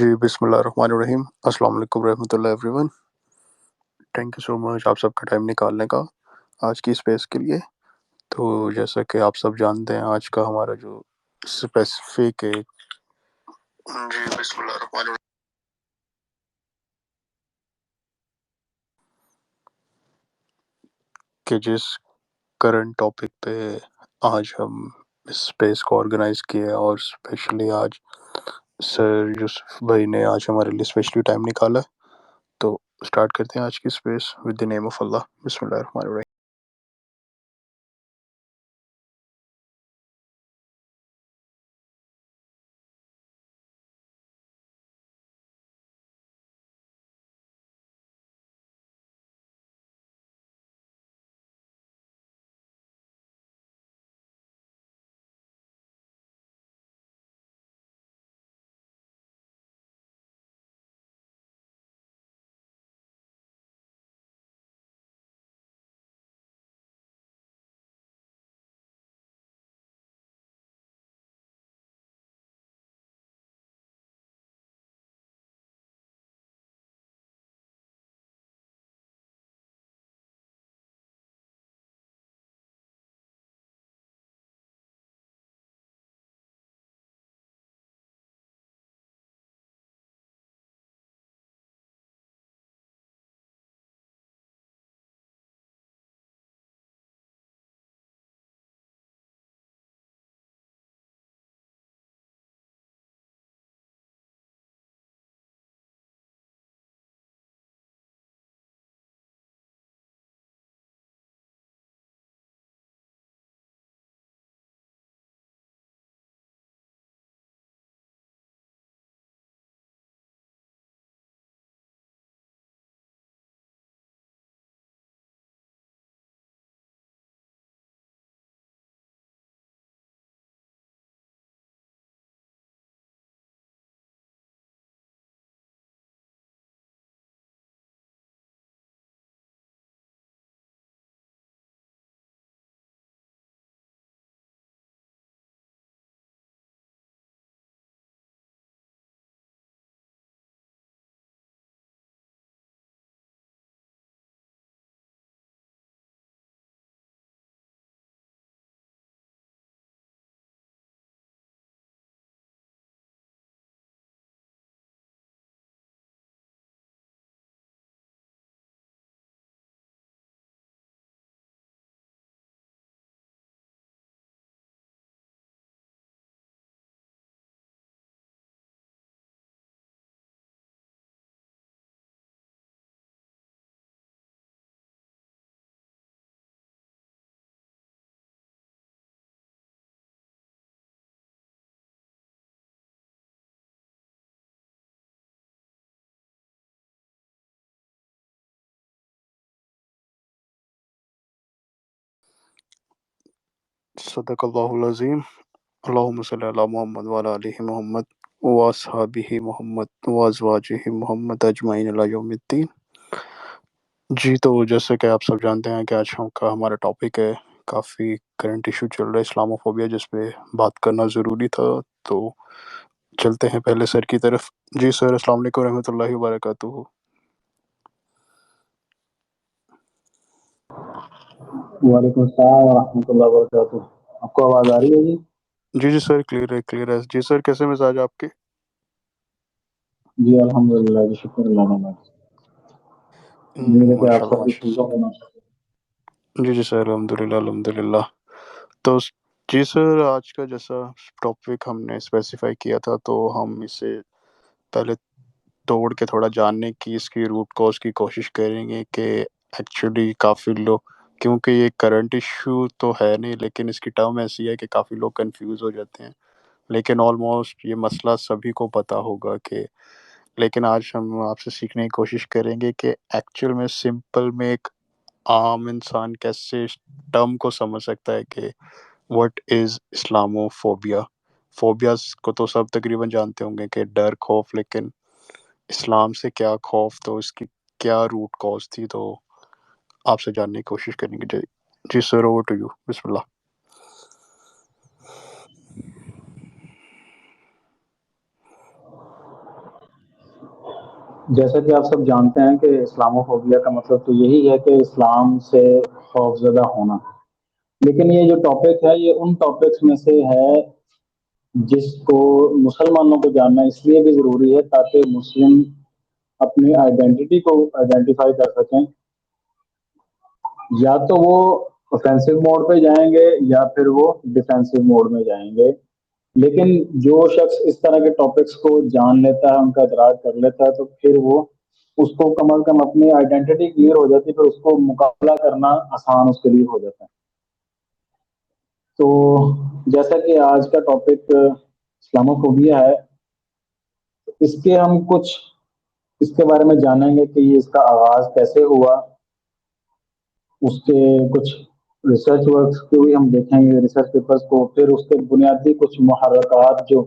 جی بسم اللہ الرحمن الرحیم. السلام علیکم رحمۃ اللہ everyone. Thank you so much آپ سب کا ٹائم نکالنے کا آج کی اسپیس کے لیے. تو جیسا کہ آپ سب جانتے ہیں آج کا ہمارا جو اسپیسیفک ہے. جی بسم اللہ الرحمن الرحیم. کہ جس کرنٹ ٹاپک پہ آج ہم اسپیس کو آرگنائز کیے اور اسپیشلی آج سر یوسف بھائی نے آج ہمارے لیے اسپیشلی ٹائم نکالا. تو اسٹارٹ کرتے ہیں آج کی space with the name of Allah. بسم اللہ الرحمن الرحیم. صدق اللہ العظیم. اللہم صلی علی محمد وعلی آلہ محمد واصحابہ محمد وازواجہ محمد اجمعین الی یوم الدین. جی تو جیسے کہ آپ سب جانتے ہیں کہ آج کا ہمارا ٹاپک ہے کافی کرنٹ ایشو چل رہا ہے اسلاموفوبیا جس پہ بات کرنا ضروری تھا. تو چلتے ہیں پہلے سر کی طرف. جی سر السلام علیکم رحمۃ اللہ وبرکاتہ. وعلیکم السلام ورحمۃ اللہ وبرکاتہ. آپ کو آواز آ رہی ہے جی؟ جی سر کلیئر ہے. جی سر کیسے مزاج آپ کے؟ جی الحمدللہ جی شکر اللہ کا. امید ہے کہ ماشاء آپ اللہ سب بھی ماشاء ٹھیک ہونا چاہیے. جی سر الحمدللہ. تو جی سر آج کا جیسا ٹاپک ہم نے اسپیسیفائی کیا تھا تو ہم اسے پہلے توڑ کے تھوڑا جاننے کی اس کی روٹ کاز کی کوشش کریں گے کہ ایکچولی کافی لوگ کیونکہ یہ کرنٹ ایشو تو ہے نہیں لیکن اس کی ٹرم ایسی ہے کہ کافی لوگ کنفیوز ہو جاتے ہیں. لیکن آلموسٹ یہ مسئلہ سبھی کو پتہ ہوگا کہ لیکن آج ہم آپ سے سیکھنے کی کوشش کریں گے کہ ایکچوئل میں سمپل میں ایک عام انسان کیسے ٹرم کو سمجھ سکتا ہے کہ وٹ از اسلاموفوبیا. فوبیاز کو تو سب تقریباً جانتے ہوں گے کہ ڈر خوف, لیکن اسلام سے کیا خوف, تو اس کی کیا روٹ کاز تھی, تو آپ سے جاننے کی کوشش کریں گے. جی سر اوور ٹو یو. بسم اللہ. جیسا کہ آپ سب جانتے ہیں کہ اسلاموفوبیا کا مطلب تو یہی ہے کہ اسلام سے خوف زدہ ہونا. لیکن یہ جو ٹاپک ہے یہ ان ٹاپکس میں سے ہے جس کو مسلمانوں کو جاننا اس لیے بھی ضروری ہے تاکہ مسلم اپنی آئیڈینٹی کو آئیڈینٹیفائی کر سکیں. یا تو وہ اوفینسو موڈ پہ جائیں گے یا پھر وہ ڈیفینسو موڈ میں جائیں گے. لیکن جو شخص اس طرح کے ٹاپکس کو جان لیتا ہے، ان کا ادراک کر لیتا ہے، تو پھر وہ اس کو کم از کم اپنی آئیڈینٹی کلیئر ہو جاتی ہے، پھر اس کو مقابلہ کرنا آسان اس کے لیے ہو جاتا ہے. تو جیسا کہ آج کا ٹاپک اسلاموفوبیا ہے، اس کے ہم کچھ اس کے بارے میں جانیں گے کہ یہ اس کا آغاز کیسے ہوا، اس کے کچھ ریسرچ ورکس کو بھی ہم دیکھیں گے، ریسرچ پیپرز کو، پھر اس کے بنیادی کچھ محرکات جو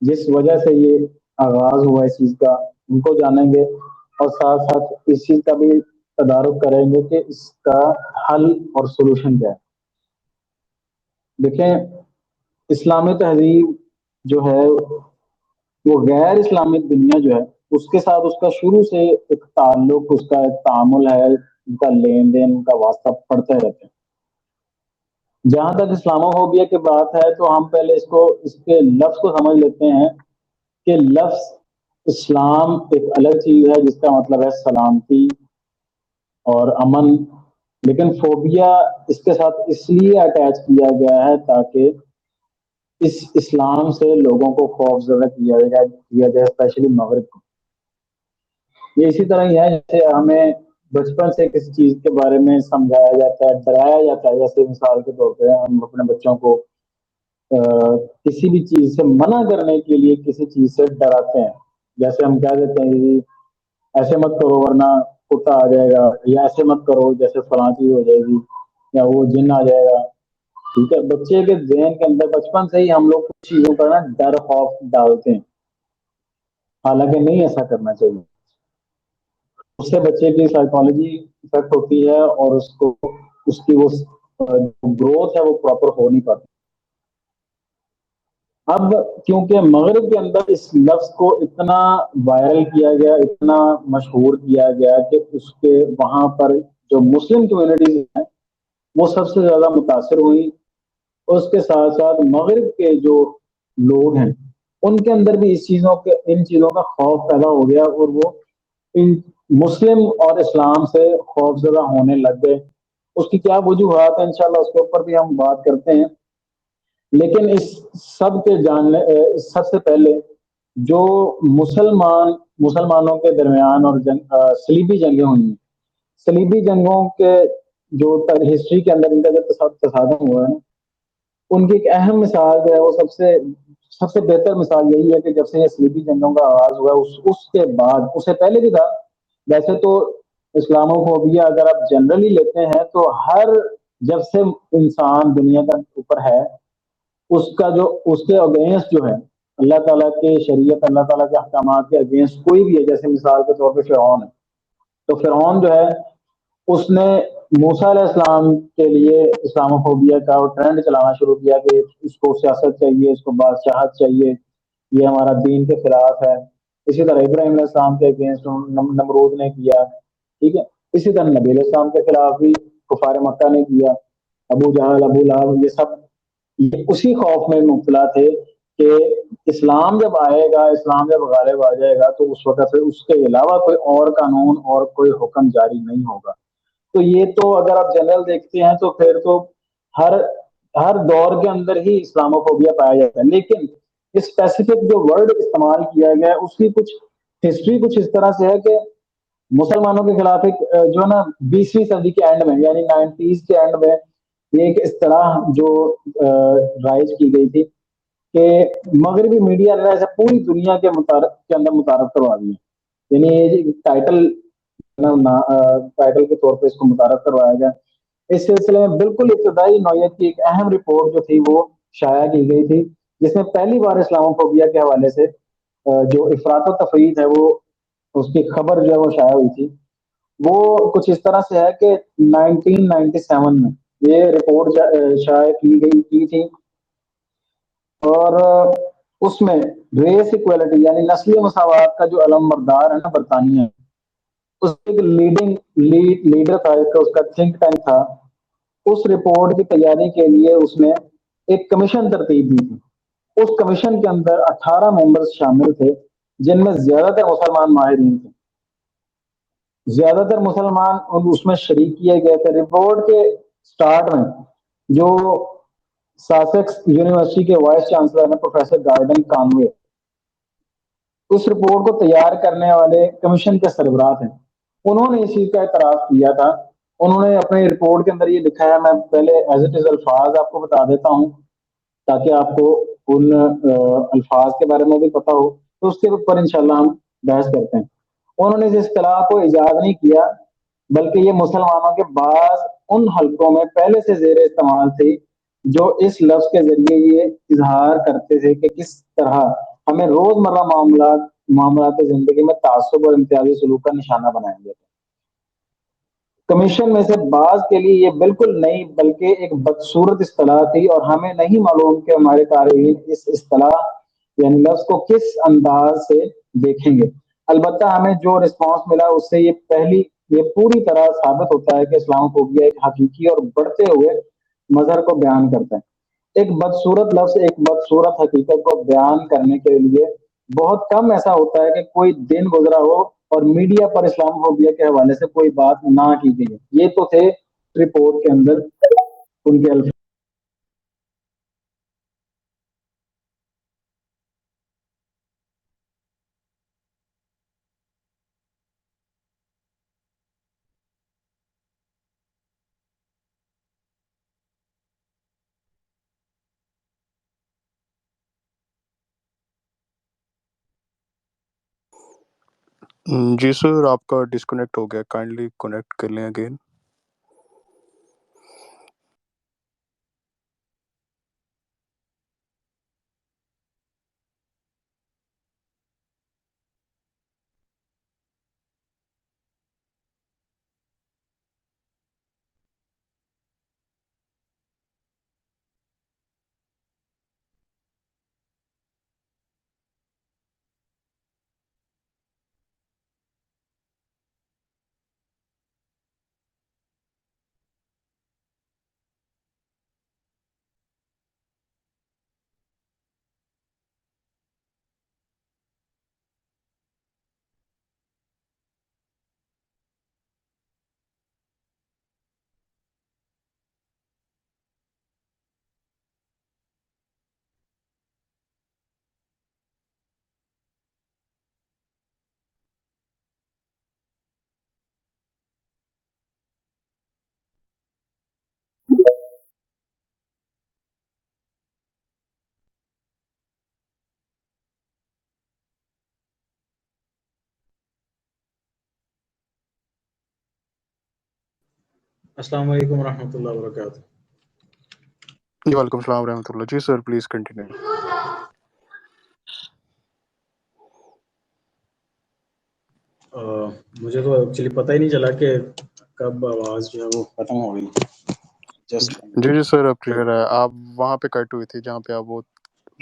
جس وجہ سے یہ آغاز ہوا اس چیز کا ان کو جانیں گے، اور ساتھ ساتھ اس چیز کا بھی تدارک کریں گے کہ اس کا حل اور سولوشن کیا ہے. دیکھیں، اسلامی تہذیب جو ہے وہ غیر اسلامک دنیا جو ہے اس کے ساتھ اس کا شروع سے ایک تعلق، اس کا ایک تعامل ہے، ان کا لین دین، ان کا واسطہ پڑتے رہتے ہیں. جہاں تک اسلاموفوبیا کی بات ہے تو ہم پہلے اس کے لفظ کو سمجھ لیتے ہیں کہ لفظ اسلام ایک الگ چیز ہے جس کا مطلب ہے سلامتی اور امن. لیکن فوبیا اس کے ساتھ اس لیے اٹیچ کیا گیا ہے تاکہ اس اسلام سے لوگوں کو خوف زدہ کیا جائے اسپیشلی مغرب کو. یہ اسی طرح ہی ہے جیسے ہمیں بچپن سے کسی چیز کے بارے میں سمجھایا جاتا ہے، ڈرایا جاتا ہے. جیسے مثال کے طور پہ ہم اپنے بچوں کو کسی بھی چیز سے منع کرنے کے لیے کسی چیز سے ڈراتے ہیں. جیسے ہم کہہ دیتے ہیں کہ ایسے مت کرو ورنہ کتا آ جائے گا، یا ایسے مت کرو جیسے فلاں چیز ہو جائے گی، یا وہ جن آ جائے گا. ٹھیک ہے، بچے کے ذہن کے اندر بچپن سے ہی ہم لوگ کچھ چیزوں کا نا ڈر خوف ڈالتے ہیں، حالانکہ نہیں ایسا کرنا چاہیے. اس سے بچے کی سائیکالوجی افیکٹ ہوتی ہے اور اس کی وہ گروتھ ہے وہ پراپر ہو نہیں پاتی. اب کیونکہ مغرب کے اندر اس لفظ کو اتنا وائرل کیا گیا، اتنا مشہور کیا گیا کہ اس کے وہاں پر جو مسلم کمیونٹیز ہیں وہ سب سے زیادہ متاثر ہوئی. اس کے ساتھ ساتھ مغرب کے جو لوگ ہیں ان کے اندر بھی ان چیزوں کا خوف پیدا ہو گیا، اور وہ ان مسلم اور اسلام سے خوف زدہ ہونے لگ گئے. اس کی کیا وجوہات ہیں انشاءاللہ اس کے اوپر بھی ہم بات کرتے ہیں. لیکن اس سب کے جاننے سب سے پہلے جو مسلمانوں کے درمیان اور صلیبی جنگیں ہوئی ہیں، صلیبی جنگوں کے جو ہسٹری کے اندر ان کا جو تصادم ہوا ہے نا، ان کی ایک اہم مثال جو ہے وہ سب سے بہتر مثال یہی ہے کہ جب سے یہ صلیبی جنگوں کا آغاز ہوا اس کے بعد، اس سے پہلے بھی تھا ویسے تو. اسلاموفوبیا اگر آپ جنرلی لیتے ہیں تو جب سے انسان دنیا کا اوپر ہے اس کے اگینسٹ جو ہے اللہ تعالیٰ کے شریعت، اللہ تعالیٰ کے احکامات کے اگینسٹ کوئی بھی ہے. جیسے مثال کے طور پہ فرعون ہے، تو فرعون جو ہے اس نے موسیٰ علیہ السلام کے لیے اسلاموفوبیا کا ٹرینڈ چلانا شروع کیا کہ اس کو سیاست چاہیے، اس کو بادشاہت چاہیے، یہ ہمارا دین کے خلاف ہے. اسی طرح ابراہیم علیہ السلام کے اگینسٹ نمرود نے کیا. ٹھیک ہے، اسی طرح نبی علیہ السلام کے خلاف بھی کفار مکہ نے کیا. ابو جہل، ابو لہب، یہ سب اسی خوف میں مبتلا تھے کہ اسلام جب آئے گا، اسلام جب غالب آ جائے گا تو اس وقت سے اس کے علاوہ کوئی اور قانون اور کوئی حکم جاری نہیں ہوگا. تو یہ تو اگر آپ جنرل دیکھتے ہیں تو پھر تو ہر ہر دور کے اندر ہی اسلاموفوبیا پایا جاتا ہے. لیکن اسپیسیفک جو ورڈ استعمال کیا گیا ہے اس کی کچھ ہسٹری کچھ اس طرح سے ہے کہ مسلمانوں کے خلاف ایک جو ہے نا 20ویں صدی کے اینڈ میں یعنی 90s کے اینڈ میں یہ ایک اصطلاح جو رائج کی گئی تھی کہ مغربی میڈیا نے ایسا پوری دنیا کے اندر متعارف کروا دیا. یعنی یہ ٹائٹل کے طور پہ اس کو متعارف کروایا گیا. اس سلسلے میں بالکل ابتدائی نوعیت کی ایک اہم رپورٹ جو تھی وہ شائع کی گئی تھی، جس میں پہلی بار اسلاموفوبیا کے حوالے سے جو افراط و تفریط ہے وہ اس کی خبر جو ہے وہ شائع ہوئی تھی. وہ کچھ اس طرح سے ہے کہ 1997 میں یہ رپورٹ شائع کی تھی. اور اس میں ریس اکویلٹی یعنی نسلی مساوات کا جو علم بردار ہے نا برطانیہ، اس ایک لیڈر تھا، اس کا تھنک ٹینک تھا، اس رپورٹ کی تیاری کے لیے اس نے ایک کمیشن ترتیب دی تھی. اس کمیشن کے اندر 18 ممبرس شامل تھے، جن میں زیادہ تر مسلمان ماہرین تھے. زیادہ تر مسلمان اس میں شریک کیے گئے تھے. رپورٹ کے سٹارٹ میں جو ساسیکس یونیورسٹی کے وائس چانسلر ہیں پروفیسر گارڈن کانوے، اس رپورٹ کو تیار کرنے والے کمیشن کے سربراہ ہیں، انہوں نے اس چیز کا اعتراف کیا تھا. انہوں نے اپنے رپورٹ کے اندر یہ لکھا ہے، میں پہلے ایز اٹ از الفاظ آپ کو بتا دیتا ہوں تاکہ آپ کو ان الفاظ کے بارے میں بھی پتا ہو، تو اس کے اوپر انشاءاللہ ہم بحث کرتے ہیں. انہوں نے اس اصطلاح کو ایجاد نہیں کیا، بلکہ یہ مسلمانوں کے بعض ان حلقوں میں پہلے سے زیر استعمال تھی جو اس لفظ کے ذریعے یہ اظہار کرتے تھے کہ کس طرح ہمیں روزمرہ معاملات زندگی میں تعصب اور امتیازی سلوک کا نشانہ بنایا گیا. کمیشن میں سے بعض کے لیے یہ بالکل نئی بلکہ ایک بدصورت اصطلاح تھی، اور ہمیں نہیں معلوم کہ ہمارے قارئین اس اصطلاح یعنی لفظ کو کس انداز سے دیکھیں گے. البتہ ہمیں جو رسپانس ملا اس سے یہ پوری طرح ثابت ہوتا ہے کہ اسلام فوبیا ایک حقیقی اور بڑھتے ہوئے مظہر کو بیان کرتا ہے. ایک بدصورت لفظ ایک بدصورت حقیقت کو بیان کرنے کے لیے بہت کم ایسا ہوتا ہے کہ کوئی دن گزرا ہو اور میڈیا پر اسلام فوبیا کے حوالے سے کوئی بات نہ کی گئی. یہ تو تھے رپورٹ کے اندر ان کے الفاظ. جی سر، آپ کا ڈسکنیکٹ ہو گیا، کائنڈلی کنیکٹ کر لیں اگین. السلام علیکم ورحمۃ اللہ وبرکاتہ. جی وعلیکم السلام ورحمۃ اللہ. جی سر پلیز کنٹینیو. مجھے تو ایکچولی پتہ ہی نہیں چلا کہ کب آواز جو ہے وہ ختم ہو گئی. جی سر اب کلیئر ہے. آپ وہاں پہ کٹ ہوئی تھی جہاں پہ آپ وہ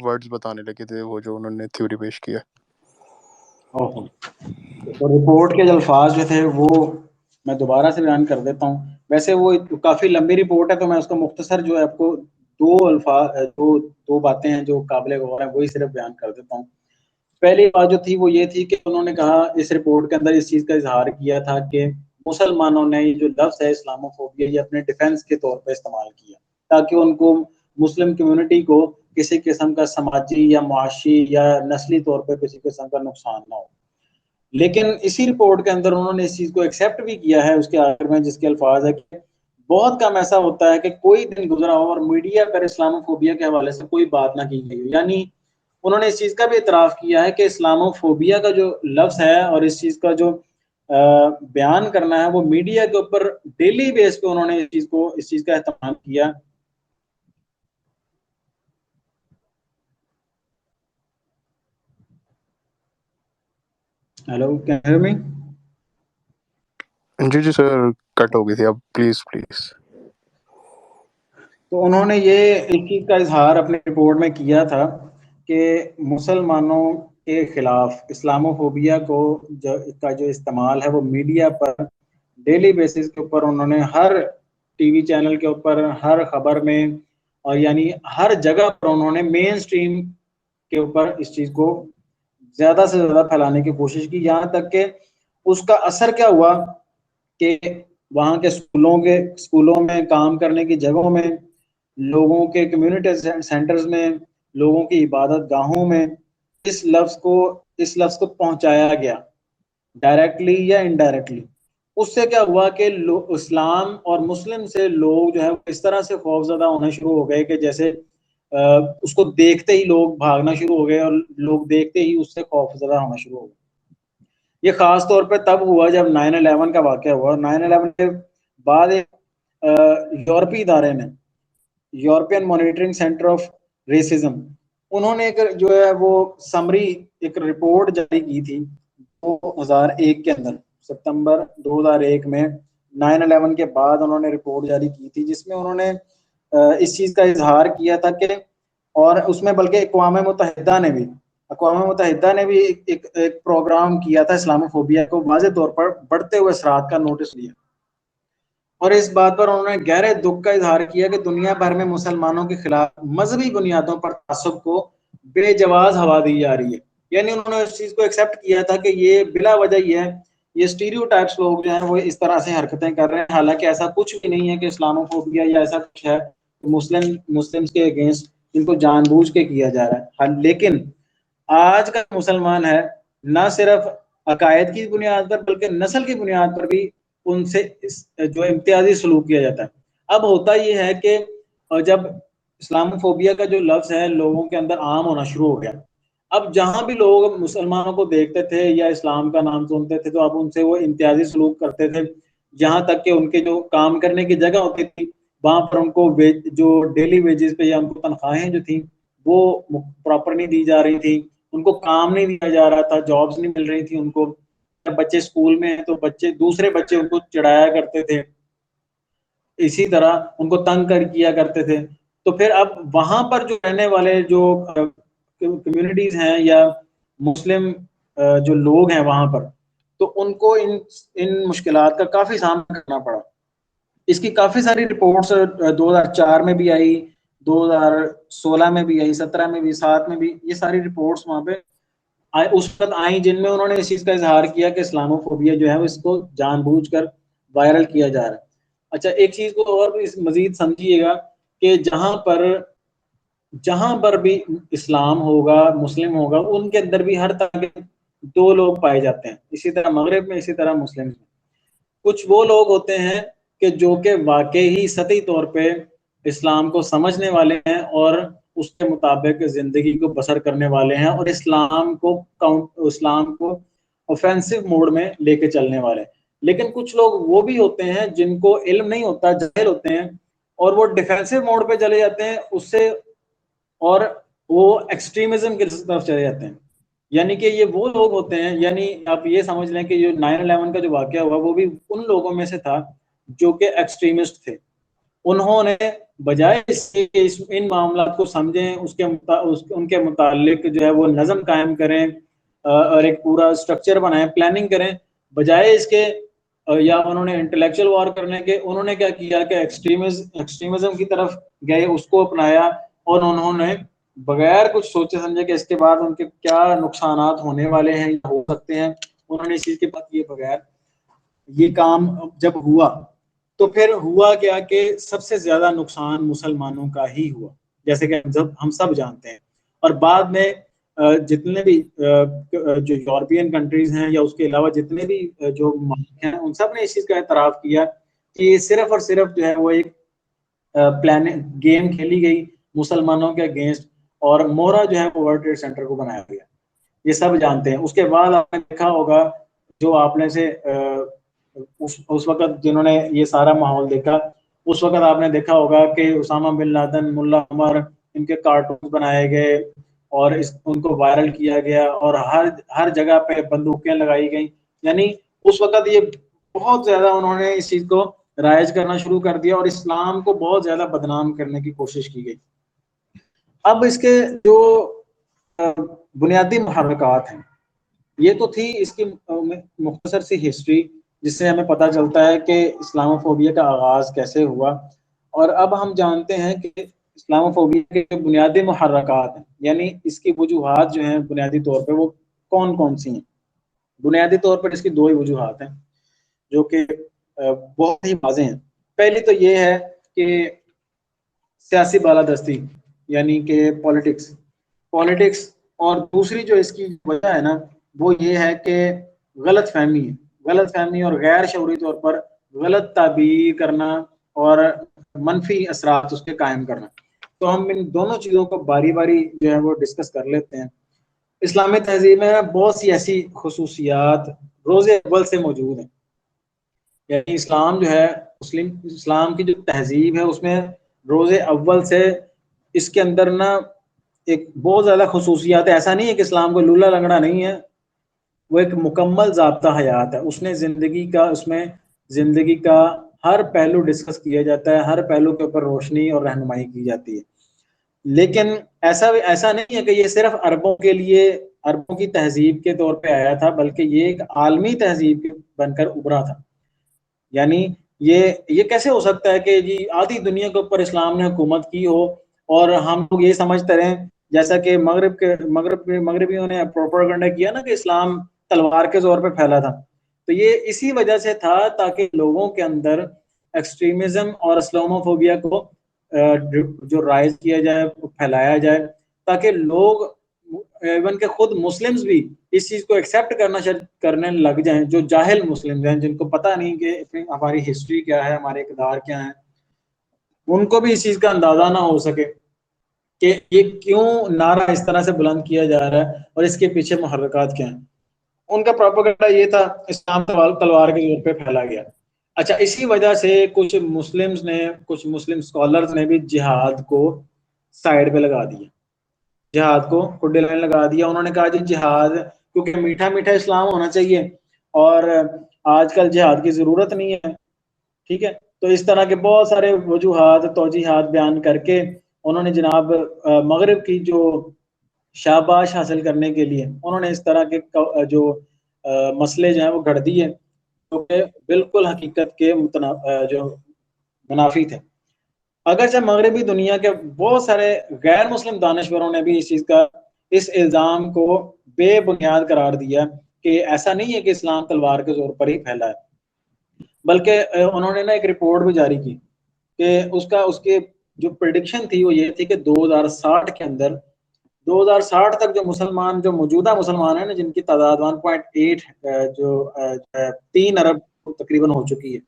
ورڈز بتانے لگے تھے، وہ جو انہوں نے تھیوری پیش کیا. تو رپورٹ کے جو الفاظ جو تھے وہ میں دوبارہ سے بیان کر دیتا ہوں. ویسے وہ کافی لمبی رپورٹ ہے، تو میں اس کا مختصر جو ہے آپ کو دو باتیں ہیں جو قابل غور ہیں وہی صرف بیان کر دیتا ہوں. پہلی بات جو تھی وہ یہ تھی کہ انہوں نے کہا اس رپورٹ کے اندر اس چیز کا اظہار کیا تھا کہ مسلمانوں نے یہ جو لفظ ہے اسلاموفوبیا یہ اپنے ڈیفنس کے طور پہ استعمال کیا تاکہ ان کو مسلم کمیونٹی کو کسی قسم کا سماجی یا معاشی یا نسلی طور پہ کسی قسم کا نقصان نہ ہو. لیکن اسی رپورٹ کے اندر انہوں نے اس چیز کو ایکسیپٹ بھی کیا ہے اس کے آخر میں، جس کے الفاظ ہے کہ بہت کم ایسا ہوتا ہے کہ کوئی دن گزرا ہو اور میڈیا پر اسلاموفوبیا کے حوالے سے کوئی بات نہ کی گئی ہو. یعنی انہوں نے اس چیز کا بھی اعتراف کیا ہے کہ اسلاموفوبیا کا جو لفظ ہے اور اس چیز کا جو بیان کرنا ہے وہ میڈیا کے اوپر ڈیلی بیس پہ انہوں نے اس چیز کا اہتمام کیا. Hello, can you hear me? جی سر کٹ ہو گئی تھی. اب پلیز. تو انہوں نے یہ اس چیز کا اظہار اپنے رپورٹ میں کیا تھا کہ مسلمانوں کے خلاف اسلاموفوبیا کا جو استعمال ہے وہ میڈیا پر ڈیلی بیسس کے اوپر انہوں نے ہر ٹی وی چینل کے اوپر، ہر خبر میں، اور یعنی ہر جگہ پر انہوں نے مین سٹریم کے اوپر اس چیز کو زیادہ سے زیادہ پھیلانے کی کوشش کی، یہاں تک کہ اس کا اثر کیا ہوا کہ وہاں کے اسکولوں میں، کام کرنے کی جگہوں میں، لوگوں کے کمیونٹی سینٹرز میں، لوگوں کی عبادت گاہوں میں اس لفظ کو پہنچایا گیا، ڈائریکٹلی یا انڈائریکٹلی۔ اس سے کیا ہوا کہ اسلام اور مسلم سے لوگ جو ہے اس طرح سے خوف زدہ ہونا شروع ہو گئے کہ جیسے اس کو دیکھتے ہی لوگ بھاگنا شروع ہو گئے، اور لوگ دیکھتے ہی اس سے خوف زدہ ہونا شروع ہو گئے۔ یہ خاص طور پہ تب ہوا جب 9/11 کا واقعہ ہوا۔ 9/11 کے بعد یورپی ادارے نے، European monitoring centre of racism, انہوں نے جو ہے وہ سمری ایک رپورٹ جاری کی تھی 2001 کے اندر، ستمبر 2001 میں 9/11 کے بعد انہوں نے رپورٹ جاری کی تھی، جس میں انہوں نے اس چیز کا اظہار کیا تھا کہ، اور اس میں بلکہ اقوام متحدہ نے بھی ایک پروگرام کیا تھا اسلاموفوبیا کو واضح طور پر بڑھتے ہوئے اثرات کا نوٹس لیا، اور اس بات پر انہوں نے گہرے دکھ کا اظہار کیا کہ دنیا بھر میں مسلمانوں کے خلاف مذہبی بنیادوں پر تعصب کو بے جواز ہوا دی جا رہی ہے۔ یعنی انہوں نے اس چیز کو ایکسیپٹ کیا تھا کہ یہ بلا وجہ ہی ہے، یہ اسٹیریوٹائپس لوگ جو ہیں وہ اس طرح سے حرکتیں کر رہے ہیں، حالانکہ ایسا کچھ بھی نہیں ہے کہ اسلاموفوبیا یا ایسا کچھ ہے مسلمز کے اگینسٹ جن کو جان بوجھ کے کیا جا رہا ہے۔ لیکن آج کا مسلمان ہے نہ صرف عقائد کی بنیاد پر بلکہ نسل کی بنیاد پر بھی ان سے جو امتیازی سلوک کیا جاتا ہے۔ اب ہوتا یہ ہے کہ جب اسلاموفوبیا کا جو لفظ ہے لوگوں کے اندر عام ہونا شروع ہو گیا، اب جہاں بھی لوگ مسلمانوں کو دیکھتے تھے یا اسلام کا نام سنتے تھے تو اب ان سے وہ امتیازی سلوک کرتے تھے، جہاں تک کہ ان کے جو کام کرنے کی جگہ ہوتی تھی وہاں پر ان کو جو ڈیلی ویجز پہ یا ان کو تنخواہیں جو تھیں وہ پراپر نہیں دی جا رہی تھی، ان کو کام نہیں دیا جا رہا تھا، جابز نہیں مل رہی تھی ان کو۔ بچے اسکول میں ہیں تو دوسرے بچے ان کو چڑھایا کرتے تھے، اسی طرح ان کو تنگ کیا کرتے تھے۔ تو پھر اب وہاں پر جو رہنے والے جو کمیونٹیز ہیں یا مسلم جو لوگ ہیں وہاں پر، تو ان کو ان مشکلات کا کافی سامنا کرنا پڑا۔ اس کی کافی ساری رپورٹس 2004 میں بھی آئی، 2016 میں بھی آئی، 17 میں بھی، 7 میں بھی، یہ ساری رپورٹس وہاں پہ اس وقت آئیں جن میں انہوں نے اس چیز کا اظہار کیا کہ اسلاموفوبیا جو ہے اس کو جان بوجھ کر وائرل کیا جا رہا ہے۔ اچھا، ایک چیز کو اور مزید سمجھیے گا کہ جہاں پر بھی اسلام ہوگا، مسلم ہوگا، ان کے اندر بھی ہر طرح کے دو لوگ پائے جاتے ہیں، اسی طرح مغرب میں، اسی طرح مسلم میں۔ کچھ وہ لوگ ہوتے ہیں کہ جو کہ واقعی سطحی طور پہ اسلام کو سمجھنے والے ہیں اور اس کے مطابق زندگی کو بسر کرنے والے ہیں، اور اسلام کو اوفینسو موڈ میں لے کے چلنے والے ہیں۔ لیکن کچھ لوگ وہ بھی ہوتے ہیں جن کو علم نہیں ہوتا، جاہل ہوتے ہیں، اور وہ ڈیفینسو موڈ پہ چلے جاتے ہیں اس سے، اور وہ ایکسٹریمزم کی طرف چلے جاتے ہیں۔ یعنی کہ یہ وہ لوگ ہوتے ہیں، یعنی آپ یہ سمجھ لیں کہ جو 9/11 کا جو واقعہ ہوا وہ بھی ان لوگوں میں سے تھا جو کہ ایکسٹریمسٹ تھے۔ انہوں نے بجائے اس کے کہ ان معاملات کو سمجھیں، ان کے متعلق جو ہے وہ نظم قائم کریں اور ایک پورا اسٹرکچر بنائیں، پلاننگ کریں، بجائے اس کے یا انہوں نے انٹلیکچوئل وار کرنے کے، انہوں نے کیا کیا کہ ایکسٹریمزم کی طرف گئے، اس کو اپنایا، اور انہوں نے بغیر کچھ سوچے سمجھے کہ اس کے بعد ان کے کیا نقصانات ہونے والے ہیں یا ہو سکتے ہیں، انہوں نے اس چیز کے بعد کیے بغیر یہ کام جب ہوا تو پھر ہوا کیا کہ سب سے زیادہ نقصان مسلمانوں کا ہی ہوا، جیسے کہ ہم سب جانتے ہیں۔ اور بعد میں جتنے بھی جو یورپین کنٹریز ہیں یا اس کے علاوہ جتنے بھی جو ملک ہیں ان سب نے اس چیز کا اعتراف کیا کہ یہ صرف اور صرف جو ہے وہ ایک گیم کھیلی گئی مسلمانوں کے اگینسٹ، اور مورا جو ہے وہ ورلڈ ٹریڈ سینٹر کو بنایا گیا، یہ سب جانتے ہیں۔ اس کے بعد آپ نے دیکھا ہوگا، جو آپ نے سے اس وقت جنہوں نے یہ سارا ماحول دیکھا، اس وقت آپ نے دیکھا ہوگا کہ اسامہ بن لادن، ملا عمر، ان کے کارٹونز بنائے گئے اور ان کو وائرل کیا گیا، اور ہر جگہ پہ بندوقیں لگائی گئیں۔ یعنی اس وقت یہ بہت زیادہ انہوں نے اس چیز کو رائج کرنا شروع کر دیا اور اسلام کو بہت زیادہ بدنام کرنے کی کوشش کی گئی۔ اب اس کے جو بنیادی محرکات ہیں. یہ تو تھی اس کی مختصر سی ہسٹری جس سے ہمیں پتہ چلتا ہے کہ اسلاموفوبیا کا آغاز کیسے ہوا. اور اب ہم جانتے ہیں کہ اسلاموفوبیا کے بنیادی محرکات ہیں، یعنی اس کی وجوہات جو ہیں بنیادی طور پہ وہ کون کون سی ہیں. بنیادی طور پر اس کی دو ہی وجوہات ہیں جو کہ بہت ہی واضح ہیں. پہلی تو یہ ہے کہ سیاسی بالادستی، یعنی کہ پولیٹکس. اور دوسری جو اس کی وجہ ہے نا وہ یہ ہے کہ غلط فہمی اور غیر شعوری طور پر غلط تعبیر کرنا اور منفی اثرات اس کے قائم کرنا. تو ہم ان دونوں چیزوں کو باری باری جو ہے وہ ڈسکس کر لیتے ہیں. اسلامی تہذیب میں بہت سی ایسی خصوصیات روز اول سے موجود ہیں، یعنی اسلام جو ہے اسلام کی جو تہذیب ہے اس میں روز اول سے اس کے اندر نا ایک بہت زیادہ خصوصیات ہے. ایسا نہیں ہے کہ اسلام کو لولا لنگڑا نہیں ہے، وہ ایک مکمل ضابطہ حیات ہے. اس میں زندگی کا ہر پہلو ڈسکس کیا جاتا ہے، ہر پہلو کے اوپر روشنی اور رہنمائی کی جاتی ہے. لیکن ایسا نہیں ہے کہ یہ صرف عربوں کی تہذیب کے طور پہ آیا تھا، بلکہ یہ ایک عالمی تہذیب بن کر ابھرا تھا. یعنی یہ کیسے ہو سکتا ہے کہ جی آدھی دنیا کے اوپر اسلام نے حکومت کی ہو اور ہم لوگ یہ سمجھتے رہیں جیسا کہ مغربیوں نے پروپیگنڈا کیا نا کہ اسلام تلوار کے زور پہ پھیلا تھا. تو یہ اسی وجہ سے تھا تاکہ لوگوں کے اندر ایکسٹریمزم اور اسلاموفوبیا کو جو رائج کیا جائے، پھیلایا جائے، تاکہ لوگ ایون کہ خود مسلمز بھی اس چیز کو ایکسیپٹ کرنے لگ جائیں، جو جاہل مسلمز ہیں جن کو پتہ نہیں کہ ہماری ہسٹری کیا ہے، ہمارے اقدار کیا ہیں، ان کو بھی اس چیز کا اندازہ نہ ہو سکے کہ یہ کیوں نعرہ اس طرح سے بلند کیا جا رہا ہے اور اس کے پیچھے محرکات کیا ہیں. ان کا پروپیگنڈا یہ تھا اسلام تلوار کے زور پہ پھیلا گیا. اچھا، اسی وجہ سے کچھ مسلم اسکالرز نے بھی جہاد کو سائڈ پہ لگا دیا، جہاد کو کڈے لائن لگا دیا. انہوں نے کہا جی جہاد کیونکہ میٹھا میٹھا اسلام ہونا چاہیے اور آج کل جہاد کی ضرورت نہیں ہے. ٹھیک ہے، تو اس طرح کے بہت سارے وجوہات توجیحات بیان کر کے انہوں نے جناب مغرب کی جو شاباش حاصل کرنے کے لیے انہوں نے اس طرح کے جو مسئلے جو ہیں وہ گھڑ دیے جو کہ بالکل حقیقت کے جو منافی تھے. اگرچہ مغربی دنیا کے بہت سارے غیر مسلم دانشوروں نے بھی اس الزام کو بے بنیاد قرار دیا کہ ایسا نہیں ہے کہ اسلام تلوار کے زور پر ہی پھیلا ہے، بلکہ انہوں نے نا ایک رپورٹ بھی جاری کی کہ اس کی جو پریڈکشن تھی وہ یہ تھی کہ 2060 کے اندر 2060 تک جو موجودہ مسلمان ہیں نا جن کی تعداد 1.8 جو 3 ارب تقریباً ہو چکی ہے،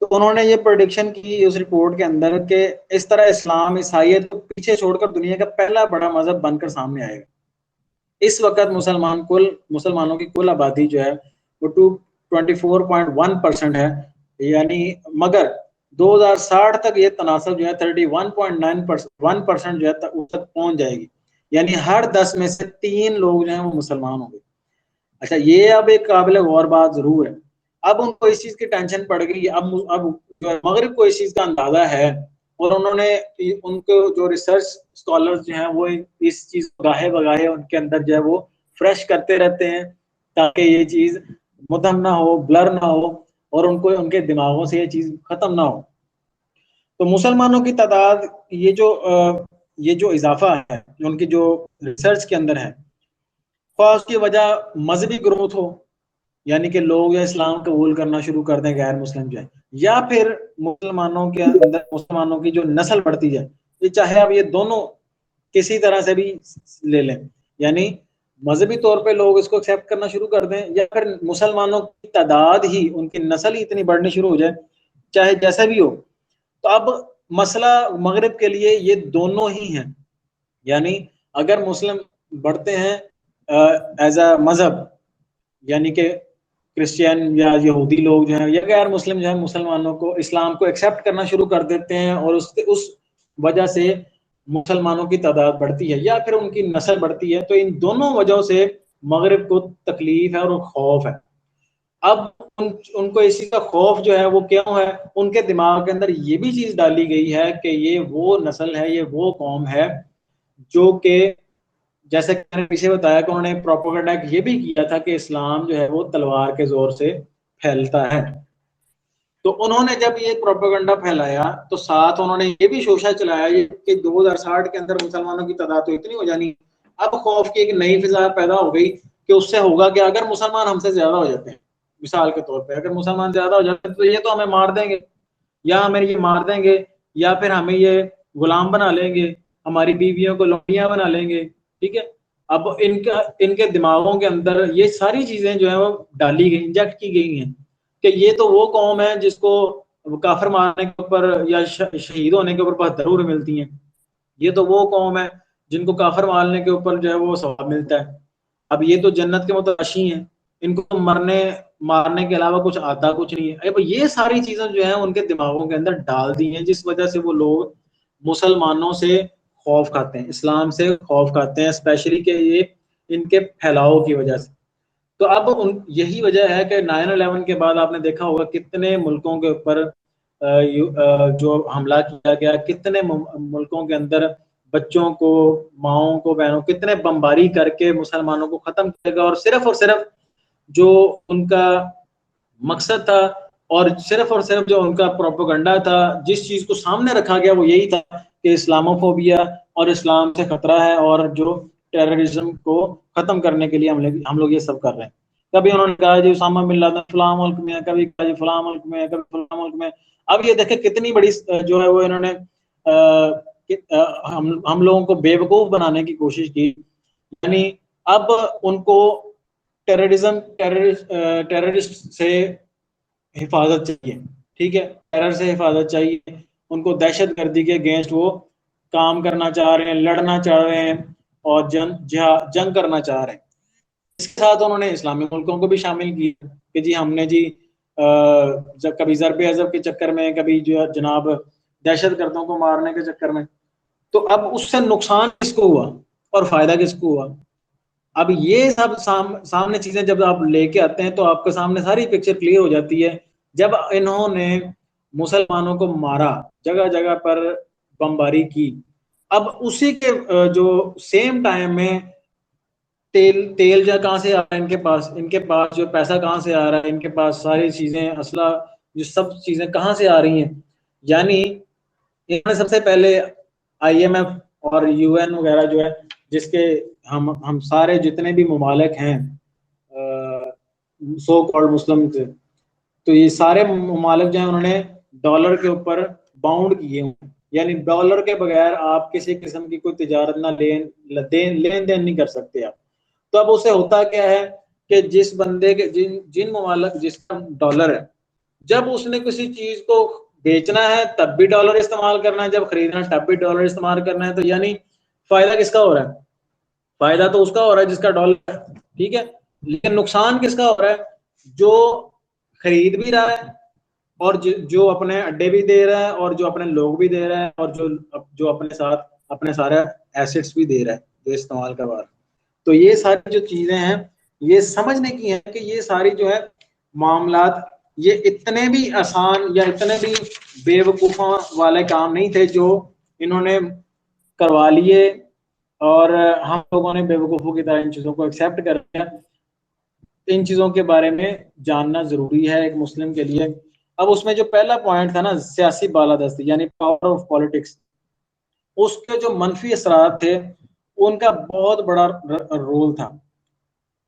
تو انہوں نے یہ پریڈکشن کی اس رپورٹ کے اندر کہ اس طرح اسلام عیسائیت کو پیچھے چھوڑ کر دنیا کا پہلا بڑا مذہب بن کر سامنے آئے گا. اس وقت مسلمانوں کی کل آبادی جو ہے وہ 24.1% ہے، یعنی مگر 2060 تک یہ تناسب جو ہے 31.9% جو ہے اس تک پہنچ جائے گی، یعنی ہر 10 میں سے 3 لوگ جو ہیں وہ مسلمان ہوں گے. اچھا، یہ اب ایک قابل غور بات ضرور ہے. اب ان کو اس چیز کی ٹینشن پڑ گئی. اب مغرب کو اس چیز کا اندازہ ہے اور انہوں نے ان کو جو ریسرچ اسکالرز جو ہیں وہ اس چیز گاہے بگاہے ان کے اندر جو ہے وہ فریش کرتے رہتے ہیں تاکہ یہ چیز مدھم نہ ہو، بلر نہ ہو اور ان کے دماغوں سے یہ چیز ختم نہ ہو. تو مسلمانوں کی تعداد یہ جو اضافہ ہے ان کی جو ریسرچ کے اندر ہے، خواہ اس کی وجہ مذہبی گروتھ ہو، یعنی کہ لوگ یا اسلام قبول کرنا شروع کر دیں غیر مسلم جو ہے، یا پھر مسلمانوں کی جو نسل بڑھتی جائے، یہ چاہے اب یہ دونوں کسی طرح سے بھی لے لیں، یعنی مذہبی طور پہ لوگ اس کو ایکسیپٹ کرنا شروع کر دیں یا پھر مسلمانوں کی تعداد ہی ان کی نسل ہی اتنی بڑھنی شروع ہو جائے، چاہے جیسا بھی ہو. تو اب مسئلہ مغرب کے لیے یہ دونوں ہی ہیں، یعنی اگر مسلم بڑھتے ہیں ایز اے مذہب، یعنی کہ کرسچین یا یہودی لوگ جو ہیں یا غیر مسلم جو ہیں مسلمانوں کو اسلام کو ایکسیپٹ کرنا شروع کر دیتے ہیں اور اس وجہ سے مسلمانوں کی تعداد بڑھتی ہے یا پھر ان کی نسل بڑھتی ہے، تو ان دونوں وجہوں سے مغرب کو تکلیف ہے اور خوف ہے. اب ان کو اسی کا خوف جو ہے وہ کیوں ہے؟ ان کے دماغ کے اندر یہ بھی چیز ڈالی گئی ہے کہ یہ وہ نسل ہے، یہ وہ قوم ہے جو کہ جیسے کہ میں نے پیچھے بتایا کہ انہوں نے پروپیگنڈا یہ بھی کیا تھا کہ اسلام جو ہے وہ تلوار کے زور سے پھیلتا ہے. تو انہوں نے جب یہ پروپیگنڈا پھیلایا تو ساتھ انہوں نے یہ بھی شوشہ چلایا کہ 2060 کے اندر مسلمانوں کی تعداد تو اتنی ہو جانی. اب خوف کی ایک نئی فضا پیدا ہو گئی کہ اس سے ہوگا کہ اگر مسلمان ہم سے زیادہ ہو جاتے ہیں، مثال کے طور پہ اگر مسلمان زیادہ ہو جاتے ہیں تو یہ تو ہمیں مار دیں گے، یا ہمیں یہ مار دیں گے، یا پھر ہمیں یہ غلام بنا لیں گے، ہماری بیویوں کو لونڈیاں بنا لیں گے. ٹھیک ہے. اب ان کے دماغوں کے اندر یہ ساری چیزیں جو ہیں وہ ڈالی گئی، انجیکٹ کی گئی ہیں کہ یہ تو وہ قوم ہے جس کو کافر مارنے کے اوپر یا شہید ہونے کے اوپر 72 ملتی ہیں، یہ تو وہ قوم ہے جن کو کافر مارنے کے اوپر جو ہے وہ ثواب ملتا ہے. اب یہ تو جنت کے متعشی ہیں، ان کو مارنے کے علاوہ کچھ آتا کچھ نہیں ہے. اب یہ ساری چیزیں جو ہیں ان کے دماغوں کے اندر ڈال دی ہیں، جس وجہ سے وہ لوگ مسلمانوں سے خوف کھاتے ہیں، اسلام سے خوف کھاتے ہیں، اسپیشلی کہ یہ ان کے پھیلاؤ کی وجہ سے. تو اب یہی وجہ ہے کہ 9/11 کے بعد آپ نے دیکھا ہوگا کتنے ملکوں کے اوپر جو حملہ کیا گیا، کتنے ملکوں کے اندر بچوں کو، ماؤں کو، بہنوں کتنے بمباری کر کے مسلمانوں کو ختم کیا گیا. اور صرف جو ان کا مقصد تھا اور صرف جو ان کا پروپیگنڈا تھا، جس چیز کو سامنے رکھا گیا وہ یہی تھا کہ اسلاموفوبیا اور اسلام سے خطرہ ہے اور جو ٹیررزم کو ختم کرنے کے لیے ہم لوگ یہ سب کر رہے ہیں. کبھی انہوں نے کہا جی اسامہ بن لادن فلاں ملک میں ہے، کبھی کہا جی فلاں ملک میں ہے، کبھی فلاں ملک میں. اب یہ دیکھیں کتنی بڑی جو ہے وہ انہوں نے ہم لوگوں کو بے وقوف بنانے کی کوشش کی. یعنی اب ان کو ٹیررسٹ سے حفاظت چاہیے. ٹھیک ہے، ٹیرر سے حفاظت چاہیے ان کو. دہشت گردی کے اگینسٹ وہ کام کرنا چاہ رہے ہیں، لڑنا چاہ رہے ہیں اور جنگ کرنا چاہ رہے ہیں. اس کے ساتھ انہوں نے اسلامی ملکوں کو بھی شامل کیا کہ جی ہم نے جی کبھی ضرب عضب کے چکر میں، کبھی جو جناب دہشت گردوں کو مارنے کے چکر میں. تو اب اس سے نقصان کس کو ہوا اور فائدہ کس کو ہوا؟ اب یہ سب سامنے چیزیں جب آپ لے کے آتے ہیں تو آپ کے سامنے ساری پکچر کلیئر ہو جاتی ہے. جب انہوں نے مسلمانوں کو مارا، جگہ جگہ پر بمباری کی، اب اسی کے جو سیم ٹائم میں تیل جا کہاں سے آ رہا ہے ان کے پاس جو پیسہ کہاں سے آ رہا ہے، ان کے پاس ساری چیزیں، اسلحہ، جو سب چیزیں کہاں سے آ رہی ہیں. یعنی انہوں نے سب سے پہلے IMF اور UN وغیرہ جو ہے، جس کے ہم سارے جتنے بھی ممالک ہیں سو کالڈ مسلم کے، تو یہ سارے ممالک جو ہیں انہوں نے ڈالر کے اوپر باؤنڈ کیے ہیں. یعنی ڈالر کے بغیر آپ کسی قسم کی کوئی تجارت نہ لین دین نہیں کر سکتے آپ. تو اب اسے ہوتا کیا ہے کہ جس بندے کے جن ممالک جس کا ڈالر ہے، جب اس نے کسی چیز کو بیچنا ہے تب بھی ڈالر استعمال کرنا ہے، جب خریدنا ہے تب بھی ڈالر استعمال کرنا ہے. تو یعنی فائدہ کس کا ہو رہا ہے؟ فائدہ تو اس کا ہو رہا ہے جس کا ڈالر ہے. ٹھیک ہے، لیکن نقصان کس کا ہو رہا ہے؟ جو خرید بھی رہا ہے اور جو اپنے اڈے بھی دے رہا ہے اور جو اپنے لوگ بھی دے رہا ہے اور جو اپنے ساتھ اپنے سارے ایسٹس بھی دے رہا ہے جو استعمال کروا رہا ہے. تو یہ ساری جو چیزیں ہیں یہ سمجھنے کی ہیں کہ یہ ساری جو ہے معاملات یہ اتنے بھی آسان یا اتنے بھی بے وقوفوں والے کام نہیں تھے جو انہوں نے کروا لیے اور ہم لوگوں نے بے وقوفوں کی طرح ان چیزوں کو ایکسیپٹ کر لیا. ان چیزوں کے بارے میں جاننا ضروری ہے ایک مسلم کے لیے. اب اس میں جو پہلا پوائنٹ تھا نا، سیاسی بالادستی یعنی پاور آف پالیٹکس، اس کے جو منفی اثرات تھے ان کا بہت بڑا رول تھا.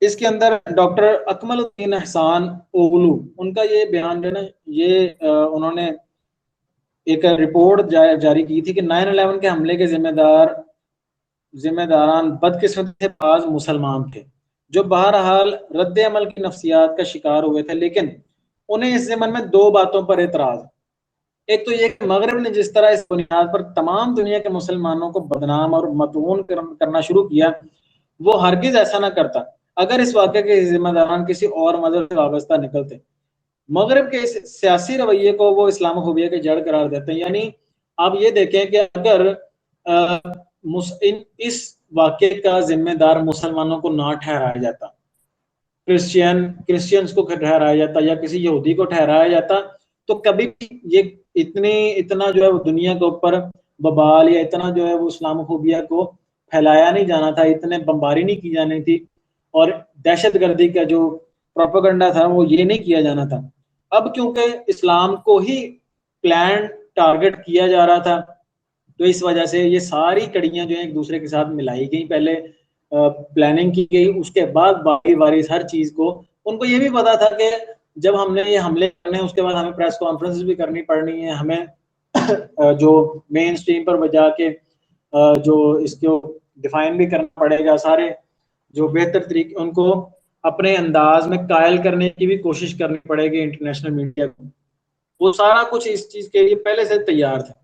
اس کے اندر ڈاکٹر اکمل الدین احسان اوغلو ان کا یہ بیان جو ہے نا، یہ انہوں نے ایک رپورٹ جاری کی تھی کہ 9/11 کے حملے کے ذمہ داران بدقسمتی سے بعض مسلمان تھے جو بہرحال رد عمل کی نفسیات کا شکار ہوئے تھے، لیکن انہیں اس ضمن میں دو باتوں پر اعتراض. ایک تو یہ کہ مغرب نے جس طرح اس بنیاد پر تمام دنیا کے مسلمانوں کو بدنام اور مطعون کرنا شروع کیا، وہ ہرگز ایسا نہ کرتا اگر اس واقعے کے ذمہ داران کسی اور مذہب سے وابستہ نکلتے. مغرب کے اس سیاسی رویے کو وہ اسلاموفوبیا کی جڑ قرار دیتے ہیں. یعنی آپ یہ دیکھیں کہ اگر اس واقعے کا ذمہ دار مسلمانوں کو نہ ٹھہرایا جاتا، کرسچینز کو ٹھہرایا جاتا یا کسی یہودی کو ٹھہرایا جاتا، تو کبھی بھی یہ اتنا جو ہے وہ دنیا کے اوپر ببال یا اتنا جو ہے وہ اسلاموفوبیا کو پھیلایا نہیں جانا تھا، اتنے بمباری نہیں کی جانی تھی، اور دہشت گردی کا جو پروپیگنڈا تھا وہ یہ نہیں کیا جانا تھا۔ اب کیونکہ اسلام کو ہی پلان ٹارگٹ کیا جا رہا تھا، تو اس وجہ سے یہ ساری کڑیاں جو ہیں ایک دوسرے کے ساتھ ملائی گئی، پہلے پلاننگ کی گئی، اس کے بعد باری باری ہر چیز کو، ان کو یہ بھی پتا تھا کہ جب ہم نے یہ حملے کرنے ہیں اس کے بعد ہمیں پریس کانفرنس بھی کرنی پڑنی ہے، ہمیں جو مین سٹریم پر بجا کے جو اس کو ڈیفائن بھی کرنا پڑے گا، سارے جو بہتر طریقے ان کو اپنے انداز میں قائل کرنے کی بھی کوشش کرنی پڑے گی انٹرنیشنل میڈیا کو، وہ سارا کچھ اس چیز کے لیے پہلے سے تیار تھا،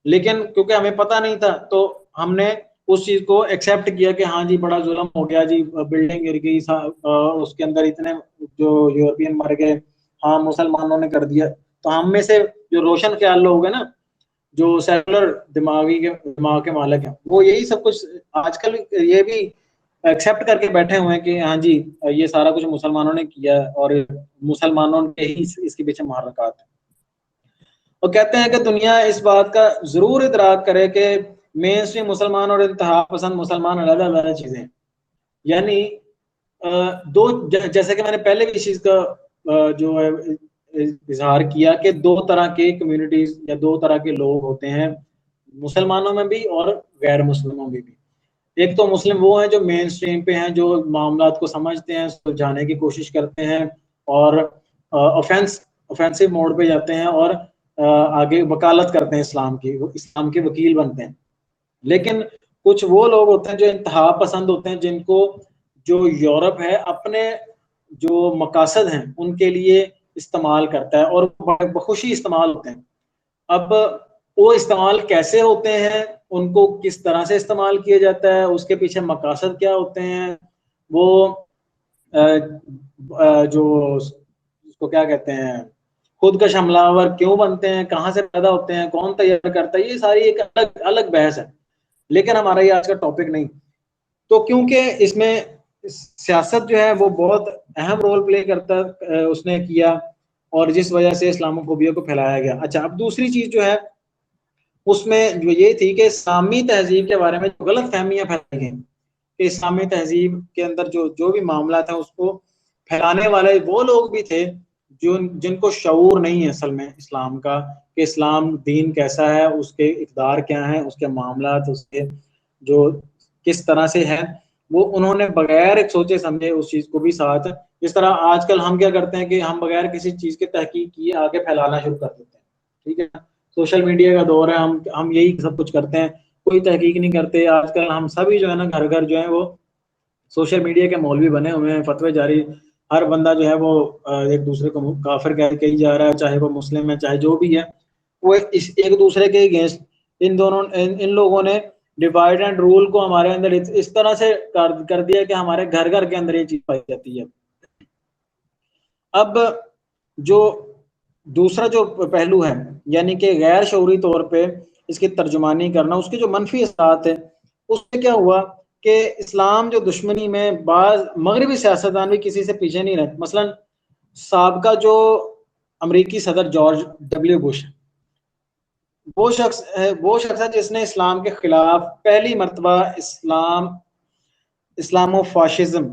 لیکن کیونکہ ہمیں پتہ نہیں تھا تو ہم نے اس چیز کو ایکسیپٹ کیا کہ ہاں جی بڑا ظلم ہو گیا جی، بلڈنگ گر گئی، اس کے اندر اتنے جو یورپین مر گئے، ہاں مسلمانوں نے کر دیا۔ تو ہم میں سے جو روشن خیال لوگ ہیں نا، جو سیکولر دماغ کے مالک ہیں، وہ یہی سب کچھ آج کل یہ بھی ایکسیپٹ کر کے بیٹھے ہوئے ہیں کہ ہاں جی یہ سارا کچھ مسلمانوں نے کیا اور مسلمانوں کے ہی اس کے پیچھے محرکات ہیں۔ وہ کہتے ہیں کہ دنیا اس بات کا ضرور ادراک کرے کہ مین اسٹریم مسلمان اور انتہا پسند مسلمان علیحدہ علیحدہ چیزیں ہیں، یعنی دو، جیسے کہ میں نے پہلے بھی اس چیز کا جو ہے اظہار کیا کہ دو طرح کے کمیونٹیز یا دو طرح کے لوگ ہوتے ہیں، مسلمانوں میں بھی اور غیر مسلموں میں بھی۔ ایک تو مسلم وہ ہیں جو مین سٹریم پہ ہیں، جو معاملات کو سمجھتے ہیں، سلجھانے کی کوشش کرتے ہیں اور اوفینسو موڈ پہ جاتے ہیں اور آگے وکالت کرتے ہیں اسلام کی، اسلام کے وکیل بنتے ہیں۔ لیکن کچھ وہ لوگ ہوتے ہیں جو انتہا پسند ہوتے ہیں، جن کو جو یورپ ہے اپنے جو مقاصد ہیں ان کے لیے استعمال کرتا ہے، اور بخوشی استعمال ہوتے ہیں۔ اب وہ استعمال کیسے ہوتے ہیں، ان کو کس طرح سے استعمال کیا جاتا ہے، اس کے پیچھے مقاصد کیا ہوتے ہیں، وہ جو اس کو کیا کہتے ہیں خود کش حملہ آور کیوں بنتے ہیں، کہاں سے پیدا ہوتے ہیں، کون تیار کرتا ہے، یہ ساری ایک الگ بحث ہے، لیکن ہمارا یہ آج کا ٹاپک نہیں۔ تو کیونکہ اس میں سیاست جو ہے وہ بہت اہم رول پلے کرتا اس نے کیا، اور جس وجہ سے اسلام فوبیا کو پھیلایا گیا۔ اچھا، اب دوسری چیز جو ہے اس میں جو یہ تھی کہ اسلامی تہذیب کے بارے میں غلط فہمیاں پھیلائی گئیں، کہ اسلامی تہذیب کے اندر جو بھی معاملات ہیں اس کو پھیلانے والے وہ لوگ بھی تھے جن کو شعور نہیں ہے اصل میں اسلام کا، کہ اسلام دین کیسا ہے، اس کے اقدار کیا ہیں، اس کے معاملات اس کے جو کس طرح سے ہیں، وہ انہوں نے بغیر ایک سوچے سمجھے اس چیز کو بھی ساتھ، جس طرح آج کل ہم کیا کرتے ہیں کہ ہم بغیر کسی چیز کی تحقیق کیے آگے پھیلانا شروع کر دیتے ہیں، ٹھیک ہے، سوشل میڈیا کا دور ہے، ہم یہی سب کچھ کرتے ہیں، کوئی تحقیق نہیں کرتے۔ آج کل ہم سبھی جو ہے نا گھر گھر جو ہے وہ سوشل میڈیا کے مولوی بنے ہوئے ہیں، فتوے جاری، ہر بندہ جو ہے وہ ایک دوسرے کو کافر کہی جا رہا ہے، چاہے وہ مسلم ہے چاہے جو بھی ہے، وہ ایک دوسرے کے اگینسٹ۔ ان لوگوں نے ڈیوائڈ اینڈ رول کو ہمارے اندر اس طرح سے کر دیا کہ ہمارے گھر گھر کے اندر یہ چیز پائی جاتی ہے۔ اب جو دوسرا جو پہلو ہے، یعنی کہ غیر شعوری طور پہ اس کی ترجمانی کرنا، اس کے جو منفی اثرات ہیں، اس سے کیا ہوا کہ اسلام جو دشمنی میں بعض مغربی سیاستدان بھی کسی سے پیچھے نہیں رہتے۔ مثلا سابقہ جو امریکی صدر جارج ڈبلیو بش، وہ شخص ہے جس نے اسلام کے خلاف پہلی مرتبہ اسلام فاشزم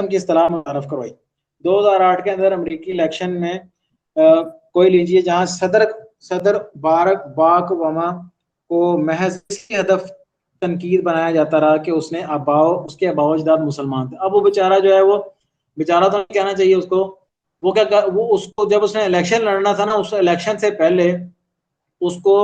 کی اصطلاح متعارف کروائی۔ 2008 کے اندر امریکی الیکشن میں کوئی لیجئے جہاں صدر باراک اوباما کو محض اس کی ہدف تنقید بنایا جاتا رہا کہ اس کے آباء و اجداد مسلمان تھے۔ اب وہ بیچارہ جو ہے، وہ بیچارہ تو نہیں کہنا چاہیے اس کو، وہ اس کو جب اس نے الیکشن لڑنا تھا نا، اس الیکشن سے پہلے اس کو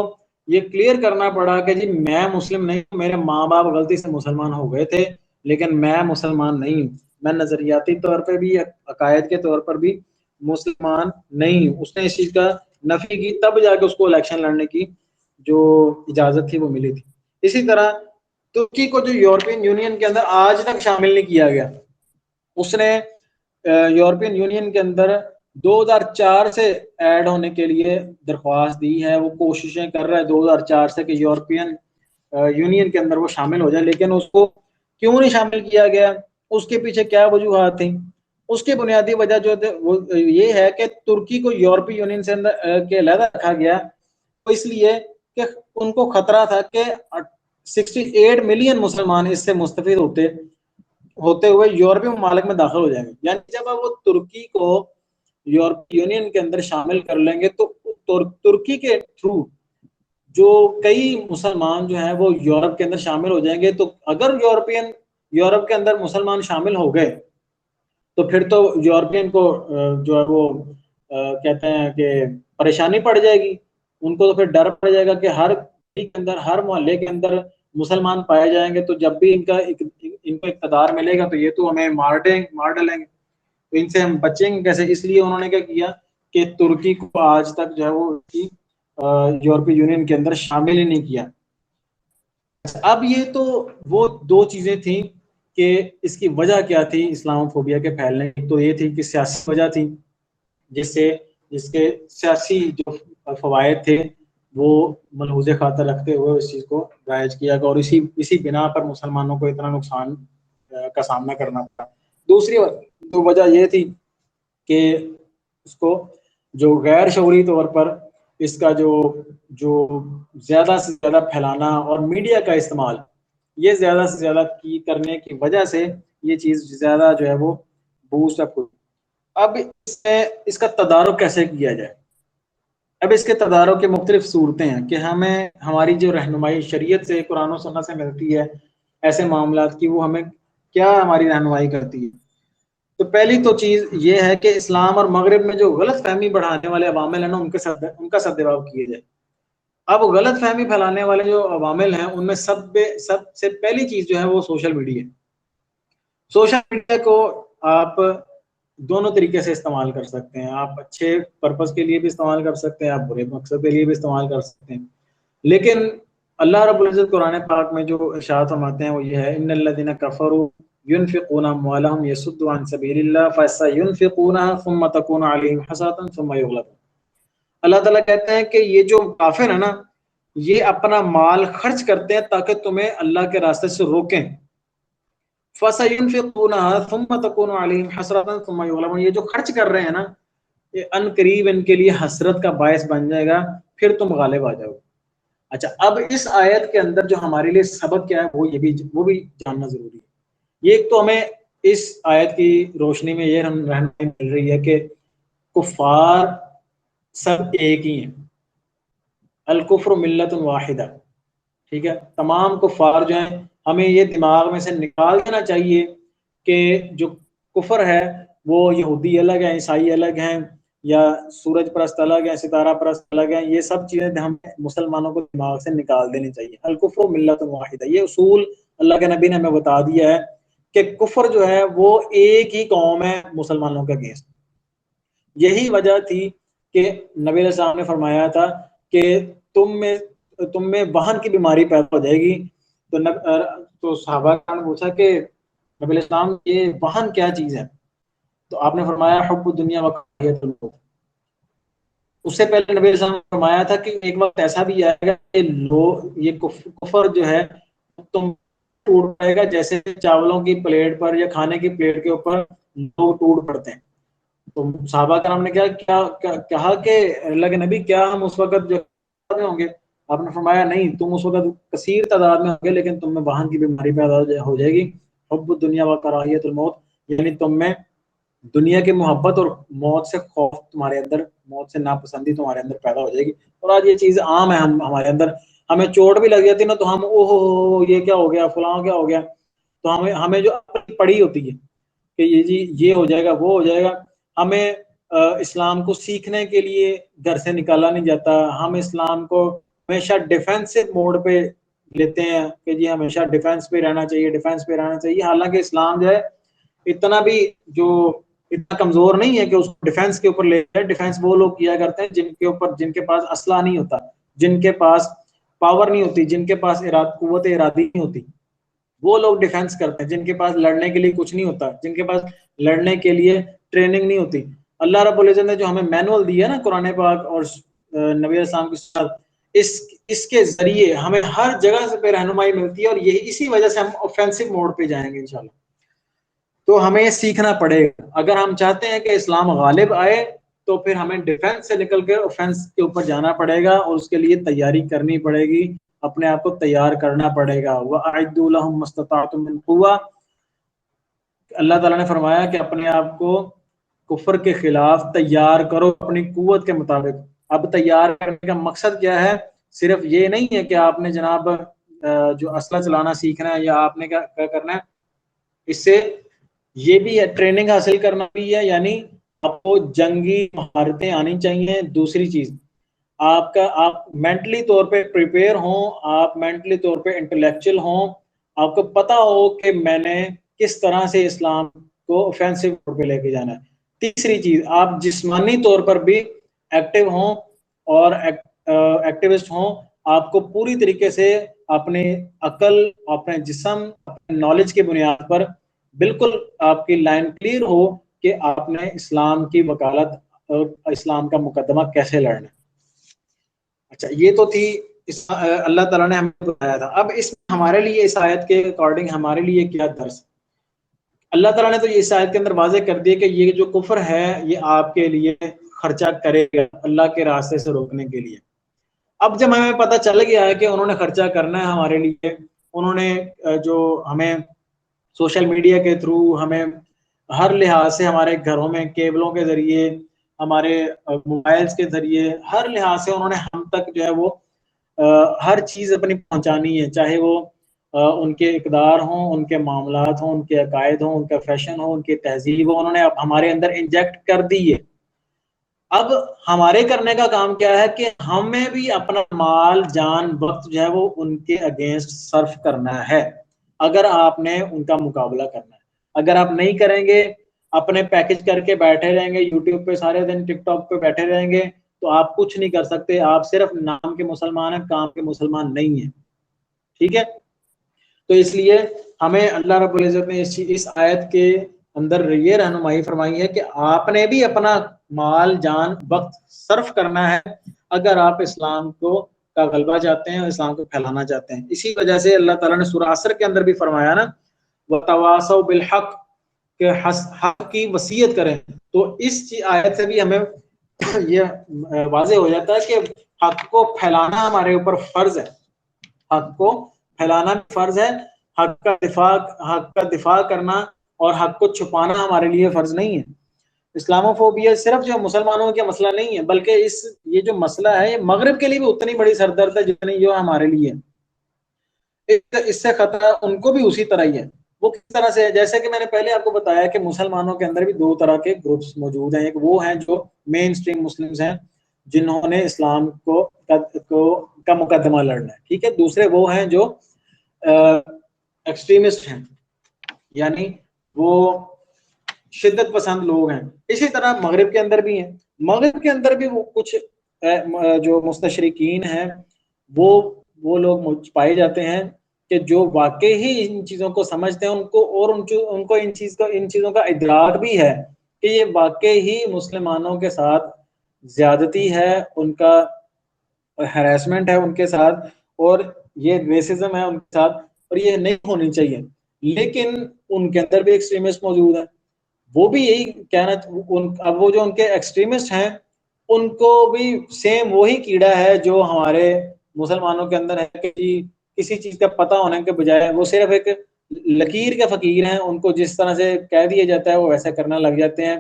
یہ کلیئر کرنا پڑا کہ جی میں مسلم نہیں، میرے ماں باپ غلطی سے مسلمان ہو گئے تھے لیکن میں مسلمان نہیں ہوں، میں نظریاتی طور پہ بھی عقائد کے طور پر بھی مسلمان نہیں ہوں۔ اس نے اس چیز کا نفی کی، تب جا کے اس کو الیکشن لڑنے کی جو اجازت تھی وہ ملی تھی۔ اسی طرح ترکی کو جو یورپین یونین کے اندر آج تک شامل نہیں کیا گیا، اس نے یورپین یونین کے اندر 2004 سے ایڈ ہونے کے لیے درخواست دی ہے، وہ کوششیں کر رہا ہے 2004 سے کہ یورپین یونین کے اندر وہ شامل ہو جائے، لیکن اس کو کیوں نہیں شامل کیا گیا، اس کے پیچھے کیا وجوہات تھیں؟ اس کی بنیادی وجہ جو وہ یہ ہے کہ ترکی کو یورپی یونین سے علیحدہ رکھا گیا، اس لیے کہ ان کو خطرہ تھا کہ 68 ملین مسلمان اس سے مستفید ہوتے ہوئے یورپی ممالک میں داخل ہو جائیں گے. یعنی جب وہ ترکی کو یورپی یونین کے اندر شامل کر لیں گے تو ترکی کے تھرو جو کئی مسلمان جو ہیں وہ یورپ کے اندر شامل ہو جائیں گے. تو اگر یورپ کے اندر مسلمان شامل ہو گئے تو پھر تو یورپین کو جو ہے وہ کہتے ہیں کہ پریشانی پڑ جائے گی. ان کو تو پھر ڈر پڑ جائے گا کہ ہر گلی کے اندر ہر محلے کے اندر مسلمان پائے جائیں گے, تو جب بھی ان کو اقتدار ملے گا تو یہ تو ہمیں مار ڈالیں گے. تو ان سے ہم بچیں گے کیسے؟ اس لیے انہوں نے کیا کیا کہ ترکی کو آج تک جو ہے وہ یورپی یونین کے اندر شامل ہی نہیں کیا. اب یہ تو وہ دو چیزیں تھیں کہ اس کی وجہ کیا تھی اسلام فوبیا کے پھیلنے کی. تو یہ تھی کہ سیاسی وجہ تھی جس کے سیاسی جو فوائد تھے وہ ملحوظ خاطر رکھتے ہوئے اس چیز کو رائج کیا گیا, اور اسی بنا پر مسلمانوں کو اتنا نقصان کا سامنا کرنا پڑا. دوسری وجہ یہ تھی کہ اس کو جو غیر شعوری طور پر اس کا جو زیادہ سے زیادہ پھیلانا اور میڈیا کا استعمال یہ زیادہ سے زیادہ کرنے کی وجہ سے یہ چیز زیادہ جو ہے وہ بوسٹ اپ ہوئی. اب اس کا تدارک کیسے کیا جائے؟ اب اس کے تدارک کے مختلف صورتیں ہیں کہ ہمیں ہماری جو رہنمائی شریعت سے قرآن و سنت سے ملتی ہے ایسے معاملات کی, وہ ہمیں کیا ہماری رہنمائی کرتی ہے. تو پہلی تو چیز یہ ہے کہ اسلام اور مغرب میں جو غلط فہمی بڑھانے والے عوامل ہیں نا ان کا سدباب کیا جائے. اب غلط فہمی پھیلانے والے جو عوامل ہیں ان میں سب سے پہلی چیز جو ہے وہ سوشل میڈیا. سوشل میڈیا کو آپ دونوں طریقے سے استعمال کر سکتے ہیں. آپ اچھے پرپس کے لیے بھی استعمال کر سکتے ہیں, آپ برے مقصد کے لیے بھی استعمال کر سکتے ہیں. لیکن اللہ رب العزت قرآن پاک میں جو ارشاد فرماتے ہیں وہ یہ ہے ان الذین کفروا ينفقون اموالهم يصدوا عن سبيل الله فسينفقونها ثم تكون عليهم حسرة ثم يغلبون. اللہ تعالیٰ کہتے ہیں کہ یہ جو کافر ہے نا یہ اپنا مال خرچ کرتے ہیں تاکہ تمہیں اللہ کے راستے سے روکیں. فَسَيُنْفِقُونَهَا ثُمَّ تَكُونُ عَلَيْهِمْ حَسْرَةً ثُمَّ يُغْلَبُونَ. یہ جو خرچ کر رہے ہیں نا یہ ان قریب ان کے لیے حسرت کا باعث بن جائے گا, پھر تم غالب آ جاؤ. اچھا, اب اس آیت کے اندر جو ہمارے لیے سبق کیا ہے وہ بھی جاننا ضروری ہے. یہ ایک تو ہمیں اس آیت کی روشنی میں یہ رہنمائی مل رہی ہے کہ کفار سب ایک ہی ہیں, الکفر ملت واحدہ. ٹھیک ہے, تمام کفار جو ہیں ہمیں یہ دماغ میں سے نکال دینا چاہیے کہ جو کفر ہے وہ یہودی الگ ہیں, عیسائی الگ ہیں, یا سورج پرست الگ ہیں, ستارہ پرست الگ ہیں. یہ سب چیزیں ہم مسلمانوں کو دماغ سے نکال دینی چاہیے. الکفر ملت واحدہ, یہ اصول اللہ کے نبی نے ہمیں بتا دیا ہے کہ کفر جو ہے وہ ایک ہی قوم ہے مسلمانوں کے اگینسٹ. یہی وجہ تھی کہ نبی علیہ السلام نے فرمایا تھا کہ تم میں وہن کی بیماری پیدا ہو جائے گی. تو صحابہ نے پوچھا کہ نبی علیہ السلام یہ وہن کیا چیز ہے؟ تو آپ نے فرمایا حب الدنیا و کراہیت الموت. اس سے پہلے نبی علیہ السلام نے فرمایا تھا کہ ایک وقت ایسا بھی آئے گا کہ یہ کفر جو ہے تم ٹوٹ پڑے گا جیسے چاولوں کی پلیٹ پر یا کھانے کی پلیٹ کے اوپر لوگ ٹوٹ پڑتے ہیں. تو صحابہ کرام نے کہا کہ اللہ کے نبی کیا ہم اس وقت جو ہوں گے؟ آپ نے فرمایا نہیں, تم اس وقت کثیر تعداد میں ہوں گے لیکن تم میں وہن کی بیماری پیدا ہو جائے گی. حب الدنیا و کراہیت الموت, یعنی تم میں دنیا کی محبت اور موت سے خوف تمہارے اندر, موت سے ناپسندی تمہارے اندر پیدا ہو جائے گی. اور آج یہ چیز عام ہے ہمارے اندر. ہمیں چوٹ بھی لگ جاتی نا تو ہم اوہ یہ کیا ہو گیا, فلاں کیا ہو گیا, تو ہمیں جو پڑی ہوتی ہے کہ یہ جی یہ ہو جائے گا وہ ہو جائے گا. ہمیں اسلام کو سیکھنے کے لیے گھر سے نکالا نہیں جاتا. ہم اسلام کو ہمیشہ ڈیفینسو موڈ پہ لیتے ہیں کہ جی ہمیشہ ڈیفینس پہ رہنا چاہیے, حالانکہ اسلام جو ہے اتنا بھی اتنا کمزور نہیں ہے کہ اس کو ڈیفینس کے اوپر لے جائے. ڈیفینس وہ لوگ کیا کرتے ہیں جن کے پاس اسلحہ نہیں ہوتا, جن کے پاس پاور نہیں ہوتی, جن کے پاس قوت ارادی نہیں ہوتی, وہ لوگ ڈیفینس کرتے ہیں. جن کے پاس لڑنے کے لیے کچھ نہیں ہوتا, جن کے پاس لڑنے کے لیے ٹریننگ نہیں ہوتی. اللہ رب العزت نے جو ہمیں مینول دیا نا قرآن پاک اور نبی علیہ السلام کے ساتھ, اس کے ذریعے ہمیں ہر جگہ سے پہ رہنمائی ملتی ہے, اور یہی اسی وجہ سے ہم اوفینسو موڈ پہ جائیں گے انشاءاللہ. تو ہمیں سیکھنا پڑے گا. اگر ہم چاہتے ہیں کہ اسلام غالب آئے تو پھر ہمیں ڈیفینس سے نکل کر اوفینس کے اوپر جانا پڑے گا, اور اس کے لیے تیاری کرنی پڑے گی. اپنے آپ کو تیار کرنا پڑے گا. وَأَعِدُّوا لَهُم مَا اسْتَطَعْتُم مِّن قُوَّةٍ، اللہ تعالیٰ نے فرمایا کہ اپنے آپ کو کفر کے خلاف تیار کرو اپنی قوت کے مطابق. اب تیار کرنے کا مقصد کیا ہے؟ صرف یہ نہیں ہے کہ آپ نے جناب جو اسلحہ چلانا سیکھنا ہے یا آپ نے کیا کرنا ہے، اس سے یہ بھی ہے ٹریننگ حاصل کرنا بھی ہے، یعنی آپ کو جنگی مہارتیں آنی چاہیے. دوسری چیز آپ مینٹلی طور پہ پریپیئر ہوں، آپ مینٹلی طور پہ انٹلیکچوئل ہوں، آپ کو پتا ہو کہ میں نے کس طرح سے اسلام کو اوفینسو طور پہ لے کے جانا ہے. تیسری چیز آپ جسمانی طور پر بھی ایکٹیو ہوں اور ایکٹیوسٹ ہوں. آپ کو پوری طریقے سے اپنے عقل، اپنے جسم، اپنے نالج کی بنیاد پر بالکل آپ کی لائن کلیئر ہو کہ آپ نے اسلام کی وکالت اور اسلام کا مقدمہ کیسے لڑنا ہے. اچھا، یہ تو تھی اللہ تعالیٰ نے ہمیں بتایا تھا. اب اس میں ہمارے لیے اس آیت کے اکارڈنگ ہمارے لیے کیا درس؟ اللہ تعالیٰ نے تو اس آیت کے اندر واضح کر دیا کہ یہ جو کفر ہے یہ آپ کے لیے خرچہ کرے گا اللہ کے راستے سے روکنے کے لیے. اب جب ہمیں پتہ چل گیا ہے کہ انہوں نے خرچہ کرنا ہے ہمارے لیے، انہوں نے جو ہمیں سوشل میڈیا کے تھرو، ہمیں ہر لحاظ سے، ہمارے گھروں میں کیبلوں کے ذریعے، ہمارے موبائلز کے ذریعے، ہر لحاظ سے انہوں نے ہم تک جو ہے وہ ہر چیز اپنی پہنچانی ہے، چاہے وہ ان کے اقدار ہوں، ان کے معاملات ہوں، ان کے عقائد ہوں، ان کا فیشن ہو، ان کی تہذیب ہو، انہوں نے ہمارے اندر انجیکٹ کر دی ہے. اب ہمارے کرنے کا کام کیا ہے کہ ہمیں بھی اپنا مال، جان، وقت جو ہے وہ ان کے اگینسٹ صرف کرنا ہے اگر آپ نے ان کا مقابلہ کرنا ہے. اگر آپ نہیں کریں گے، اپنے پیکج کر کے بیٹھے رہیں گے، یوٹیوب پہ سارے دن، ٹک ٹاک پہ بیٹھے رہیں گے، تو آپ کچھ نہیں کر سکتے. آپ صرف نام کے مسلمان ہیں، کام کے مسلمان نہیں ہیں. ٹھیک ہے؟ تو اس لیے ہمیں اللہ رب العزت نے اس آیت کے اندر یہ رہنمائی فرمائی ہے کہ آپ نے بھی اپنا مال، جان، وقت صرف کرنا ہے اگر آپ اسلام کا غلبہ چاہتے ہیں اور اسلام کو پھیلانا چاہتے ہیں. اسی وجہ سے اللہ تعالیٰ نے سورہ عصر کے اندر بھی فرمایا نا، وَتَوَاصَوْا بِالْحَقِّ، کہ حق کی وصیت کریں. تو اس آیت سے بھی ہمیں یہ واضح ہو جاتا ہے کہ حق کو پھیلانا ہمارے اوپر فرض ہے. حق کو پھیلانا فرض ہے. حق کا دفاع کرنا اور حق کو چھپانا ہمارے لیے فرض نہیں ہے. اسلاموفوبیا صرف جو مسلمانوں کا مسئلہ نہیں ہے، بلکہ یہ جو مسئلہ ہے یہ مغرب کے لیے بھی اتنی بڑی سردرد ہے جتنی جو ہمارے لیے. اس سے خطرہ ان کو بھی اسی طرح ہی ہے. وہ کس طرح سے ہے؟ جیسے کہ میں نے پہلے آپ کو بتایا کہ مسلمانوں کے اندر بھی دو طرح کے گروپس موجود ہیں. ایک وہ ہیں جو مین اسٹریم مسلمز ہیں، جنہوں نے اسلام کا مقدمہ لڑنا ہے. ٹھیک ہے؟ دوسرے وہ ہیں جو ایکسٹریمسٹ ہیں، یعنی وہ شدت پسند لوگ ہیں. اسی طرح مغرب کے اندر بھی ہیں. مغرب کے اندر بھی وہ کچھ جو مستشرقین ہیں وہ لوگ پائے جاتے ہیں کہ جو واقعی ہی ان چیزوں کو سمجھتے ہیں، ان کو اور ان کو ان چیزوں کا ادراک بھی ہے کہ یہ واقعی ہی مسلمانوں کے ساتھ زیادتی ہے، ان کا ہراسمنٹ ہے ان کے ساتھ، اور یہ ریسزم ہے ان کے ساتھ، اور یہ نہیں ہونی چاہیے. لیکن ان کے اندر بھی ایکسٹریمسٹ موجود ہیں. وہ بھی یہی کہنا، اب وہ جو ان کے ایکسٹریمسٹ ہیں ان کو بھی سیم وہی کیڑا ہے جو ہمارے مسلمانوں کے اندر ہے کہ کسی چیز کا پتہ ہونے کے بجائے وہ صرف ایک لکیر کے فقیر ہیں. ان کو جس طرح سے کہہ دیا جاتا ہے وہ ویسا کرنا لگ جاتے ہیں.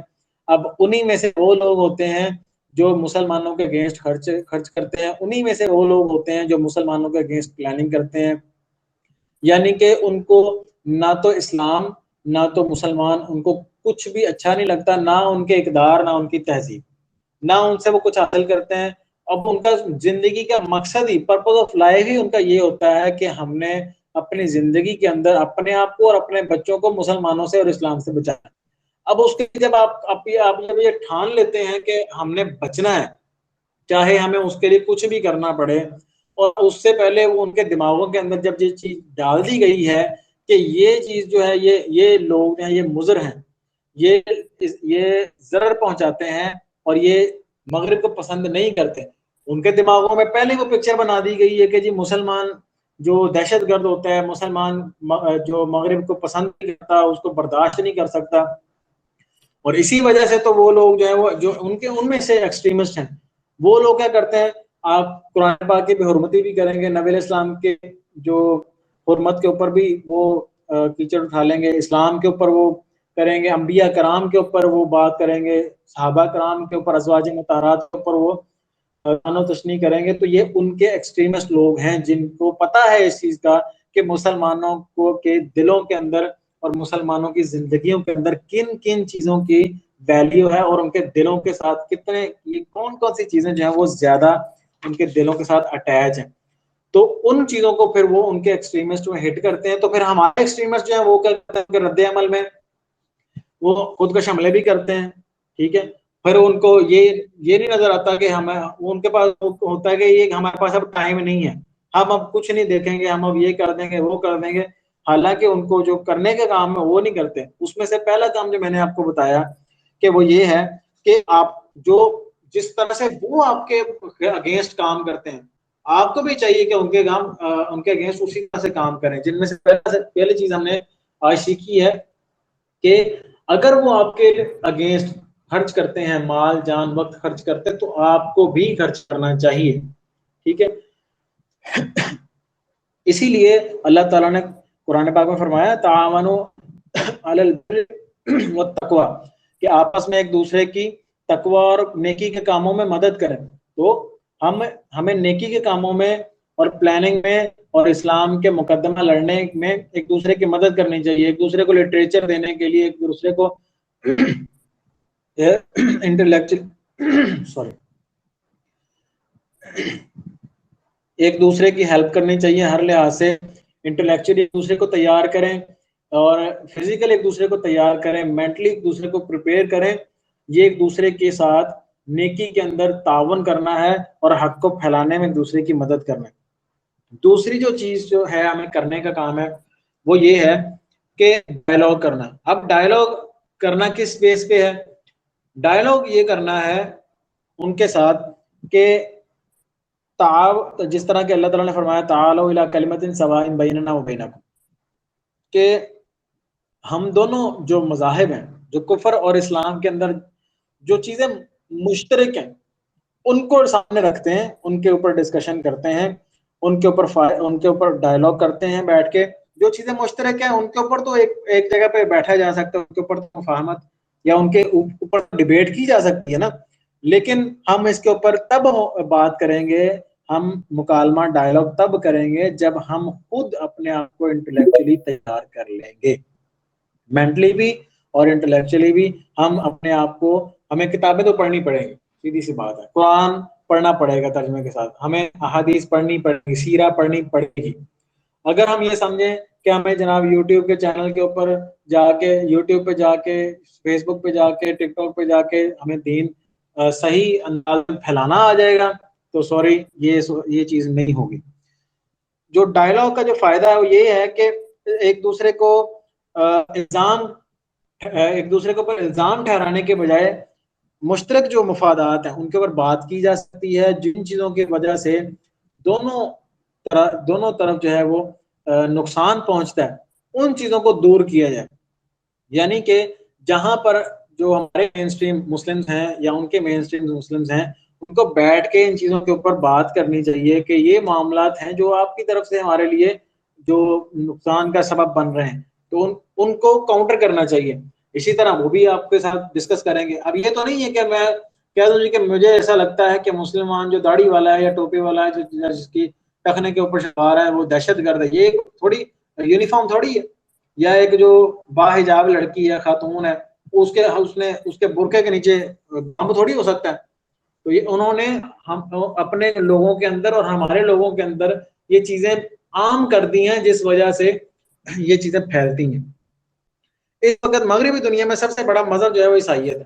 اب انہی میں سے وہ لوگ ہوتے ہیں جو مسلمانوں کے اگینسٹ خرچ کرتے ہیں، انہی میں سے وہ لوگ ہوتے ہیں جو مسلمانوں کے اگینسٹ پلاننگ کرتے ہیں. یعنی کہ ان کو نہ تو اسلام، نہ تو مسلمان، ان کو کچھ بھی اچھا نہیں لگتا، نہ ان کے اقدار، نہ ان کی تہذیب، نہ ان سے وہ کچھ حاصل کرتے ہیں. اب ان کا زندگی کا مقصد ہی، پرپز آف لائف ہی ان کا یہ ہوتا ہے کہ ہم نے اپنی زندگی کے اندر اپنے آپ کو اور اپنے بچوں کو مسلمانوں سے اور اسلام سے بچانا. اب اس کے جب آپ جب یہ ٹھان لیتے ہیں کہ ہم نے بچنا ہے، چاہے ہمیں اس کے لیے کچھ بھی کرنا پڑے، اور اس سے پہلے وہ ان کے دماغوں کے اندر جب یہ چیز ڈال دی گئی ہے کہ یہ چیز جو ہے یہ لوگ ہیں، یہ مضر ہیں، یہ ضرر پہنچاتے ہیں اور یہ مغرب کو پسند نہیں کرتے، ان کے دماغوں میں پہلے وہ پکچر بنا دی گئی ہے کہ جی مسلمان جو دہشت گرد ہوتا ہے، مسلمان جو مغرب کو پسند نہیں کرتا، اس کو برداشت نہیں کر سکتا. اور اسی وجہ سے تو وہ لوگ جو ہیں وہ جو ان میں سے ایکسٹریمسٹ ہیں، وہ لوگ کیا کرتے ہیں آپ قرآن پاک کی بے حرمتی بھی کریں گے، نبی علیہ السلام کے جو حرمت کے اوپر بھی وہ کیچڑ اٹھا لیں گے، اسلام کے اوپر وہ کریں گے، انبیاء کرام کے اوپر وہ بات کریں گے، صحابہ کرام کے اوپر، ازواج مطہرات کے اوپر وہ و تشنیع کریں گے، تو یہ ان کے ایکسٹریمسٹ لوگ ہیں جن کو پتہ ہے اس چیز کا کہ مسلمانوں کو کے دلوں کے اندر اور مسلمانوں کی زندگیوں کے اندر کن کن چیزوں کی ویلیو ہے، اور ان کے دلوں کے ساتھ کتنے کون کون سی چیزیں جو ہیں وہ زیادہ ان کے دلوں کے ساتھ اٹیچ ہیں. تو ان چیزوں کو پھر وہ ان کے ایکسٹریمسٹ میں ہٹ کرتے ہیں. تو پھر ہمارے ایکسٹریمسٹ جو ہیں وہ کیا کرتے ہیں کہ رد عمل میں وہ خود کش حملے بھی کرتے ہیں. ٹھیک ہے، پھر ان کو یہ نہیں نظر آتا کہ ہمیں ان کے پاس ہوتا ہے کہ یہ ہمارے پاس اب ٹائم نہیں ہے، ہم اب کچھ نہیں دیکھیں گے، ہم اب یہ کر دیں گے وہ کر دیں گے. حالانکہ ان کو جو کرنے کے کام ہے وہ نہیں کرتے. اس میں سے پہلا کام جو میں نے آپ کو بتایا کہ وہ یہ ہے کہ آپ جو جس طرح سے وہ آپ کے اگینسٹ کام کرتے ہیں، آپ کو بھی چاہیے کہ ان کے اگینسٹ اسی طرح سے کام کریں. جن میں سے پہلی چیز ہم نے آج سیکھی ہے کہ اگر وہ آپ کے اگینسٹ خرچ کرتے ہیں، مال جان وقت خرچ کرتے ہیں، تو آپ کو بھی خرچ کرنا چاہیے. ٹھیک ہے، اسی لیے اللہ تعالیٰ نے قرآن پاک میں فرمایا تعاونوا علی البر والتقوی، کہ آپس میں ایک دوسرے کی تقوی اور نیکی کے کاموں میں مدد کریں. تو ہمیں نیکی کے کاموں میں اور پلاننگ میں اور اسلام کے مقدمہ لڑنے میں ایک دوسرے کی مدد کرنی چاہیے. ایک دوسرے کو لٹریچر دینے کے لیے، ایک دوسرے کو ایک دوسرے کی ہیلپ کرنی چاہیے ہر لحاظ سے. انٹلیکچولی ایک دوسرے کو تیار کریں اور فزیکل ایک دوسرے کو تیار کریں، مینٹلی ایک دوسرے کو پریپیئر کریں. یہ ایک دوسرے کے ساتھ نیکی کے اندر تعاون کرنا ہے اور حق کو پھیلانے میں ایک دوسرے کی مدد کرنا ہے. دوسری جو چیز جو ہے ہمیں کرنے کا کام ہے وہ یہ ہے کہ ڈائلاگ کرنا. اب ڈائلاگ کرنا کس بیس پہ ہے؟ ڈائلاگ یہ کرنا ہے ان کے ساتھ کہ جس طرح کہ اللہ تعالیٰ نے فرمایا تعالوا الی کلمۃ سواء بیننا وبینکم، کہ ہم دونوں جو مذاہب ہیں، جو کفر اور اسلام کے اندر جو چیزیں مشترک ہیں، ان کو سامنے رکھتے ہیں، ان کے اوپر ڈسکشن کرتے ہیں، ان کے اوپر ڈائلاگ کرتے ہیں بیٹھ کے. جو چیزیں مشترک ہیں ان کے اوپر تو ایک جگہ پہ بیٹھا جا سکتا ہے، ان کے اوپر مفاہمت یا ان کے اوپر ڈیبیٹ کی جا سکتی ہے نا. لیکن ہم اس کے اوپر تب بات کریں گے، ہم مکالمہ ڈائلاگ تب کریں گے جب ہم خود اپنے آپ کو انٹلیکچولی تیار کر لیں گے، مینٹلی بھی اور انٹلیکچولی بھی. ہم اپنے آپ کو، ہمیں کتابیں تو پڑھنی پڑیں گی، سیدھی سی بات ہے، قرآن پڑھنا پڑے گا ترجمے کے ساتھ، ہمیں احادیث پڑھنی پڑے گی، سیرہ پڑھنی پڑے گی. اگر ہم یہ سمجھیں کہ ہمیں جناب یوٹیوب کے چینل کے اوپر جا کے، یوٹیوب پہ جا کے، فیس بک پہ جا کے، ٹک ٹاک پہ جا کے ہمیں دین صحیح انداز میں پھیلانا آ جائے گا، تو سوری یہ چیز نہیں ہوگی. جو ڈائلاگ کا جو فائدہ ہے وہ یہ ہے کہ ایک دوسرے کو اوپر الزام ٹھہرانے کے بجائے مشترک جو مفادات ہیں ان کے اوپر بات کی جا سکتی ہے، جن چیزوں کی وجہ سے دونوں طرف جو ہے وہ نقصان پہنچتا ہے ان چیزوں کو دور کیا جائے. یعنی کہ جہاں پر جو ہمارے مین سٹریم مسلمز ہیں یا ان کے مین سٹریم مسلمز ہیں، ان کو بیٹھ کے ان چیزوں کے اوپر بات کرنی چاہیے کہ یہ معاملات ہیں جو آپ کی طرف سے ہمارے لیے جو نقصان کا سبب بن رہے ہیں، تو ان کو کاؤنٹر کرنا چاہیے. اسی طرح وہ بھی آپ کے ساتھ ڈسکس کریں گے. اب یہ تو نہیں ہے کہ میں کہہ دوں کہ مجھے ایسا لگتا ہے کہ مسلمان جو داڑھی والا ہے یا ٹوپی والا ہے، جس کی ٹخنے کے اوپر شعار ہے، وہ دہشت گرد ہے. یہ تھوڑی یونیفارم تھوڑی ہے. یا ایک جو باحجاب لڑکی ہے، خاتون ہے، اس کے برقعے کے نیچے بم تھوڑی ہو سکتا ہے. تو یہ انہوں نے ہم اپنے لوگوں کے اندر اور ہمارے لوگوں کے اندر یہ چیزیں عام کر دی ہیں، جس وجہ سے یہ چیزیں پھیلتی ہیں. اس وقت مغربی دنیا میں سب سے بڑا مذہب جو ہے وہ عیسائیت ہے.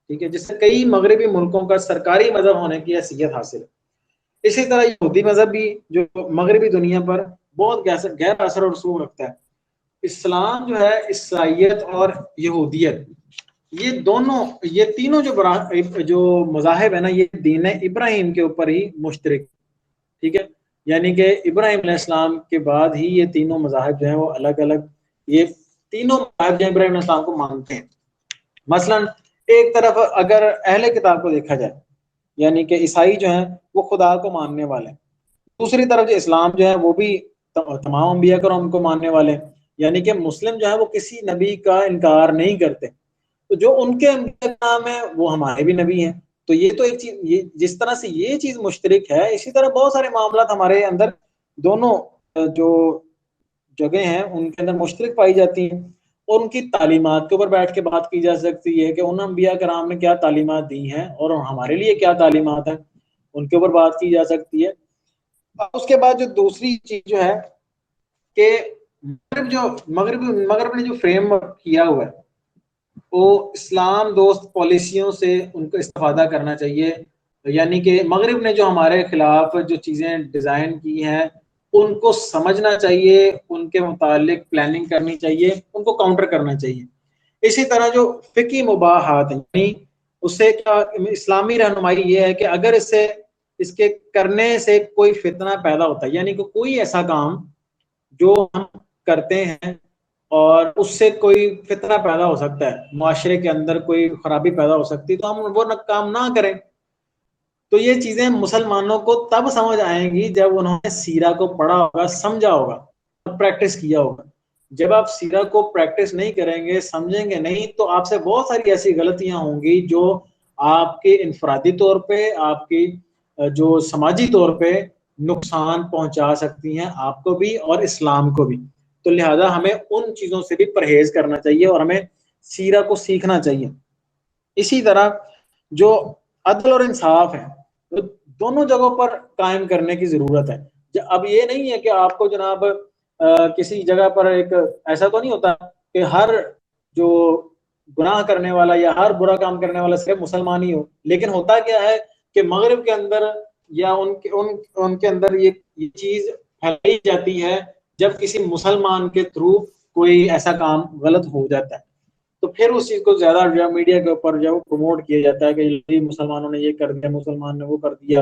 ٹھیک ہے، جس سے کئی مغربی ملکوں کا سرکاری مذہب ہونے کی حیثیت حاصل ہے. اسی طرح یہودی مذہب بھی جو مغربی دنیا پر بہت گہرا اثر اور رسوخ رکھتا ہے. اسلام جو ہے، عیسائیت اور یہودیت، یہ تینوں جو مذاہب ہیں نا، یہ دین ابراہیم کے اوپر ہی مشترک. ٹھیک ہے، یعنی کہ ابراہیم علیہ السلام کے بعد ہی یہ تینوں مذاہب جو ہیں وہ الگ الگ، یہ تینوں مذاہب جو ابراہیم علیہ السلام کو مانتے ہیں. مثلا ایک طرف اگر اہل کتاب کو دیکھا جائے یعنی کہ عیسائی جو ہیں وہ خدا کو ماننے والے ہیں، دوسری طرف جو اسلام جو ہے وہ بھی تمام انبیاء کرام کو ماننے والے ہیں، یعنی کہ مسلم جو ہے وہ کسی نبی کا انکار نہیں کرتے، تو جو ان کے انبیاء کا نام ہے وہ ہمارے بھی نبی ہیں۔ تو یہ تو ایک چیز، یہ جس طرح سے یہ چیز مشترک ہے، اسی طرح بہت سارے معاملات ہمارے اندر دونوں جو جگہ ہیں ان کے اندر مشترک پائی جاتی ہیں، اور ان کی تعلیمات کے اوپر بیٹھ کے بات کی جا سکتی ہے کہ ان انبیاء کرام نے کیا تعلیمات دی ہیں اور ہمارے لیے کیا تعلیمات ہیں، ان کے اوپر بات کی جا سکتی ہے۔ اس کے بعد جو دوسری چیز جو ہے کہ مغرب نے جو فریم ورک کیا ہوا ہے وہ اسلام دوست پالیسیوں سے ان کو استفادہ کرنا چاہیے، یعنی کہ مغرب نے جو ہمارے خلاف جو چیزیں ڈیزائن کی ہیں ان کو سمجھنا چاہیے، ان کے متعلق پلاننگ کرنی چاہیے، ان کو کاؤنٹر کرنا چاہیے۔ اسی طرح جو فقہی مباحات ہیں، یعنی اس سے کیا اسلامی رہنمائی یہ ہے کہ اگر اس کے کرنے سے کوئی فتنہ پیدا ہوتا ہے، یعنی کہ کوئی ایسا کام جو ہم کرتے ہیں اور اس سے کوئی فتنہ پیدا ہو سکتا ہے، معاشرے کے اندر کوئی خرابی پیدا ہو سکتی ہے، تو ہم وہ کام نہ کریں۔ تو یہ چیزیں مسلمانوں کو تب سمجھ آئیں گی جب انہوں نے سیرہ کو پڑھا ہوگا، سمجھا ہوگا، پریکٹس کیا ہوگا۔ جب آپ سیرہ کو پریکٹس نہیں کریں گے، سمجھیں گے نہیں، تو آپ سے بہت ساری ایسی غلطیاں ہوں گی جو آپ کے انفرادی طور پہ، آپ کی جو سماجی طور پہ نقصان پہنچا سکتی ہیں آپ کو بھی اور اسلام کو بھی۔ تو لہذا ہمیں ان چیزوں سے بھی پرہیز کرنا چاہیے اور ہمیں سیرہ کو سیکھنا چاہیے۔ اسی طرح جو عدل اور انصاف ہے دونوں جگہوں پر قائم کرنے کی ضرورت ہے۔ اب یہ نہیں ہے کہ آپ کو جناب کسی جگہ پر ایک ایسا تو نہیں ہوتا کہ ہر جو گناہ کرنے والا یا ہر برا کام کرنے والا صرف مسلمان ہی ہو، لیکن ہوتا کیا ہے کہ مغرب کے اندر یا ان کے اندر یہ چیز پھیلائی جاتی ہے جب کسی مسلمان کے تھرو کوئی ایسا کام غلط ہو جاتا ہے، تو پھر اس چیز کو زیادہ میڈیا کے اوپر جو پروموٹ کیا جاتا ہے کہ مسلمانوں نے یہ کر دیا، مسلمان نے وہ کر دیا،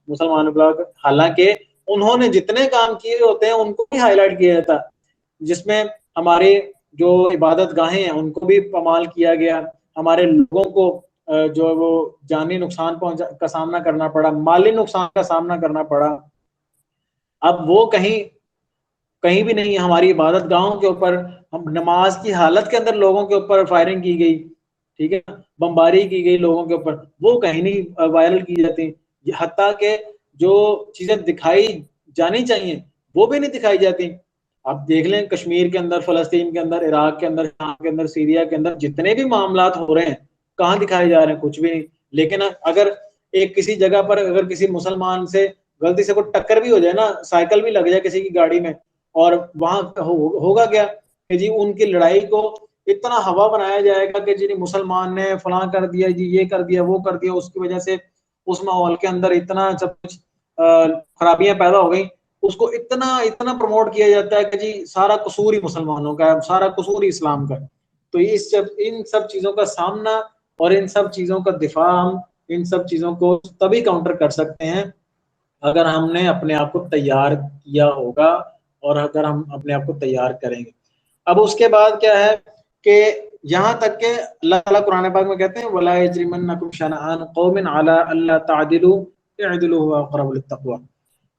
مسلمان بلاگ، حالانکہ انہوں نے جتنے کام کیے ہوتے ہیں ان کو بھی ہائی لائٹ کیا جاتا ہے، جس میں ہمارے جو عبادت گاہیں ہیں ان کو بھی پامال کیا گیا، ہمارے لوگوں کو جو وہ جانی نقصان کا سامنا کرنا پڑا، مالی نقصان کا سامنا کرنا پڑا۔ اب وہ کہیں بھی نہیں، ہماری عبادت گاہوں کے اوپر نماز کی حالت کے اندر لوگوں کے اوپر فائرنگ کی گئی، ٹھیک ہے، بمباری کی گئی لوگوں کے اوپر، وہ کہیں نہیں وائرل کی جاتی، حتیٰ کہ جو چیزیں دکھائی جانی چاہیے وہ بھی نہیں دکھائی جاتی۔ آپ دیکھ لیں کشمیر کے اندر، فلسطین کے اندر، عراق کے اندر، شام کے اندر، سیریا کے اندر جتنے بھی معاملات ہو رہے ہیں کہاں دکھائے جا رہے ہیں؟ کچھ بھی نہیں۔ لیکن اگر کسی جگہ پر اگر کسی مسلمان سے غلطی سے کوئی ٹکر بھی ہو جائے نا، سائیکل بھی لگ جائے کسی کی گاڑی میں، اور وہاں ہوگا کیا کہ جی ان کی لڑائی کو اتنا ہوا بنایا جائے گا کہ جی مسلمان نے فلاں کر دیا، جی یہ کر دیا، وہ کر دیا، اس کی وجہ سے اس ماحول کے اندر اتنا سب کچھ خرابیاں پیدا ہو گئی، اس کو اتنا پروموٹ کیا جاتا ہے کہ جی سارا قصور ہی مسلمانوں کا ہے، سارا قصور ہی اسلام کا ہے۔ تو ان سب چیزوں کا سامنا اور ان سب چیزوں کا دفاع ہم ان سب چیزوں کو تبھی کاؤنٹر کر سکتے ہیں اگر ہم نے اپنے آپ کو تیار کیا ہوگا اور اگر ہم اپنے آپ کو تیار کریں گے۔ اب اس کے بعد کیا ہے کہ یہاں تک کہ اللہ تعالیٰ قرآن پاک میں کہتے ہیں وَلَا يَجْرِمَنَّكُمْ شَنَآنُ قَوْمٍ عَلَىٰ أَلَّا تَعْدِلُوا اعْدِلُوا هُوَ أَقْرَبُ لِلتَّقْوَىٰ،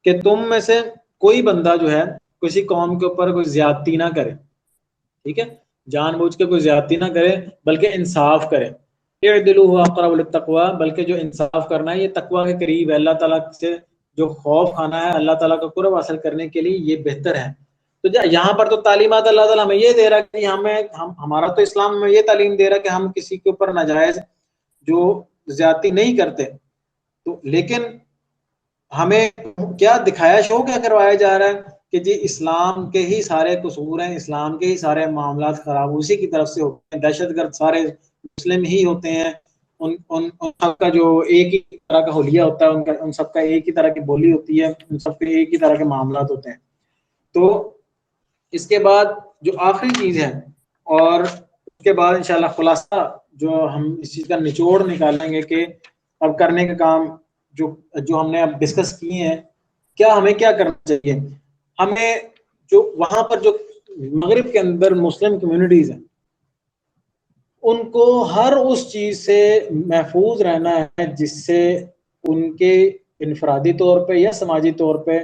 کہ تم میں سے کوئی بندہ جو ہے کسی قوم کے اوپر کوئی زیادتی نہ کرے، ٹھیک ہے، جان بوجھ کے کوئی زیادتی نہ کرے بلکہ انصاف کرے، اعْدِلُوا هُوَ أَقْرَبُ لِلتَّقْوَىٰ، بلکہ جو انصاف کرنا ہے یہ تقویٰ کے قریب ہے، اللہ تعالیٰ سے جو خوف کھانا ہے، اللہ تعالیٰ کا قرب حاصل کرنے کے لیے یہ بہتر ہے۔ تو یہاں پر تو تعلیمات اللہ تعالیٰ ہمیں یہ دے رہا ہے کہ ہمارا تو اسلام میں یہ تعلیم دے رہا ہے کہ ہم کسی کے اوپر ناجائز جو زیادتی نہیں کرتے، تو لیکن ہمیں کیا دکھایا شو کیا کروایا جا رہا ہے کہ جی اسلام کے ہی سارے قصور ہیں، اسلام کے ہی سارے معاملات خراب اسی کی طرف سے ہوتے ہیں، دہشت گرد سارے مسلم ہی ہوتے ہیں، ان سب کا جو ایک ہی طرح کا حلیہ ہوتا ہے، ان سب کا ایک ہی طرح کی بولی ہوتی ہے، ان سب کے ایک ہی طرح کے معاملات ہوتے ہیں۔ تو اس کے بعد جو آخری چیز ہے اور اس کے بعد انشاءاللہ خلاصہ جو ہم اس چیز کا نچوڑ نکالیں گے کہ اب کرنے کا کام جو ہم نے اب ڈسکس کیے ہیں، کیا ہمیں کیا کرنا چاہیے؟ ہمیں جو وہاں پر جو مغرب کے اندر مسلم کمیونٹیز ہیں ان کو ہر اس چیز سے محفوظ رہنا ہے جس سے ان کے انفرادی طور پہ یا سماجی طور پہ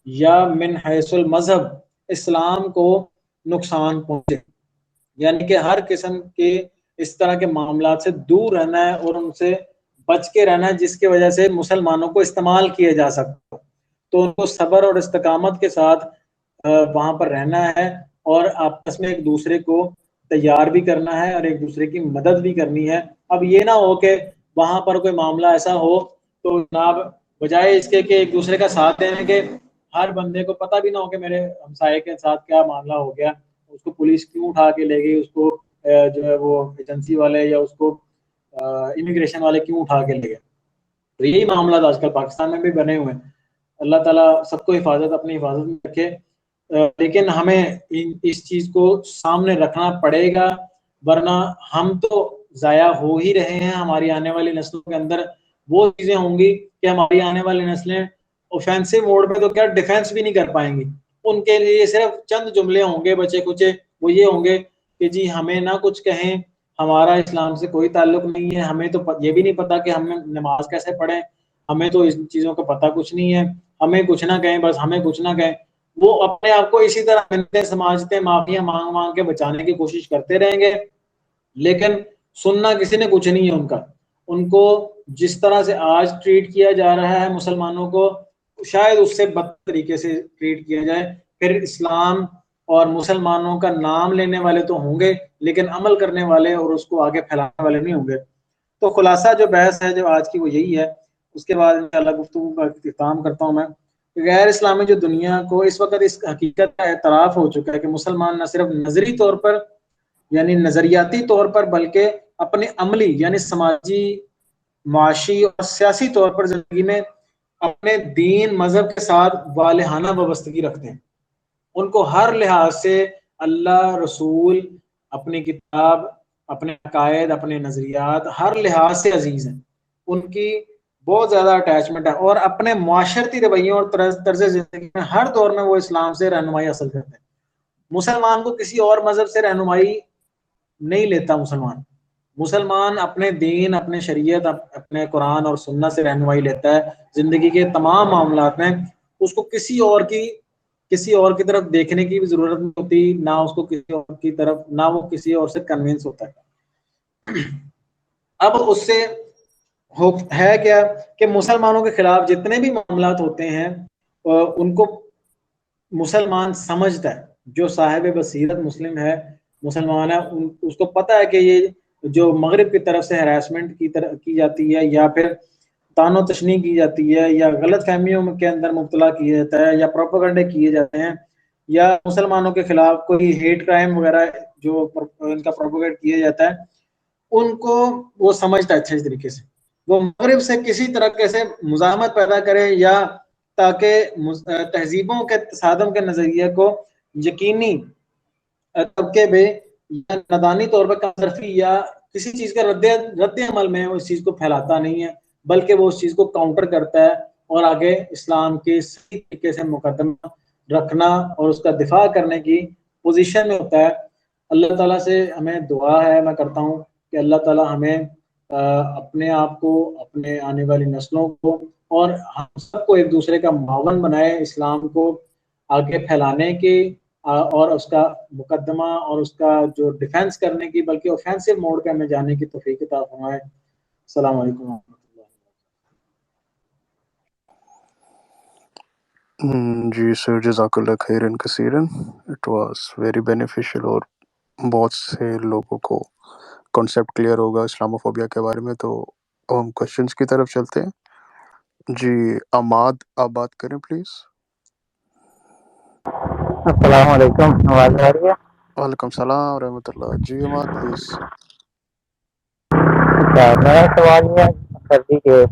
یا من حیث المذہب اسلام کو نقصان پہنچے، یعنی کہ ہر قسم کے اس طرح کے معاملات سے دور رہنا ہے اور ان سے بچ کے رہنا ہے جس کی وجہ سے مسلمانوں کو استعمال کیا جا سکتا ہو. تو ان کو صبر اور استقامت کے ساتھ وہاں پر رہنا ہے اور آپس میں ایک دوسرے کو تیار بھی کرنا ہے اور ایک دوسرے کی مدد بھی کرنی ہے. اب یہ نہ ہو کہ وہاں پر کوئی معاملہ ایسا ہو تو جناب بجائے اس کے کہ ایک دوسرے کا ساتھ دینے کے ہر بندے کو پتہ بھی نہ ہو کہ میرے ہمسائے کے ساتھ کیا معاملہ ہو گیا، اس کو پولیس کیوں اٹھا کے لے گئی، اس کو جو ہے وہ ایجنسی والے یا اس کو امیگریشن والے کیوں اٹھا کے لے گئے. تو یہی معاملات آج کل پاکستان میں بھی بنے ہوئے ہیں. اللہ تعالیٰ سب کو اپنی حفاظت میں رکھے، لیکن ہمیں اس چیز کو سامنے رکھنا پڑے گا، ورنہ ہم تو ضائع ہو ہی رہے ہیں. ہماری آنے والی نسلوں کے اندر وہ چیزیں ہوں گی کہ ہماری آنے والی نسلیں اوفینسو موڈ پہ تو کیا ڈیفینس بھی نہیں کر پائیں گی. ان کے لیے صرف چند جملے ہوں گے بچے کچے، وہ یہ ہوں گے کہ جی ہمیں نہ کچھ کہیں، ہمارا اسلام سے کوئی تعلق نہیں ہے، ہمیں تو یہ بھی نہیں پتا کہ ہم نماز کیسے پڑھیں، ہمیں تو اس چیزوں کا پتہ کچھ نہیں ہے، ہمیں کچھ نہ کہیں، بس ہمیں کچھ نہ کہیں. وہ اپنے آپ کو اسی طرح منتیں سماجتیں معافیاں مانگ مانگ کے بچانے کی کوشش کرتے رہیں گے، لیکن سننا کسی نے کچھ نہیں ہے ان کا. ان کو جس طرح سے آج ٹریٹ کیا جا رہا ہے مسلمانوں کو، شاید اس سے بدتر طریقے سے ٹریٹ کیا جائے. پھر اسلام اور مسلمانوں کا نام لینے والے تو ہوں گے لیکن عمل کرنے والے اور اس کو آگے پھیلانے والے نہیں ہوں گے. تو خلاصہ جو بحث ہے جو آج کی وہ یہی ہے. اس کے بعد انشاءاللہ گفتگو کا اختتام کرتا ہوں میں. غیر اسلامی جو دنیا کو اس وقت اس حقیقت کا اعتراف ہو چکا ہے کہ مسلمان نہ صرف نظری طور پر یعنی نظریاتی طور پر بلکہ اپنے عملی یعنی سماجی، معاشی اور سیاسی طور پر زندگی میں اپنے دین مذہب کے ساتھ والہانہ وابستگی رکھتے ہیں. ان کو ہر لحاظ سے اللہ، رسول، اپنی کتاب، اپنے عقائد، اپنے نظریات ہر لحاظ سے عزیز ہیں. ان کی بہت زیادہ اٹیچمنٹ ہے اور اپنے معاشرتی رویوں اور طرز زندگی میں ہر دور میں وہ اسلام سے رہنمائی حاصل کرتے ہیں. مسلمان کو کسی اور مذہب سے رہنمائی نہیں لیتا. مسلمان اپنے دین، اپنے شریعت، اپنے قرآن اور سنت سے رہنمائی لیتا ہے زندگی کے تمام معاملات میں. اس کو کسی اور کی طرف دیکھنے کی بھی ضرورت نہیں ہوتی، نہ اس کو کسی اور کی طرف، نہ وہ کسی اور سے کنونس ہوتا ہے. اب اس سے ہے کیا کہ مسلمانوں کے خلاف جتنے بھی معاملات ہوتے ہیں ان کو مسلمان سمجھتا ہے. جو صاحب بصیرت مسلمان ہے اس کو پتہ ہے کہ یہ جو مغرب کی طرف سے ہراسمنٹ کی جاتی ہے یا پھر تان و تشنیع کی جاتی ہے یا غلط فہمیوں کے اندر مبتلا کیا جاتا ہے یا پروپیگنڈے کیے جاتے ہیں یا مسلمانوں کے خلاف کوئی ہیٹ کرائم وغیرہ جو ان کا پروپیگیٹ کیا جاتا ہے، ان کو وہ سمجھتا ہے اچھے طریقے سے. وہ مغرب سے کسی طرح سے مزاحمت پیدا کرے یا تاکہ تہذیبوں کے تصادم کے نظریے کو یقینی طبقے میں یا ندانی طور پر کم طرفی یا کسی چیز کا رد عمل میں اس چیز کو پھیلاتا نہیں ہے، بلکہ وہ اس چیز کو کاؤنٹر کرتا ہے اور آگے اسلام کے صحیح طریقے سے مقدمہ رکھنا اور اس کا دفاع کرنے کی پوزیشن میں ہوتا ہے. اللہ تعالیٰ سے ہمیں دعا ہے، میں کرتا ہوں کہ اللہ تعالیٰ ہمیں اپنے آپ کو، اپنے آنے والی نسلوں کو اور ہم سب کو ایک دوسرے کا معاون بنائے اسلام کو آگے پھیلانے کے اور اس کا مقدمہ اور اس کا جو ڈیفینس کرنے کی بلکہ اوفینسو موڈ پہ ہمیں جانے کی توفیق عطا فرمائے. السلام علیکم ورحمۃ اللہ. جی سر، جزاک اللہ خیرن کثیرن. اٹ واز ویری بینیفیشیل اور بہت سے لوگوں کو کانسیپٹ کلیئر ہوگا اسلاموفوبیا کے بارے میں. تو ہم کوشچنس کی طرف چلتے ہیں. جی عماد، آپ بات کریں پلیز. السلام علیکم، آواز آ رہی ہے؟ وعلیکم السلام ورحمۃ اللہ. جی عماد پلیز. میرا سوال یہ ہے سر جی کہ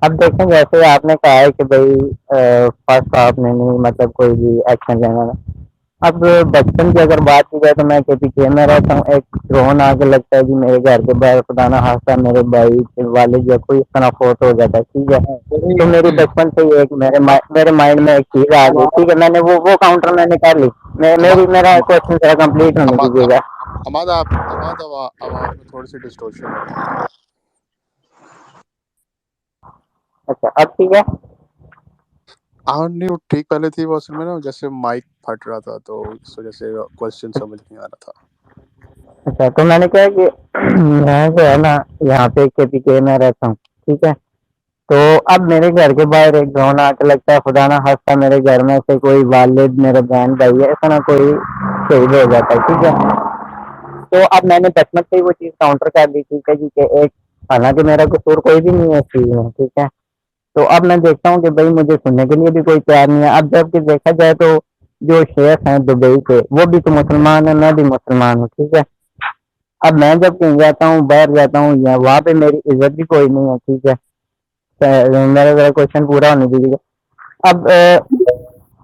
اب دیکھیں جیسے آپ نے کہا ہے کہ بھائی فرسٹ آپ نے نہیں مطلب کوئی بھی ایکشن لینا ہے. اب بچپن کی اگر بات کی جائے تو میں کہتی کہ میں رہتا ہوں ایک رون آ کے لگتا ہے جی میرے گھر کے باہر خدا نہ خاصہ میرے بھائی کے والد یا کوئی اس طرح فوت ہو جاتا ہے، ٹھیک ہے. تو میری بچپن سے ایک میرے مائنڈ میں ایک چیز آ گئی، ٹھیک ہے. میں نے وہ کاؤنٹر میں نے کر لی. میرا کوشچن ذرا کمپلیٹ ہونے دیجیے گا. عماد آواز میں تھوڑی سی ڈسٹورشن ہو رہی ہے. اچھا اب ٹھیک ہے. ہاں نہیں وہ ٹھیک پہلے تھی، وہ اصل میں نا جیسے مائک پھٹ رہا تھا تو اس وجہ سے کوشچن سمجھ نہیں آ رہا تھا. اچھا تو میں نے کہا کہ میں جو ہے نا یہاں پہ کے پی کے میں رہتا ہوں، ٹھیک ہے. تو اب میرے گھر کے باہر ایک ڈرون آ کے لگتا ہے خدا نہ خواستہ میرے گھر میں سے کوئی والد میرے بہن بھائی ہے ایسا نہ کوئی شہید ہو جاتا ہے، ٹھیک ہے. تو اب میں نے دس منٹ سے وہ چیز کاؤنٹر کر دی، ٹھیک ہے جی کہ ایک حالانکہ میرا قصور کوئی بھی نہیں ہے اس چیز میں، ٹھیک ہے. تو اب میں دیکھتا ہوں کہ بھائی مجھے سننے کے لیے بھی کوئی تیار نہیں ہے. اب جب کہ دیکھا جائے تو جو شیخ ہیں دبئی کے وہ بھی تو مسلمان ہیں، میں بھی مسلمان ہوں، ٹھیک ہے. اب میں جب کہیں جاتا ہوں باہر جاتا ہوں یا وہاں پہ میری عزت بھی کوئی نہیں ہے، ٹھیک ہے. میرا ذرا کوشچن پورا ہونے دیجیے. اب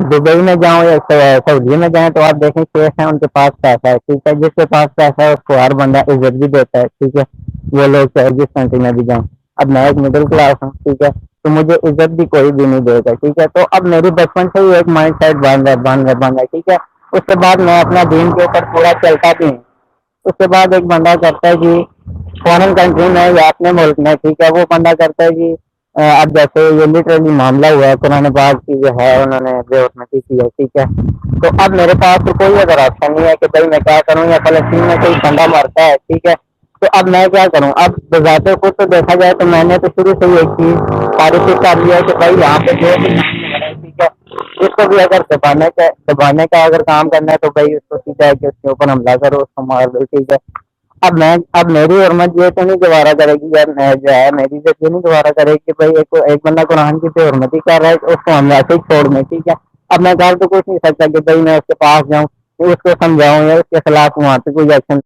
دبئی میں جاؤں یا سعودی میں جائیں تو آپ دیکھیں شیخ ہیں ان کے پاس پیسہ ہے، ٹھیک ہے. جس کے پاس پیسہ ہے اس کو ہر بندہ عزت بھی دیتا ہے، ٹھیک ہے. وہ لوگ چاہے جس کنٹری میں بھی جائیں. اب میں ایک مڈل کلاس ہوں، ٹھیک ہے، تو مجھے عزت بھی کوئی بھی نہیں دے گا، ٹھیک ہے. تو اب میری بچپن سے ہی ایک مائنڈ سیٹ بن ہے، ٹھیک ہے. اس کے بعد میں اپنا دین کے اوپر پورا چلتا بھی ہوں. اس کے بعد ایک بندہ کرتا ہے کہ فورن کنٹری میں یا اپنے ملک میں، ٹھیک ہے، وہ بندہ کرتا ہے کہ اب جیسے یہ لٹرلی معاملہ ہوا ہے قرآن پاک کی جو ہے انہوں نے بے حرمتی کی ہے، ٹھیک ہے. تو اب میرے پاس تو کوئی اگر آپشن نہیں ہے کہ بھائی میں کیا کروں، یا فلسطین میں کوئی بندہ مرتا ہے، ٹھیک ہے، تو اب میں کیا کروں. اب بذات خود تو دیکھا جائے تو میں نے تو شروع سے ہی ایک چیز تعریف کر لیا ہے کہ بھائی یہاں پہ جو بھی ٹھیک ہے اس کو بھی اگر دبانے کا اگر کام کرنا ہے تو بھائی اس کو سیدھا ہے کہ اس کے اوپر حملہ کرو، اس کو مار دو، ٹھیک ہے. اب میری حرمت یہ تو نہیں گوارا کرے گی یار، میں جو ہے میری عزت یہ نہیں گوارا کرے گی کہ بھائی ایک بندہ قرآن کی بے حرمتی کر رہا ہے اس کو ہم ایسے ہی چھوڑ دیں، ٹھیک ہے. اب میں کر تو کچھ نہیں سکتا کہ بھائی میں اس کے پاس جاؤں اس کو سمجھاؤں یا اس کے خلاف وہاں پہ کوئی ایکشن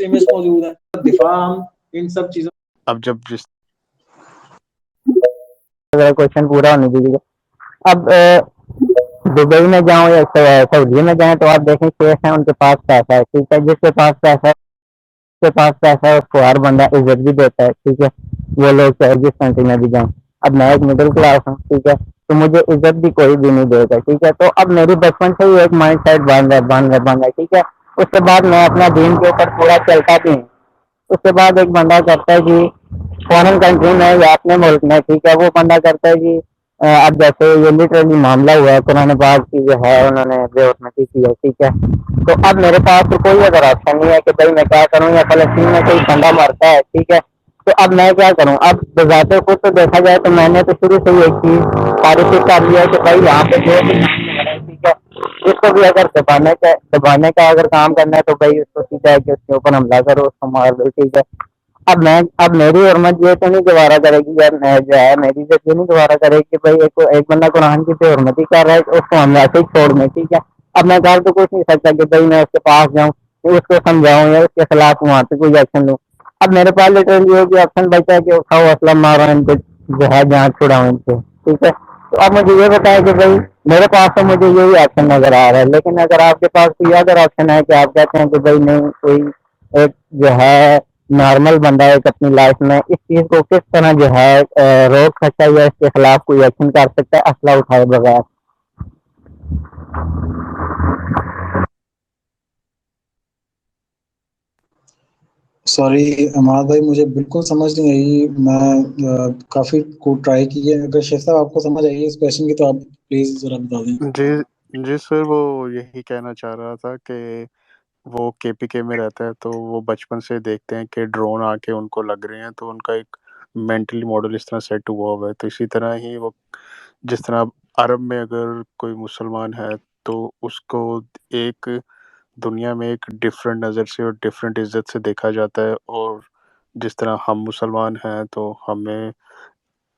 ایکسٹریمسٹ موجود ہیں. دفاع ہم ان سب چیزوں. اب جب جس کوشچن پورا ہونے دیجیے. اب دبئی میں جاؤں یا سعودی میں جائیں تو آپ دیکھیں شیخ ہیں, ان کے پاس پیسہ ہے, ٹھیک ہے, جس کے پاس پیسہ ہے کے پاس پیسہ ہے اس کو ہر بندہ عزت بھی دیتا ہے, ٹھیک ہے, وہ لوگ چاہے جس کنٹری میں بھی جائیں. اب میں ایک مڈل کلاس ہوں, ٹھیک ہے, تو مجھے عزت بھی کوئی بھی نہیں دے گا, ٹھیک ہے. تو اب میری بچپن سے ہی ایک مائنڈ سیٹ بن گیا, ٹھیک ہے. اس کے بعد میں اپنا دین کے اوپر پورا چلتا بھی ہوں. اس کے بعد ایک بندہ کرتا ہے جی فورن کنٹری میں یا اپنے ملک میں, ٹھیک ہے, وہ بندہ کرتا ہے جی اب جیسے یہ لٹرلی معاملہ ہوا ہے قرآن پاک کی جو ہے انہوں نے بے حرمتی کی ہے, ٹھیک ہے. تو اب میرے پاس تو کوئی اگر آپشن نہیں ہے کہ بھائی میں کیا کروں, یا فلسطین میں کوئی بندہ مرتا ہے, ٹھیک ہے, تو اب میں کیا کروں. اب بذات خود تو دیکھا جائے تو میں نے تو شروع سے ہی ایک چیز تعریف کر لیا کہ بھائی یہاں پہ جو بھی ٹھیک ہے, اس کو بھی اگر دبانے کا اگر کام کرنا ہے تو بھائی اس کو سیدھا ہے کہ اس کے اوپر حملہ کرو, اس کو مار دو, ٹھیک ہے. اب میری حرمت یہ تو نہیں گوارا کرے گی یار, میں جو ہے میری عزت یہ نہیں گوارا کرے گی کہ بھائی ایک بندہ قرآن کی بے حرمتی کر رہا ہے اس کو ہم ایسے ہی چھوڑ دیں, ٹھیک ہے. اب میں کر تو کچھ نہیں سکتا کہ بھائی میں اس کے پاس جاؤں, اس کو سمجھاؤں یا اس کے خلاف وہاں پہ کوئی ایکشن لوں. اب میرے پاس لٹرلی یہ آپشن بچا ہے کہ اٹھاؤ اسلم مارو ان کو جو ہے جہاں چھڑاؤ ان سے, ٹھیک ہے. تو اب مجھے یہ بتایا کہ بھائی میرے پاس تو مجھے یہی آپشن نظر آ رہا ہے, لیکن اگر آپ کے پاس کوئی ادر آپشن ہے کہ آپ کہتے ہیں کہ بھائی نہیں کوئی ایک جو ہے نارمل بندہ ایک اپنی لائف میں اس چیز کو کس طرح جو ہے روک سکتا ہے یا اس کے خلاف کوئی ایکشن کر سکتا ہے اسلحہ اٹھائے بغیر. سوری اماد بھائی, مجھے بالکل سمجھ نہیں آئی. میں کافی کو ٹرائی کی ہے. اگر شیخ صاحب آپ کو سمجھ آئی ہے اس کویشچن کی تو آپ پلیز ذرا بتا دیں. جی سر, وہ یہی کہنا چاہ رہا تھا کہ وہ KPK میں رہتا ہے, تو وہ بچپن سے دیکھتے ہیں کہ ڈرون آ کے ان کو لگ رہے ہیں, تو ان کا ایک مینٹلی ماڈل اس طرح سیٹ ہوا ہے. تو اسی طرح ہی وہ جس طرح عرب میں اگر کوئی مسلمان ہے تو اس کو ایک دنیا میں ایک ڈفرینٹ نظر سے اور ڈفرینٹ عزت سے دیکھا جاتا ہے, اور جس طرح ہم مسلمان ہیں تو ہمیں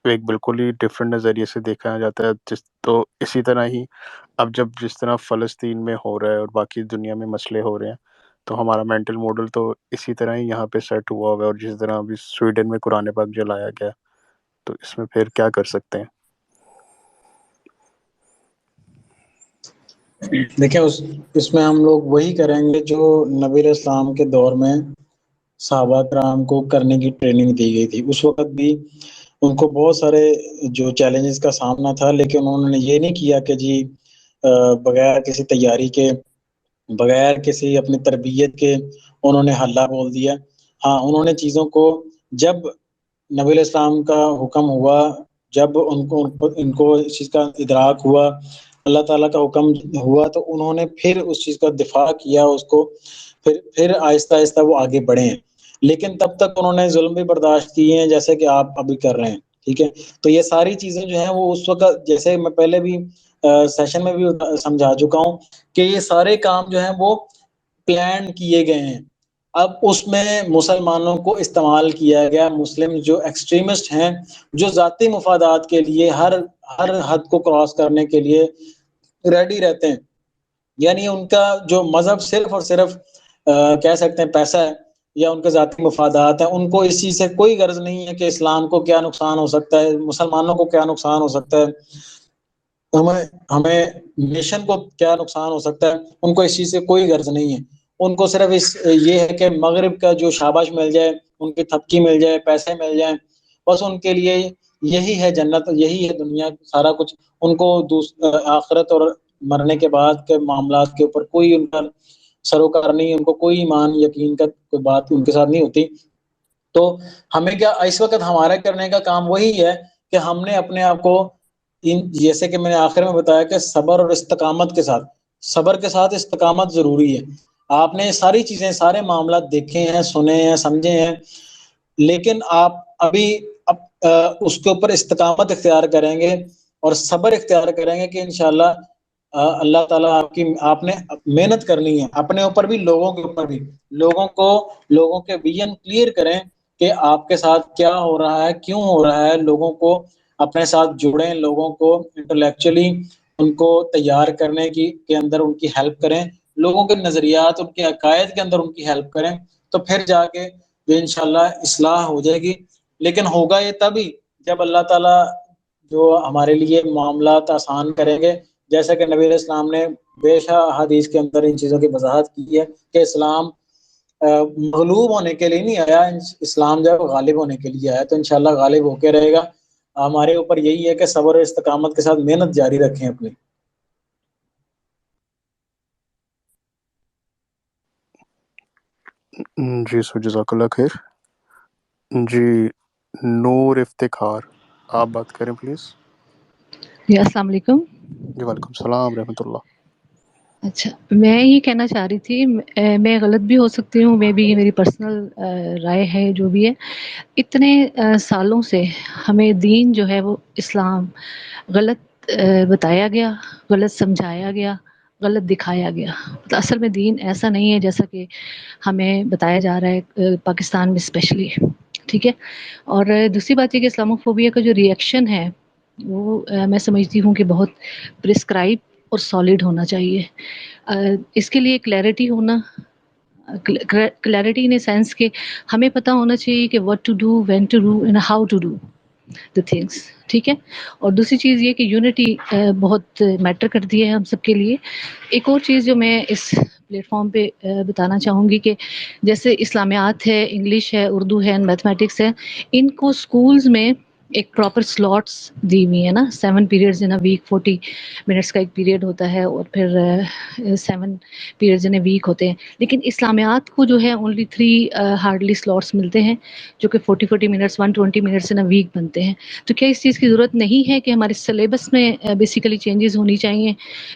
ایک بالکل ہی ڈفرینٹ نظریے سے دیکھا جاتا ہے. تو اسی طرح ہی اب جس طرح فلسطین میں ہو رہا ہے اور باقی دنیا میں مسئلے ہو رہے ہیں, تو ہمارا مینٹل ماڈل تو اسی طرح ہی یہاں پہ سیٹ ہوا ہوا ہے. اور جس طرح ابھی سویڈن میں قرآن پاک جلایا گیا, تو اس میں پھر کیا کر سکتے ہیں. دیکھیں اس میں ہم لوگ وہی کریں گے جو نبی علیہ السلام کے دور میں صحابہ کرام کو کرنے کی ٹریننگ دی گئی تھی. اس وقت بھی ان کو بہت سارے جو چیلنجز کا سامنا تھا, لیکن انہوں نے یہ نہیں کیا کہ جی بغیر کسی تیاری کے, بغیر کسی اپنی تربیت کے انہوں نے حلہ بول دیا. ہاں, انہوں نے چیزوں کو جب نبی علیہ السلام کا حکم ہوا, جب ان کو اس چیز کا ادراک ہوا, اللہ تعالیٰ کا حکم ہوا, تو انہوں نے پھر اس چیز کا دفاع کیا, اس کو پھر آہستہ آہستہ وہ آگے بڑھے ہیں. لیکن تب تک انہوں نے ظلم بھی برداشت کیے ہیں جیسے کہ آپ ابھی کر رہے ہیں, ٹھیک ہے. تو یہ ساری چیزیں جو ہیں وہ اس وقت, جیسے میں پہلے بھی سیشن میں بھی سمجھا چکا ہوں کہ یہ سارے کام جو ہیں وہ پلان کیے گئے ہیں. اب اس میں مسلمانوں کو استعمال کیا گیا. مسلم جو ایکسٹریمسٹ ہیں, جو ذاتی مفادات کے لیے ہر حد کو کراس کرنے کے لیے ریڈی رہتے ہیں, یعنی ان کا جو مذہب صرف اور صرف کہہ سکتے ہیں پیسہ ہے یا ان کے ذاتی مفادات ہیں. ان کو اس چیز سے کوئی غرض نہیں ہے کہ اسلام کو کیا نقصان ہو سکتا ہے, مسلمانوں کو کیا نقصان ہو سکتا ہے, ہمیں نیشن کو کیا نقصان ہو سکتا ہے. ان کو اس چیز سے کوئی غرض نہیں ہے. ان کو صرف یہ ہے کہ مغرب کا جو شاباش مل جائے, ان کی تھپکی مل جائے, پیسے مل جائیں, بس ان کے لیے یہی ہے جنت, یہی ہے دنیا, سارا کچھ. ان کو آخرت اور مرنے کے بعد کے معاملات کے اوپر کوئی ان کا سروکار نہیں, ان کو کوئی ایمان یقین کا کوئی بات ان کے ساتھ نہیں ہوتی. تو ہمیں کیا اس وقت ہمارا کرنے کا کام وہی ہے کہ ہم نے اپنے آپ کو جیسے کہ میں نے آخر میں بتایا کہ صبر اور استقامت کے ساتھ استقامت ضروری ہے. آپ نے ساری چیزیں, سارے معاملات دیکھے ہیں, سنے ہیں, سمجھے ہیں, لیکن آپ ابھی اس کے اوپر استقامت اختیار کریں گے اور صبر اختیار کریں گے کہ انشاءاللہ اللہ تعالیٰ آپ نے محنت کرنی ہے اپنے اوپر بھی, لوگوں کے اوپر بھی. لوگوں کے ویژن کلیئر کریں کہ آپ کے ساتھ کیا ہو رہا ہے, کیوں ہو رہا ہے. لوگوں کو اپنے ساتھ جڑیں, لوگوں کو انٹلیکچولی ان کو تیار کرنے کے اندر ان کی ہیلپ کریں, لوگوں کے نظریات, ان کے عقائد کے اندر ان کی ہیلپ کریں. تو پھر جا کے جو انشاءاللہ اصلاح ہو جائے گی. لیکن ہوگا یہ تبھی جب اللہ تعالیٰ جو ہمارے لیے معاملات آسان کریں گے. جیسا کہ نبی علیہ السلام نے بے شک حدیث کے اندر ان چیزوں کی وضاحت کی ہے کہ اسلام مغلوب ہونے کے لیے نہیں آیا, اسلام جو ہے وہ غالب ہونے کے لیے آیا, تو انشاءاللہ غالب ہو کے رہے گا. ہمارے اوپر یہی ہے کہ صبر و استقامت کے ساتھ محنت جاری رکھیں اپنی. جی سر جزاک اللہ خیر. جی نور افتخار آپ بات کریں پلیز. جی السلام علیکم. جی وعلیکم السلام رحمۃ اللہ. اچھا, میں یہ کہنا چاہ رہی تھی, میں غلط بھی ہو سکتی ہوں, میں بھی, یہ میری پرسنل رائے ہے جو بھی ہے. اتنے سالوں سے ہمیں دین جو ہے وہ اسلام غلط بتایا گیا, غلط سمجھایا گیا, غلط دکھایا گیا. اصل میں دین ایسا نہیں ہے جیسا کہ ہمیں بتایا جا رہا ہے پاکستان میں اسپیشلی, ٹھیک ہے. اور دوسری بات یہ کہ اسلاموفوبیا کا جو ریئیکشن ہے وہ میں سمجھتی ہوں کہ بہت پرسکرائب اور سالڈ ہونا چاہیے. اس کے لیے کلیئرٹی ہونا, کلیئرٹی ان اے سینس کہ ہمیں پتہ ہونا چاہیے کہ what to do, when to do and how to do the things, ٹھیک ہے. اور دوسری چیز یہ کہ یونٹی بہت میٹر کرتی ہے ہم سب کے لیے. ایک اور چیز جو میں اس پلیٹ فارم پہ بتانا چاہوں گی کہ جیسے اسلامیات ہے, انگلش ہے, اردو ہے, میتھمیٹکس ہے, ان کو اسکولز میں ایک پراپر سلاٹس دی ہوئی ہے نا, 7 periods in a week, 40 minutes کا ایک پیریڈ ہوتا ہے, اور پھر 7 پیریڈز ان اے ویک ہوتے ہیں. لیکن اسلامیات کو جو ہے اونلی 3 ہارڈلی سلاٹس ملتے ہیں جو کہ 40 minutes 120 minutes in a week بنتے ہیں. تو کیا اس چیز کی ضرورت نہیں ہے کہ ہمارے سلیبس میں بیسیکلی چینجز ہونی چاہیے,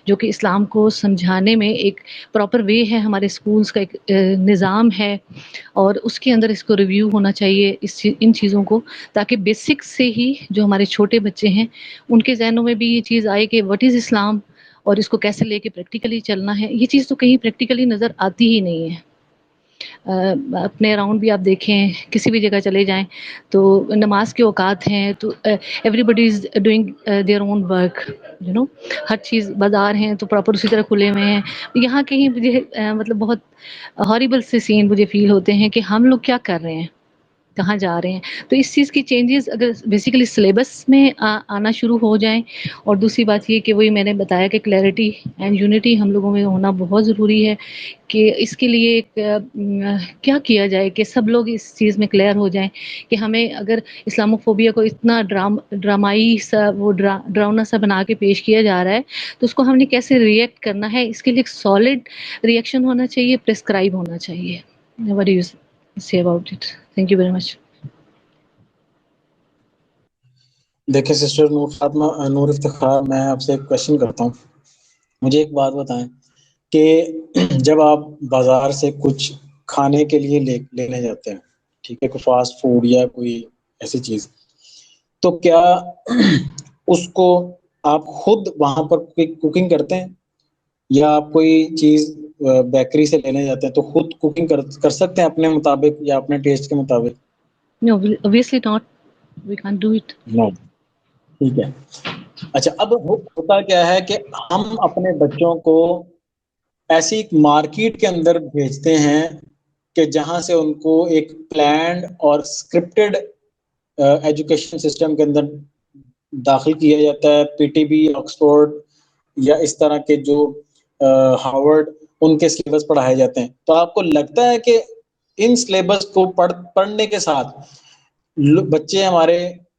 جو کہ اسلام کو سمجھانے میں ایک پراپر وے ہے, ہمارے اسکولز کا ایک نظام ہے, اور اس کے اندر اس کو ریویو ہونا چاہیے ان چیزوں کو, تاکہ بیسک سے ہی جو ہمارے چھوٹے بچے ہیں ان کے ذہنوں میں بھی یہ چیز آئے کہ واٹ از اسلام, اور اس کو کیسے لے کے پریکٹیکلی چلنا ہے. یہ چیز تو کہیں پریکٹیکلی نظر آتی ہی نہیں ہے. اپنے اراؤنڈ بھی آپ دیکھیں, کسی بھی جگہ چلے جائیں تو نماز کے اوقات ہیں تو everybody is doing their own work, you know, ہر چیز, بازار ہیں تو پراپر اسی طرح کھلے ہوئے ہیں. یہاں کہیں مجھے مطلب بہت ہاریبل سے سین مجھے فیل ہوتے ہیں کہ ہم لوگ کیا کر رہے ہیں, کہاں جا رہے ہیں. تو اس چیز کی چینجز اگر بیسیکلی سلیبس میں آنا شروع ہو جائیں, اور دوسری بات یہ کہ وہی میں نے بتایا کہ کلیئرٹی اینڈ یونٹی ہم لوگوں میں ہونا بہت ضروری ہے, کہ اس کے لیے ایک کیا کیا جائے کہ سب لوگ اس چیز میں کلیئر ہو جائیں کہ ہمیں اگر اسلاموفوبیا کو اتنا ڈرامائی سا, وہ ڈراؤنا سا بنا کے پیش کیا جا رہا ہے, تو اس کو ہم نے کیسے ریئیکٹ کرنا ہے. اس کے لیے ایک سالڈ ریئیکشن ہونا چاہیے, پرسکرائب ہونا چاہیے. What do you say about it? Thank you very much. دیکھیں سسٹر نور افتخار, میں آپ سے ایک کوشچن کرتا ہوں. مجھے ایک بات بتائیں کہ جب آپ بازار سے کچھ کھانے کے لیے لینے جاتے ہیں, ٹھیک ہے, کوئی فاسٹ فوڈ یا کوئی ایسی چیز, تو کیا اس کو آپ خود وہاں پر کوکنگ کرتے ہیں, یا آپ کوئی چیز بیکری سے لینے جاتے ہیں تو خود کوکنگ کر سکتے ہیں اپنے مطابق یا اپنے ٹیسٹ کے مطابق؟ No, obviously not. We can't do it. No. ٹھیک ہے. اچھا, اب ہوتا کیا ہے کہ ہم اپنے بچوں کو ایسی ایک مارکیٹ کے اندر بھیجتے ہیں کہ جہاں سے ان کو ایک پلانڈ اور اسکرپٹڈ ایجوکیشن سسٹم کے اندر داخل کیا جاتا ہے. پی ٹی بی, آکسفورڈ یا اس طرح کے جو ہارورڈ, ان کے سلیبس پڑھائے جاتے ہیں. تو آپ کو لگتا ہے کہ ان سلیبس کو پڑھنے کے ساتھ بچے ہمارے,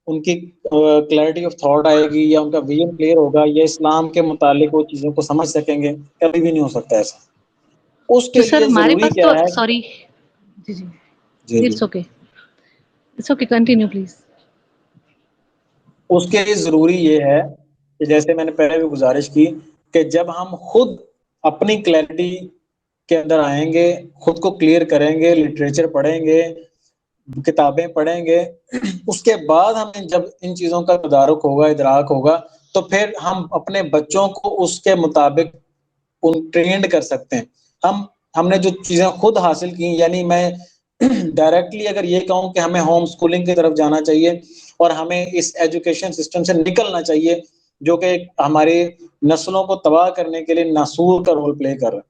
ان کی کلیئرٹی آف تھاٹ آئے گی, یا ان کا ویژن کلیئر ہوگا, یا اسلام کے متعلق وہ چیزوں کو سمجھ سکیں گے؟ کبھی بھی نہیں ہو سکتا ایسا. اس تو کے سر لیے ہمارے ضروری پاس کیا تو, ہے؟ سوری, جی جی, جی جی, it's okay, it's okay, continue please. اس کے لیے ضروری یہ ہے کہ جیسے میں نے پہلے بھی گزارش کی کہ جب ہم خود اپنی کلیئرٹی کے اندر آئیں گے, خود کو کلیئر کریں گے, لٹریچر پڑھیں گے, کتابیں پڑھیں گے, اس کے بعد ہمیں جب ان چیزوں کا تدارک ہوگا, ادراک ہوگا, تو پھر ہم اپنے بچوں کو اس کے مطابق ٹرینڈ کر سکتے ہیں. ہم نے جو چیزیں خود حاصل کی, یعنی میں ڈائریکٹلی اگر یہ کہوں کہ ہمیں ہوم اسکولنگ کی طرف جانا چاہیے اور ہمیں اس ایجوکیشن سسٹم سے نکلنا چاہیے جو کہ ہماری نسلوں کو تباہ کرنے کے لیے ناسور کا رول پلے کر رہا ہے,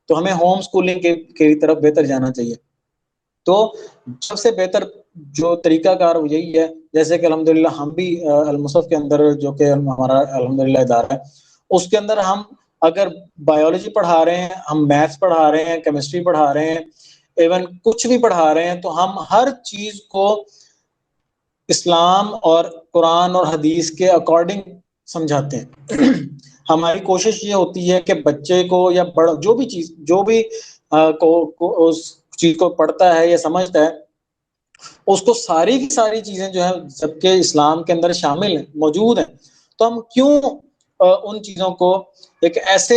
تو ہمیں ہوم اسکولنگ کی طرف بہتر جانا چاہیے. تو سب سے بہتر جو طریقہ کار وہ یہی ہے، جیسے کہ الحمدللہ ہم بھی المصحف کے اندر جو کہ ہمارا الحمدللہ ادارہ ہے، اس کے اندر ہم اگر بایولوجی پڑھا رہے ہیں، ہم میتھس پڑھا رہے ہیں، کیمسٹری پڑھا رہے ہیں، ایون کچھ بھی پڑھا رہے ہیں، تو ہم ہر چیز کو اسلام اور قرآن اور حدیث کے اکارڈنگ سمجھاتے ہیں. ہماری کوشش یہ ہوتی ہے کہ بچے کو یا بڑا جو بھی اس چیز کو پڑھتا ہے یا سمجھتا ہے، اس کو ساری کی ساری چیزیں جو ہے سب کے اسلام کے اندر شامل ہیں، موجود ہیں، تو ہم کیوں ان چیزوں کو ایک ایسے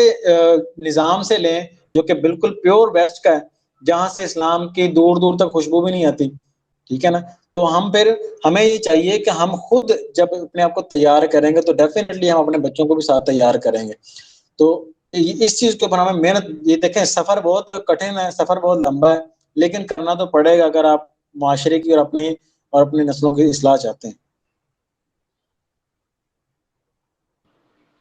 نظام سے لیں جو کہ بالکل پیور ویسٹ کا ہے، جہاں سے اسلام کی دور دور تک خوشبو بھی نہیں آتی. ٹھیک ہے نا؟ تو ہمیں یہ چاہیے کہ ہم خود جب اپنے آپ کو تیار کریں گے تو ڈیفینیٹلی ہم اپنے بچوں کو بھی ساتھ تیار کریں گے. تو اس چیز کے اوپر ہمیں محنت، یہ دیکھیں سفر بہت کٹھن ہے، سفر بہت لمبا ہے، لیکن کرنا تو پڑے گا اگر آپ معاشرے کی اور اپنی نسلوں کی اصلاح چاہتے ہیں.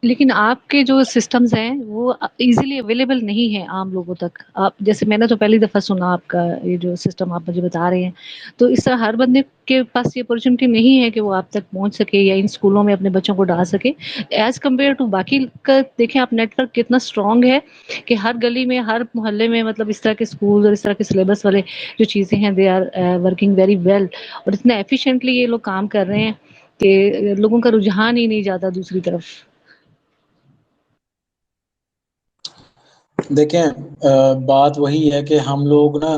لیکن آپ کے جو سسٹمز ہیں وہ ایزیلی اویلیبل نہیں ہیں عام لوگوں تک. آپ جیسے میں نے تو پہلی دفعہ سنا آپ کا یہ جو سسٹم آپ مجھے بتا رہے ہیں، تو اس طرح ہر بندے کے پاس یہ اپرچونٹی نہیں ہے کہ وہ آپ تک پہنچ سکے یا ان اسکولوں میں اپنے بچوں کو ڈال سکے ایز کمپیئر ٹو باقی کا. دیکھیں آپ نیٹ ورک کتنا اسٹرانگ ہے کہ ہر گلی میں، ہر محلے میں مطلب اس طرح کے اسکول اور اس طرح کے سلیبس والے جو چیزیں ہیں they are working very well, اور اتنا ایفیشینٹلی یہ لوگ کام کر رہے ہیں کہ لوگوں کا رجحان ہی نہیں جاتا دوسری طرف. دیکھیں بات وہی ہے کہ ہم لوگ نا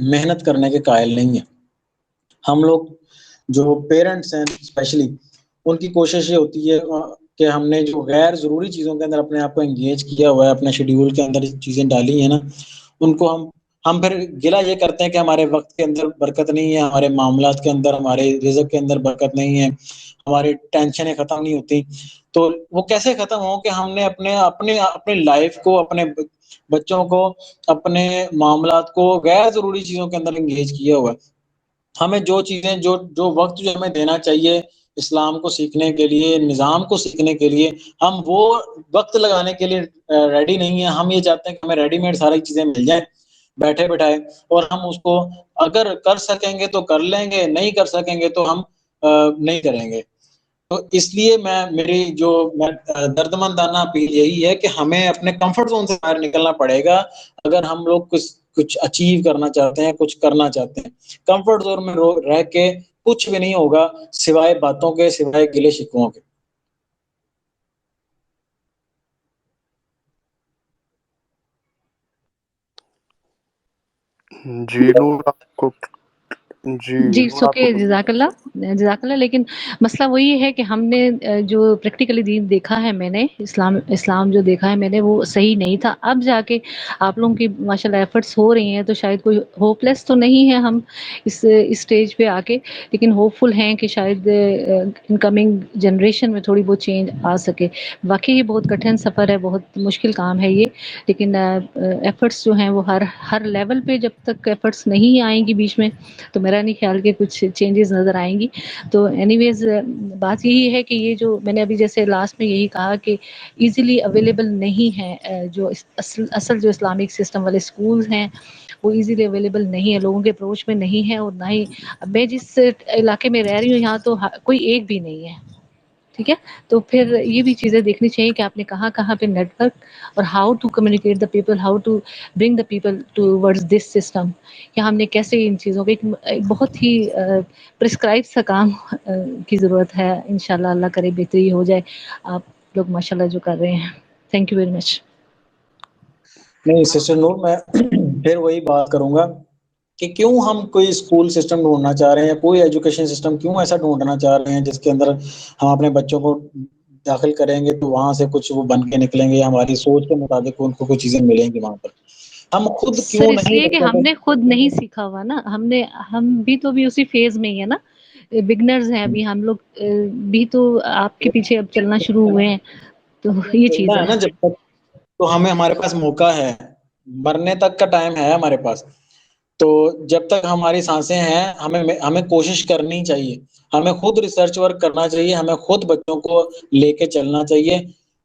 محنت کرنے کے قائل نہیں ہیں. ہم لوگ جو پیرنٹس ہیں اسپیشلی، ان کی کوشش یہ ہوتی ہے کہ ہم نے جو غیر ضروری چیزوں کے اندر اپنے آپ کو انگیج کیا ہوا ہے، اپنے شیڈیول کے اندر چیزیں ڈالی ہیں نا، ان کو ہم پھر گلہ یہ کرتے ہیں کہ ہمارے وقت کے اندر برکت نہیں ہے، ہمارے معاملات کے اندر، ہمارے رزق کے اندر برکت نہیں ہے، ہماری ٹینشنیں ختم نہیں ہوتی. تو وہ کیسے ختم ہو کہ ہم نے اپنے لائف کو، اپنے بچوں کو، اپنے معاملات کو غیر ضروری چیزوں کے اندر انگیج کیا ہوا ہے. ہمیں جو چیزیں جو وقت جو ہمیں دینا چاہیے اسلام کو سیکھنے کے لیے، نظام کو سیکھنے کے لیے، ہم وہ وقت لگانے کے لیے ریڈی نہیں ہیں. ہم یہ چاہتے ہیں کہ ہمیں ریڈی میڈ ساری چیزیں مل جائیں بیٹھے بٹھائے، اور ہم اس کو اگر کر سکیں گے تو کر لیں گے، نہیں کر سکیں گے تو ہم نہیں کریں گے. تو اس لیے میری جو درد مندانہ اپیل یہی ہے کہ ہمیں اپنے کمفرٹ زون سے باہر نکلنا پڑے گا اگر ہم لوگ کچھ اچیو کرنا چاہتے ہیں، کچھ کرنا چاہتے ہیں. کمفرٹ زون میں رہ کے کچھ بھی نہیں ہوگا سوائے باتوں کے، سوائے گلے شکووں کے. جی نور آپ کو، جی نور آپ کو جزاک اللہ. لیکن مسئلہ وہی ہے کہ ہم نے جو پریکٹیکلی دین دیکھا ہے، میں نے اسلام جو دیکھا ہے میں نے، وہ صحیح نہیں تھا. اب جا کے آپ لوگوں کی ماشاءاللہ ایفرٹس ہو رہی ہیں تو شاید کوئی ہوپ لیس تو نہیں ہے ہم اس اسٹیج پہ آ کے، لیکن ہوپ فل ہیں کہ شاید انکمنگ جنریشن میں تھوڑی بہت چینج آ سکے. واقعی یہ بہت کٹھن سفر ہے، بہت مشکل کام ہے یہ، لیکن ایفرٹس جو ہیں وہ ہر لیول پہ جب تک ایفرٹس نہیں آئیں گی بیچ میں تو میرا نہیں خیال کہ کچھ چینجز نظر آئیں گی. تو اینی ویز بات یہی ہے کہ یہ جو میں نے ابھی جیسے لاسٹ میں یہی کہا کہ ایزیلی اویلیبل نہیں ہے، جو اصل جو اسلامک سسٹم والے اسکولز ہیں وہ ایزیلی اویلیبل نہیں ہے، لوگوں کے اپروچ میں نہیں ہے. اور نہ ہی میں جس علاقے میں رہ رہی ہوں یہاں تو کوئی ایک بھی نہیں ہے. ٹھیک ہے، تو پھر یہ بھی چیزیں دیکھنی چاہیے کہ آپ نے کہاں کہاں پہ نیٹ ورک اور how to communicate the people, how to bring the people towards this system, کہ ہم نے کیسے ان چیزوں کو ایک بہت ہی پرسکرائب سا کام کی ضرورت ہے. انشاءاللہ اللہ کرے بہتری ہو جائے. آپ لوگ ماشاءاللہ جو کر رہے ہیں، تھینک یو ویری مچ. نہیں سسٹر نور، میں پھر وہی بات کروں گا کہ کیوں ہم کوئی اسکول سسٹم ڈھونڈنا چاہ رہے ہیں، کوئی ایجوکیشن سسٹم کیوں ایسا ڈھونڈنا چاہ رہے ہیں جس کے اندر ہم اپنے بچوں کو داخل کریں گے تو وہاں سے کچھ وہ بن کے نکلیں گے، ہماری سوچ کے مطابق ان کو کچھ چیزیں ملیں گی وہاں پر. ہم خود سر کیوں اس نہیں لیے کہ بچوں ہم کو، نے خود نہیں سیکھا ہوا نا، ہم بھی تو بھی اسی فیز میں ہی ہے نا، بگنرز ہیں ابھی ہم لوگ بھی، تو آپ کے پیچھے اب چلنا شروع ہوئے ہیں، تو یہ چیز چلنا ہے. ہے نا جب تک، تو ہمارے پاس موقع ہے، مرنے تک کا ٹائم ہے ہمارے پاس. تو جب تک ہماری سانسیں ہیں ہمیں کوشش کرنی چاہیے، ہمیں خود ریسرچ ورک کرنا چاہیے، ہمیں خود بچوں کو لے کے چلنا چاہیے.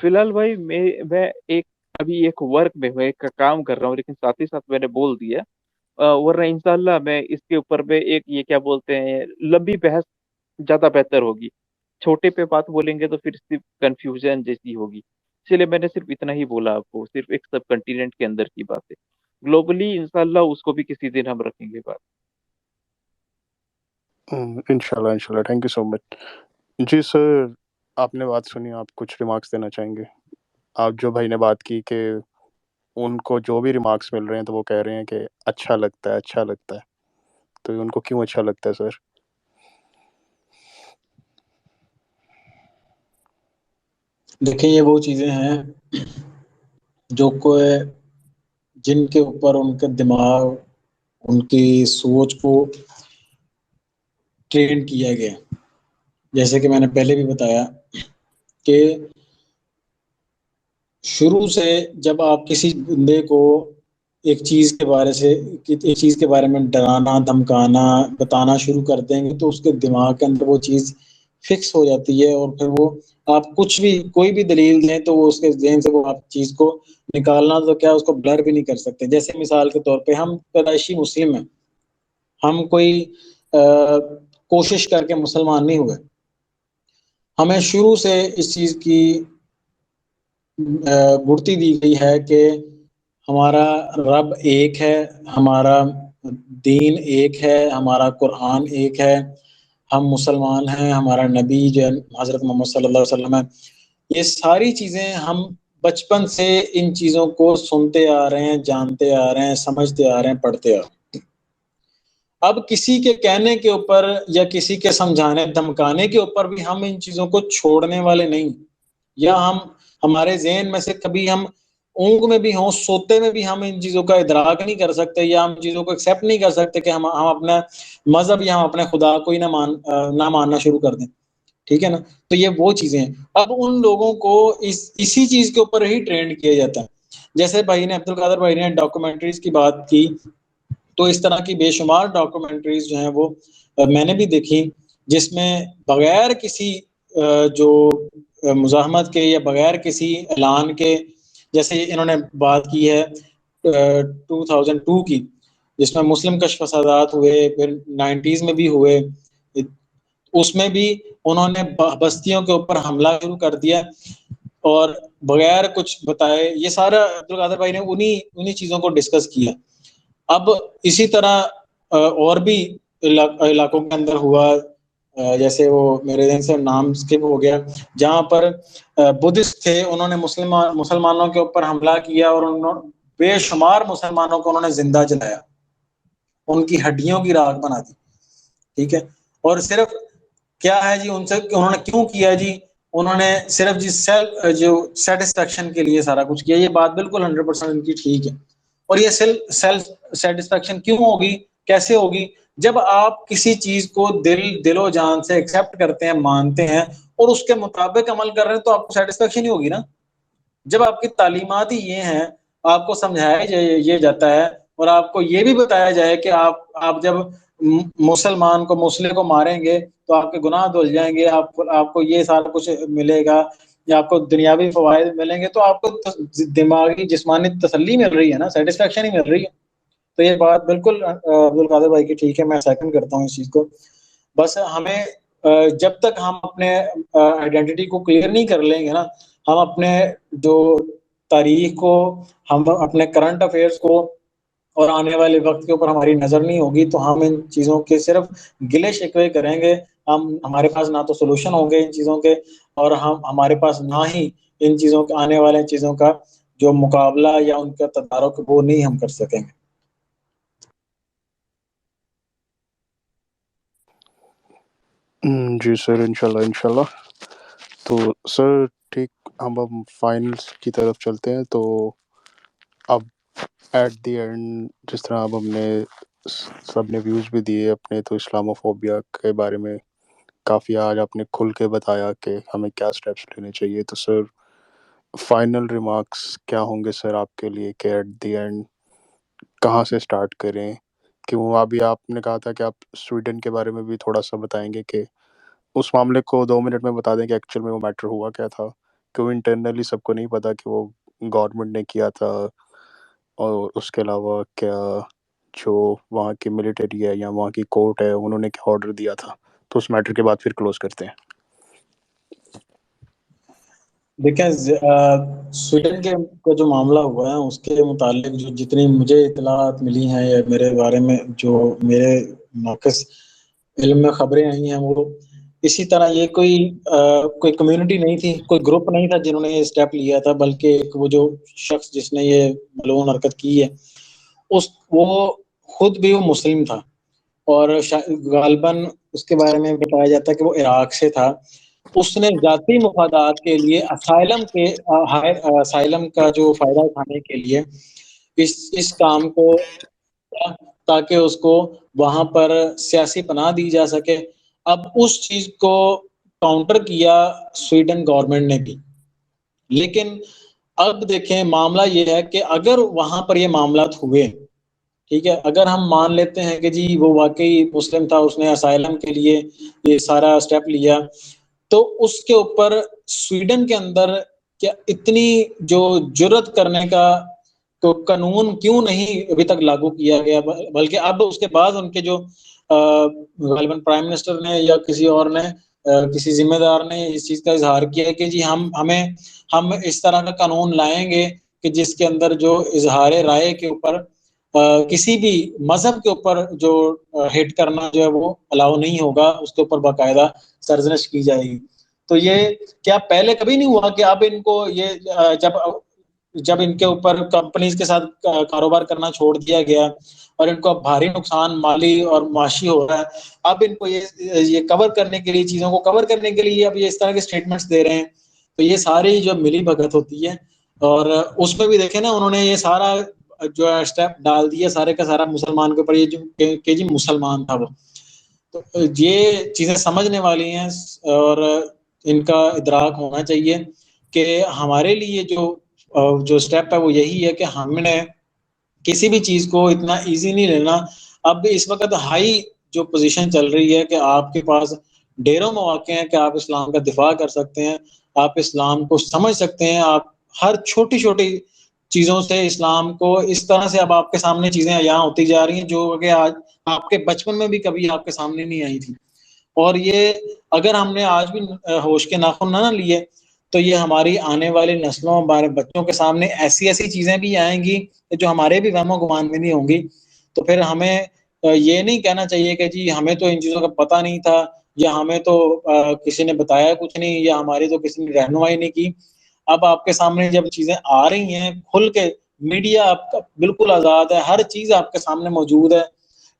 فی الحال بھائی میں ایک ابھی ایک ورک میں ہوں، ایک کام کر رہا ہوں، لیکن ساتھ ہی ساتھ میں نے بول دیا ورنہ انشاءاللہ میں اس کے اوپر میں ایک یہ کیا بولتے ہیں لمبی بحث زیادہ بہتر ہوگی. چھوٹے پہ بات بولیں گے تو پھر صرف کنفیوژن جیسی ہوگی. اسی لیے میں نے صرف اتنا ہی بولا آپ کو، صرف ایک سب کنٹیننٹ کے اندر کی بات ہے. گلوبلی انشاءاللہ اس کو بھی کسی دن ہم رکھیں گے بات. انشاءاللہ انشاءاللہ، تھینک یو سو مچ. جی سر، آپ نے بات سنی، آپ کچھ ریمارکس دینا چاہیں گے؟ آپ جو بھائی نے بات کی کہ ان کو جو بھی ریمارکس مل رہے ہیں تو وہ کہہ رہے ہیں کہ اچھا لگتا ہے اچھا لگتا ہے، تو ان کو کیوں اچھا لگتا ہے سر؟ دیکھیں یہ وہ چیزیں ہیں جو کوئی جن کے اوپر ان کا دماغ، ان کی سوچ کو ٹرین کیا گیا. جیسے کہ میں نے پہلے بھی بتایا کہ شروع سے جب آپ کسی بندے کو ایک چیز کے بارے میں ڈرانا دھمکانا بتانا شروع کر دیں گے تو اس کے دماغ کے اندر وہ چیز فکس ہو جاتی ہے، اور پھر وہ آپ کچھ بھی کوئی بھی دلیل دیں تو وہ اس کے ذہن سے وہ آپ چیز کو نکالنا تو کیا اس کو بلر بھی نہیں کر سکتے. جیسے مثال کے طور پہ ہم پیدائشی مسلم ہیں، ہم کوئی کوشش کر کے مسلمان نہیں ہوئے. ہمیں شروع سے اس چیز کی گڑتی دی گئی ہے کہ ہمارا رب ایک ہے، ہمارا دین ایک ہے، ہمارا قرآن ایک ہے، ہم مسلمان ہیں، ہمارا نبی جو حضرت محمد صلی اللہ علیہ وسلم ہے. یہ ساری چیزیں ہم بچپن سے ان چیزوں کو سنتے آ رہے ہیں، جانتے آ رہے ہیں، سمجھتے آ رہے ہیں، پڑھتے آ رہے ہیں. اب کسی کے کہنے کے اوپر یا کسی کے سمجھانے دھمکانے کے اوپر بھی ہم ان چیزوں کو چھوڑنے والے نہیں، یا ہمارے ذہن میں سے کبھی ہم اونگ میں بھی ہوں سوتے میں بھی ہم ان چیزوں کا ادراک نہیں کر سکتے، یا ہم چیزوں کو ایکسیپٹ نہیں کر سکتے کہ ہم اپنا مذہب یا ہم اپنے خدا کو ہی نہ ماننا شروع کر دیں. ٹھیک ہے نا؟ تو یہ وہ چیزیں ہیں. اب ان لوگوں کو اسی چیز کے اوپر ہی ٹرینڈ کیا جاتا ہے. جیسے بھائی نے عبد القادر بھائی نے ڈاکومنٹریز کی بات کی، تو اس طرح کی بے شمار ڈاکومنٹریز جو ہیں وہ میں نے بھی دیکھی، جس میں بغیر کسی جو مزاحمت کے یا بغیر کسی اعلان کے، جیسے انہوں نے بات کی ہے 2002 کی، جس میں مسلم کشف فسادات ہوئے، پھر 90s میں بھی ہوئے. اس میں بھی انہوں نے بستیوں کے اوپر حملہ شروع کر دیا اور بغیر کچھ بتائے. یہ سارا عبد القادر بھائی نے انہی چیزوں کو ڈسکس کیا. اب اسی طرح اور بھی علاقوں کے اندر ہوا، جیسے وہ میرے ذہن سے نام اسکپ ہو گیا، جہاں پر بدھسٹ تھے، انہوں نے مسلمانوں کے اوپر حملہ کیا اور انہوں بے شمار مسلمانوں کو انہوں نے زندہ جلایا، ان کی ہڈیوں کی راکھ بنا دی. ٹھیک ہے؟ اور صرف کیا ہے جی ان سے انہوں نے کیوں کیا جی؟ انہوں نے صرف جی جو سیٹسفیکشن کے لیے سارا کچھ کیا. یہ بات بالکل 100% ان کی ٹھیک ہے. اور یہ سیلف سیٹسفیکشن کیوں ہوگی، کیسے ہوگی؟ جب آپ کسی چیز کو دل و جان سے ایکسیپٹ کرتے ہیں، مانتے ہیں اور اس کے مطابق عمل کر رہے ہیں تو آپ کو سیٹسفیکشن ہی ہوگی نا. جب آپ کی تعلیمات ہی یہ ہیں، آپ کو سمجھایا یہ جاتا ہے اور آپ کو یہ بھی بتایا جائے کہ آپ جب مسلمان کو مسلم کو ماریں گے تو آپ کے گناہ دھل جائیں گے، آپ کو یہ سارا کچھ ملے گا یا آپ کو دنیاوی فوائد ملیں گے، تو آپ کو دماغی جسمانی تسلی مل رہی ہے نا، سیٹسفیکشن ہی مل رہی ہے. تو یہ بات بالکل عبد القادر بھائی کی ٹھیک ہے، میں سیکنڈ کرتا ہوں اس چیز کو. بس ہمیں جب تک ہم اپنے آئیڈینٹی کو کلیئر نہیں کر لیں گے نا، ہم اپنے جو تاریخ کو، ہم اپنے کرنٹ افیئرس کو اور آنے والے وقت کے اوپر ہماری نظر نہیں ہوگی، تو ہم ان چیزوں کے صرف گلے شکوے کریں گے. ہمارے پاس نہ تو سولوشن ہوں گے ان چیزوں کے، اور ہمارے پاس نہ ہی ان چیزوں کے آنے والے چیزوں کا جو مقابلہ یا ان کا تدارک وہ نہیں ہم کر سکیں گے. جی سر، انشاءاللہ انشاءاللہ. تو سر ٹھیک، ہم فائنلس کی طرف چلتے ہیں. تو اب ایٹ دی اینڈ جس طرح اب ہم نے سب نے ویوز بھی دیے اپنے، تو اسلاموفوبیا کے بارے میں کافی آج آپ نے کھل کے بتایا کہ ہمیں کیا اسٹیپس لینے چاہیے. تو سر فائنل ریمارکس کیا ہوں گے سر آپ کے لیے، کہ ایٹ دی اینڈ کہاں سے اسٹارٹ کریں؟ کہ وہ ابھی آپ نے کہا تھا کہ آپ سویڈن کے بارے میں بھی تھوڑا سا بتائیں گے، کہ اس معاملے کو 2 منٹ میں بتا دیں کہ ایکچوئل میں وہ میٹر ہوا کیا تھا، کیوں انٹرنلی سب کو نہیں پتا کہ وہ گورنمنٹ نے کیا تھا، اور اس کے علاوہ کیا جو وہاں کی ملٹری ہے یا وہاں کی کورٹ ہے انہوں نے کیا آرڈر دیا تھا. تو اس میٹر کے بعد پھر کلوز کرتے ہیں. دیکھیں سویڈن کے کا جو معاملہ ہوا ہے اس کے متعلق جو جتنی مجھے اطلاعات ملی ہیں یا میرے بارے میں جو میرے ناقص علم میں خبریں آئی ہیں، وہ اسی طرح یہ کوئی کمیونٹی نہیں تھی، کوئی گروپ نہیں تھا جنہوں نے یہ اسٹیپ لیا تھا، بلکہ وہ جو شخص جس نے یہ ملعون حرکت کی ہے وہ خود بھی وہ مسلم تھا، اور غالباً اس کے بارے میں بتایا جاتا ہے کہ وہ عراق سے تھا. اس نے ذاتی مفادات کے لیے اسائلم کا جو فائدہ اٹھانے کے لیے اس کام کو، تاکہ اس کو وہاں پر سیاسی پناہ دی جا سکے. اب اس چیز کو کاؤنٹر کیا سویڈن گورنمنٹ نے بھی. لیکن اب دیکھیں معاملہ یہ ہے کہ اگر وہاں پر یہ معاملات ہوئے، ٹھیک ہے، اگر ہم مان لیتے ہیں کہ جی وہ واقعی مسلم تھا، اس نے اسائلم کے لیے یہ سارا اسٹیپ لیا، تو اس کے اوپر سویڈن کے اندر کیا اتنی جو جرت کرنے کا تو قانون کیوں نہیں ابھی تک لاگو کیا گیا، بلکہ اب اس کے بعد ان کے جو غالباً پرائم منسٹر نے یا کسی اور نے کسی ذمہ دار نے اس چیز کا اظہار کیا کہ جی ہم اس طرح کا قانون لائیں گے کہ جس کے اندر جو اظہار رائے کے اوپر کسی بھی مذہب کے اوپر جو ہٹ کرنا جو ہے وہ الاؤ نہیں ہوگا، اس کے اوپر باقاعدہ سرزنش کی جائے گی. تو یہ کیا پہلے کبھی نہیں ہوا کہ اب ان کو یہ جب ان کے اوپر کمپنیز کے ساتھ کاروبار کرنا چھوڑ دیا گیا اور ان کو اب بھاری نقصان مالی اور معاشی ہو رہا ہے، اب ان کو یہ کور کرنے کے لیے، چیزوں کو کور کرنے کے لیے اب یہ اس طرح کے اسٹیٹمنٹس دے رہے ہیں. تو یہ ساری جو ملی بھگت ہوتی ہے، اور اس میں بھی دیکھیں نا انہوں نے یہ سارا جو اسٹیپ ڈال دیا سارے کا سارا مسلمان کے اوپر، یہ جو کہ جی مسلمان تھا وہ. تو یہ چیزیں سمجھنے والی ہیں اور ان کا ادراک ہونا چاہیے کہ ہمارے لیے جو اسٹیپ ہے وہ یہی ہے کہ ہم نے کسی بھی چیز کو اتنا ایزی نہیں لینا. اب اس وقت ہائی جو پوزیشن چل رہی ہے کہ آپ کے پاس ڈھیروں مواقع ہیں کہ آپ اسلام کا دفاع کر سکتے ہیں، آپ اسلام کو سمجھ سکتے ہیں، آپ ہر چھوٹی چھوٹی چیزوں سے اسلام کو اس طرح سے اب آپ کے سامنے چیزیں یہاں ہوتی جا رہی ہیں جو کہ آج آپ کے بچپن میں بھی کبھی آپ کے سامنے نہیں آئی تھی. اور یہ اگر ہم نے آج بھی ہوش کے ناخن نہ لیے تو یہ ہماری آنے والی نسلوں، ہمارے بچوں کے سامنے ایسی چیزیں بھی آئیں گی جو ہمارے بھی وہم و گمان میں نہیں ہوں گی. تو پھر ہمیں یہ نہیں کہنا چاہیے کہ جی ہمیں تو ان چیزوں کا پتہ نہیں تھا، یا ہمیں تو کسی نے بتایا کچھ نہیں، یا ہماری تو کسی نے رہنمائی نہیں کی. اب آپ کے سامنے جب چیزیں آ رہی ہیں کھل کے، میڈیا آپ کا بالکل آزاد ہے، ہر چیز آپ کے سامنے موجود ہے،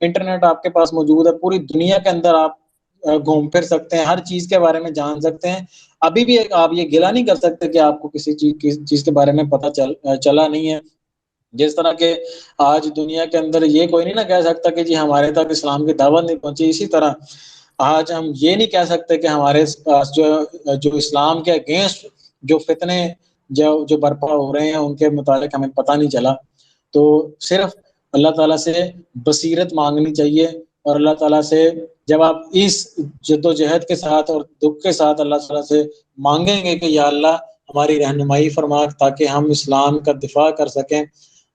انٹرنیٹ آپ کے پاس موجود ہے، پوری دنیا کے اندر آپ گھوم پھر سکتے ہیں، ہر چیز کے بارے میں جان سکتے ہیں. ابھی بھی آپ یہ گلا نہیں کر سکتے کہ آپ کو کسی چیز کے بارے میں پتہ چلا نہیں ہے. جس طرح کہ آج دنیا کے اندر یہ کوئی نہیں نہ کہہ سکتا کہ جی ہمارے تک اسلام کی دعوت نہیں پہنچی، اسی طرح آج ہم یہ نہیں کہہ سکتے کہ ہمارے پاس جو اسلام کے اگینسٹ جو فتنے جو برپا ہو رہے ہیں ان کے متعلق ہمیں پتہ نہیں چلا. تو صرف اللہ تعالیٰ سے بصیرت مانگنی چاہیے، اور اللہ تعالیٰ سے جب آپ اس جد و جہد کے ساتھ اور دکھ کے ساتھ اللہ تعالیٰ سے مانگیں گے کہ یا اللہ ہماری رہنمائی فرما تاکہ ہم اسلام کا دفاع کر سکیں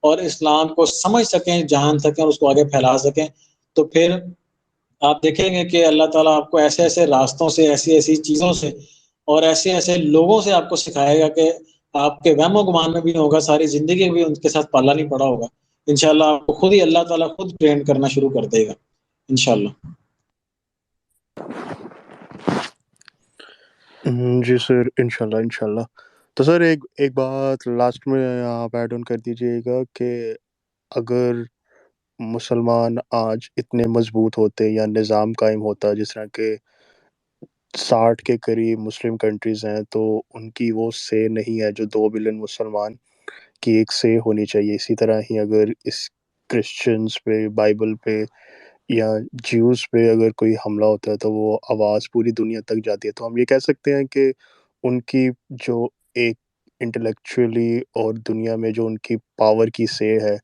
اور اسلام کو سمجھ سکیں، جان سکیں اور اس کو آگے پھیلا سکیں، تو پھر آپ دیکھیں گے کہ اللہ تعالیٰ آپ کو ایسے ایسے راستوں سے، ایسی چیزوں سے اور ایسے لوگوں سے آپ کو سکھائے گا کہ آپ کے وہم و گمان میں بھی ہوگا، ساری زندگی بھی ان کے ساتھ پالا نہیں پڑا ہوگا. انشاءاللہ آپ کو خود ہی اللہ تعالیٰ خود ٹرین کرنا شروع کر دے گا انشاءاللہ. جی سر، انشاءاللہ. تو سر ایک بات لاسٹ میں آپ ایڈ آن کر دیجئے گا کہ اگر مسلمان آج اتنے مضبوط ہوتے یا نظام قائم ہوتا جس طرح کہ 60 کے قریب مسلم کنٹریز ہیں، تو ان کی وہ سے نہیں ہے جو 2 بلین مسلمان کی ایک سے ہونی چاہیے. اسی طرح ہی اگر اس کرسچنز پہ، بائبل پہ یا جیوز پہ اگر کوئی حملہ ہوتا ہے تو وہ آواز پوری دنیا تک جاتی ہے. تو ہم یہ کہہ سکتے ہیں کہ ان کی جو ایک انٹلیکچولی اور دنیا میں جو ان کی پاور کی سے ہے،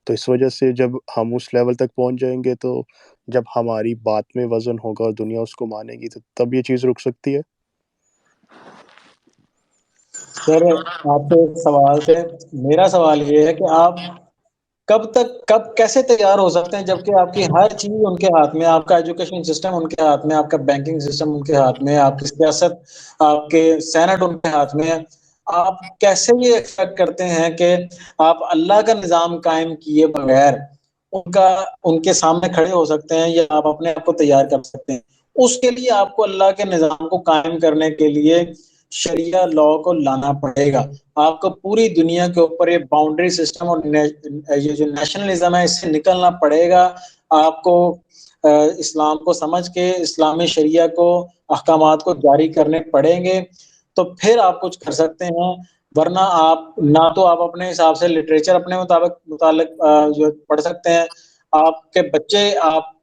تو اس وجہ سے جب ہم اس لیول تک پہنچ جائیں گے تو جب ہماری بات میں وزن ہوگا اور دنیا اس کو مانے گی تو تب یہ چیز رک سکتی ہے. سر آپ کے سوال سے میرا سوال یہ ہے کہ آپ کب کیسے تیار ہو سکتے ہیں جبکہ آپ کی ہر چیز ان کے ہاتھ میں، آپ کا ایجوکیشن سسٹم ان کے ہاتھ میں، آپ کا بینکنگ سسٹم ان کے ہاتھ میں، آپ کی سیاست، آپ کے سینٹ ان کے ہاتھ میں ہے. آپ کیسے یہ ایکسپیکٹ کرتے ہیں کہ آپ اللہ کا نظام قائم کیے بغیر ان کے سامنے کھڑے ہو سکتے ہیں یا آپ اپنے آپ کو تیار کر سکتے ہیں؟ اس کے لیے آپ کو اللہ کے نظام کو قائم کرنے کے لیے شریعہ لا کو لانا پڑے گا. آپ کو پوری دنیا کے اوپر یہ باؤنڈری سسٹم اور یہ جو نیشنلزم ہے اس سے نکلنا پڑے گا. آپ کو اسلام کو سمجھ کے اسلامی شریعہ کو، احکامات کو جاری کرنے پڑیں گے، تو پھر آپ کچھ کر سکتے ہیں. ورنہ آپ نہ تو آپ اپنے حساب سے لٹریچر اپنے متعلق جو پڑھ سکتے ہیں، آپ کے بچے آپ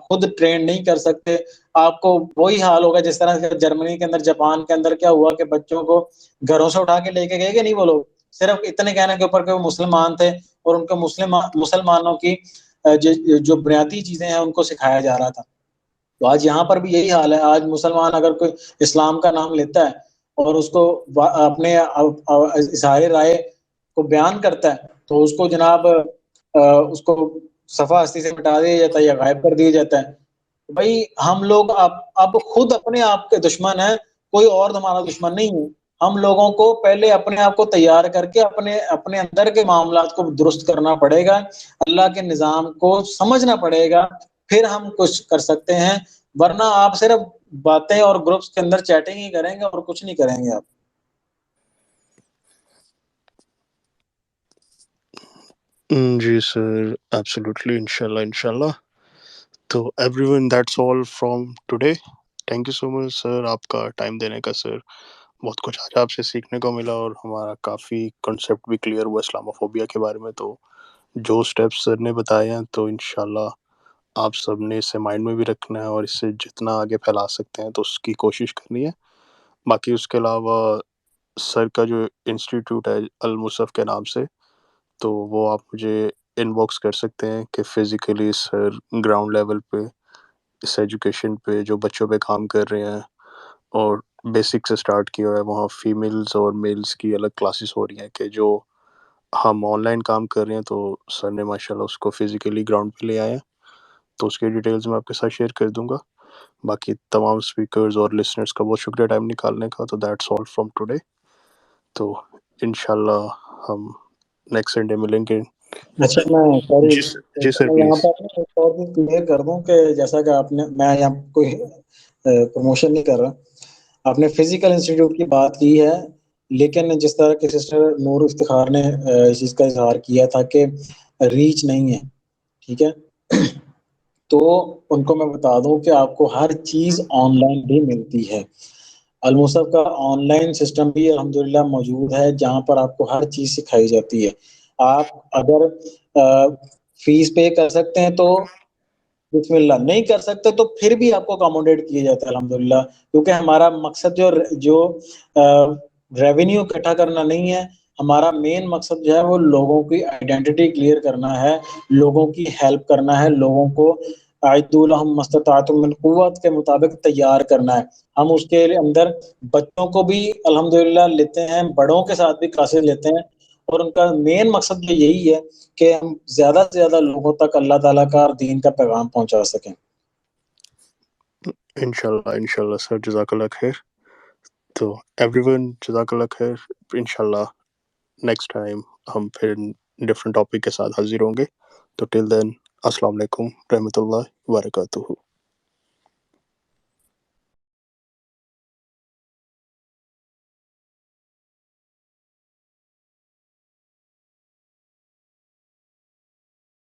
خود ٹرین نہیں کر سکتے. آپ کو وہی حال ہوگا جس طرح سے جرمنی کے اندر، جاپان کے اندر کیا ہوا کہ بچوں کو گھروں سے اٹھا کے لے کے گئے کہ نہیں وہ لوگ، صرف اتنے کہنے کے اوپر کہ وہ مسلمان تھے اور ان کو مسلمانوں کی جو بنیادی چیزیں ہیں ان کو سکھایا جا رہا تھا. تو آج یہاں پر بھی یہی حال ہے. آج مسلمان اگر کوئی اسلام کا نام لیتا ہے اور اس کو اپنے اظہار رائے کو بیان کرتا ہے تو اس کو جناب اس کو صفحہ ہستی سے مٹا دیا جاتا ہے یا غائب کر دیا جاتا ہے. بھائی ہم لوگ اب خود اپنے آپ کے دشمن ہیں، کوئی اور ہمارا دشمن نہیں ہے. ہم لوگوں کو پہلے اپنے آپ کو تیار کر کے اپنے اندر کے معاملات کو درست کرنا پڑے گا، اللہ کے نظام کو سمجھنا پڑے گا، پھر ہم کچھ کر سکتے ہیں. ورنہ آپ صرف باتیں اور گروپس کے اندر چیٹنگ ہی کریں گے اور کچھ نہیں کریں گے آپ. جی سر، ایبسلیوٹلی، انشاءاللہ. تو everyone, that's all from today. Thank you so much sir, آپ کا ٹائم دینے کا. سر بہت کچھ آج آپ سے سیکھنے کو ملا اور ہمارا کافی کنسیپٹ بھی کلیئر ہوا اسلاموفوبیا کے بارے میں. تو جو اسٹیپس سر نے بتائے ہیں تو انشاءاللہ آپ سب نے اسے مائنڈ میں بھی رکھنا ہے اور اس سے جتنا آگے پھیلا سکتے ہیں تو اس کی کوشش کرنی ہے. باقی اس کے علاوہ سر کا جو انسٹیٹیوٹ ہے المصحف کے نام سے، تو وہ آپ مجھے ان باکس کر سکتے ہیں کہ فزیکلی سر گراؤنڈ لیول پہ اس ایجوکیشن پہ جو بچوں پہ کام کر رہے ہیں اور بیسک سے سٹارٹ کیا ہوا ہے. وہاں فیمیلز اور میلز کی الگ کلاسز ہو رہی ہیں کہ جو ہم آن لائن کام کر رہے ہیں تو سر نے ماشاءاللہ اس کو فزیکلی گراؤنڈ پہ لے آئے ہیں. تو اس کی ڈیٹیلز میں آپ کے ساتھ شیئر کر دوں گا. باقی تمام اسپیکرز اور لسنرز کا بہت شکریہ ٹائم نکالنے کا. تو دیٹس آل فرام ٹوڈے. تو انشاءاللہ ہم نیکسٹ سنڈے ملیں گے. اچھا، میں سوری، جی سر میں یہاں پلیز. پر ایک اور چیز کلیئر کر دوں کہ جیسا کہ آپ نے، میں یہاں کوئی پروموشن نہیں کر رہا، آپ نے فزیکل انسٹیٹیوٹ کی بات کی ہے، لیکن جس طرح کہ سسٹر نور افتخار نے اس چیز کا اظہار کیا تھا کہ ریچ نہیں ہے، ٹھیک ہے، تو ان کو میں بتا دوں کہ آپ کو ہر چیز آن لائن بھی ملتی ہے. المصحف کا آن لائن سسٹم بھی الحمدللہ موجود ہے جہاں پر آپ کو ہر چیز سکھائی جاتی ہے. آپ اگر فیس پے کر سکتے ہیں تو بسم اللہ، نہیں کر سکتے تو پھر بھی آپ کو اکاموڈیٹ کیا جاتا ہے الحمدللہ، کیونکہ ہمارا مقصد جو ریونیو اکٹھا کرنا نہیں ہے. ہمارا مین مقصد جو ہے وہ لوگوں کی آئیڈینٹی کلیئر کرنا ہے، لوگوں کی ہیلپ کرنا ہے، لوگوں کو اعدوا لهم ما استطعتم من قوت کے مطابق تیار کرنا ہے. ہم اس کے اندر بچوں کو بھی الحمدللہ لیتے ہیں، بڑوں کے ساتھ بھی کلاسز لیتے ہیں، اور ان کا مین مقصد یہی ہے کہ ہم زیادہ سے زیادہ لوگوں تک اللہ تعالیٰ کا اور دین کا پیغام پہنچا سکیں. انشاءاللہ سر، جزاک اللہ خیر. تو ایوری ون جزاک اللہ خیر. انشاءاللہ نیکسٹ ٹائم ہم پھر ڈفرینٹ ٹاپک کے ساتھ حاضر ہوں گے. تو ٹل دین السلام علیکم رحمۃ اللہ وبرکاتہ.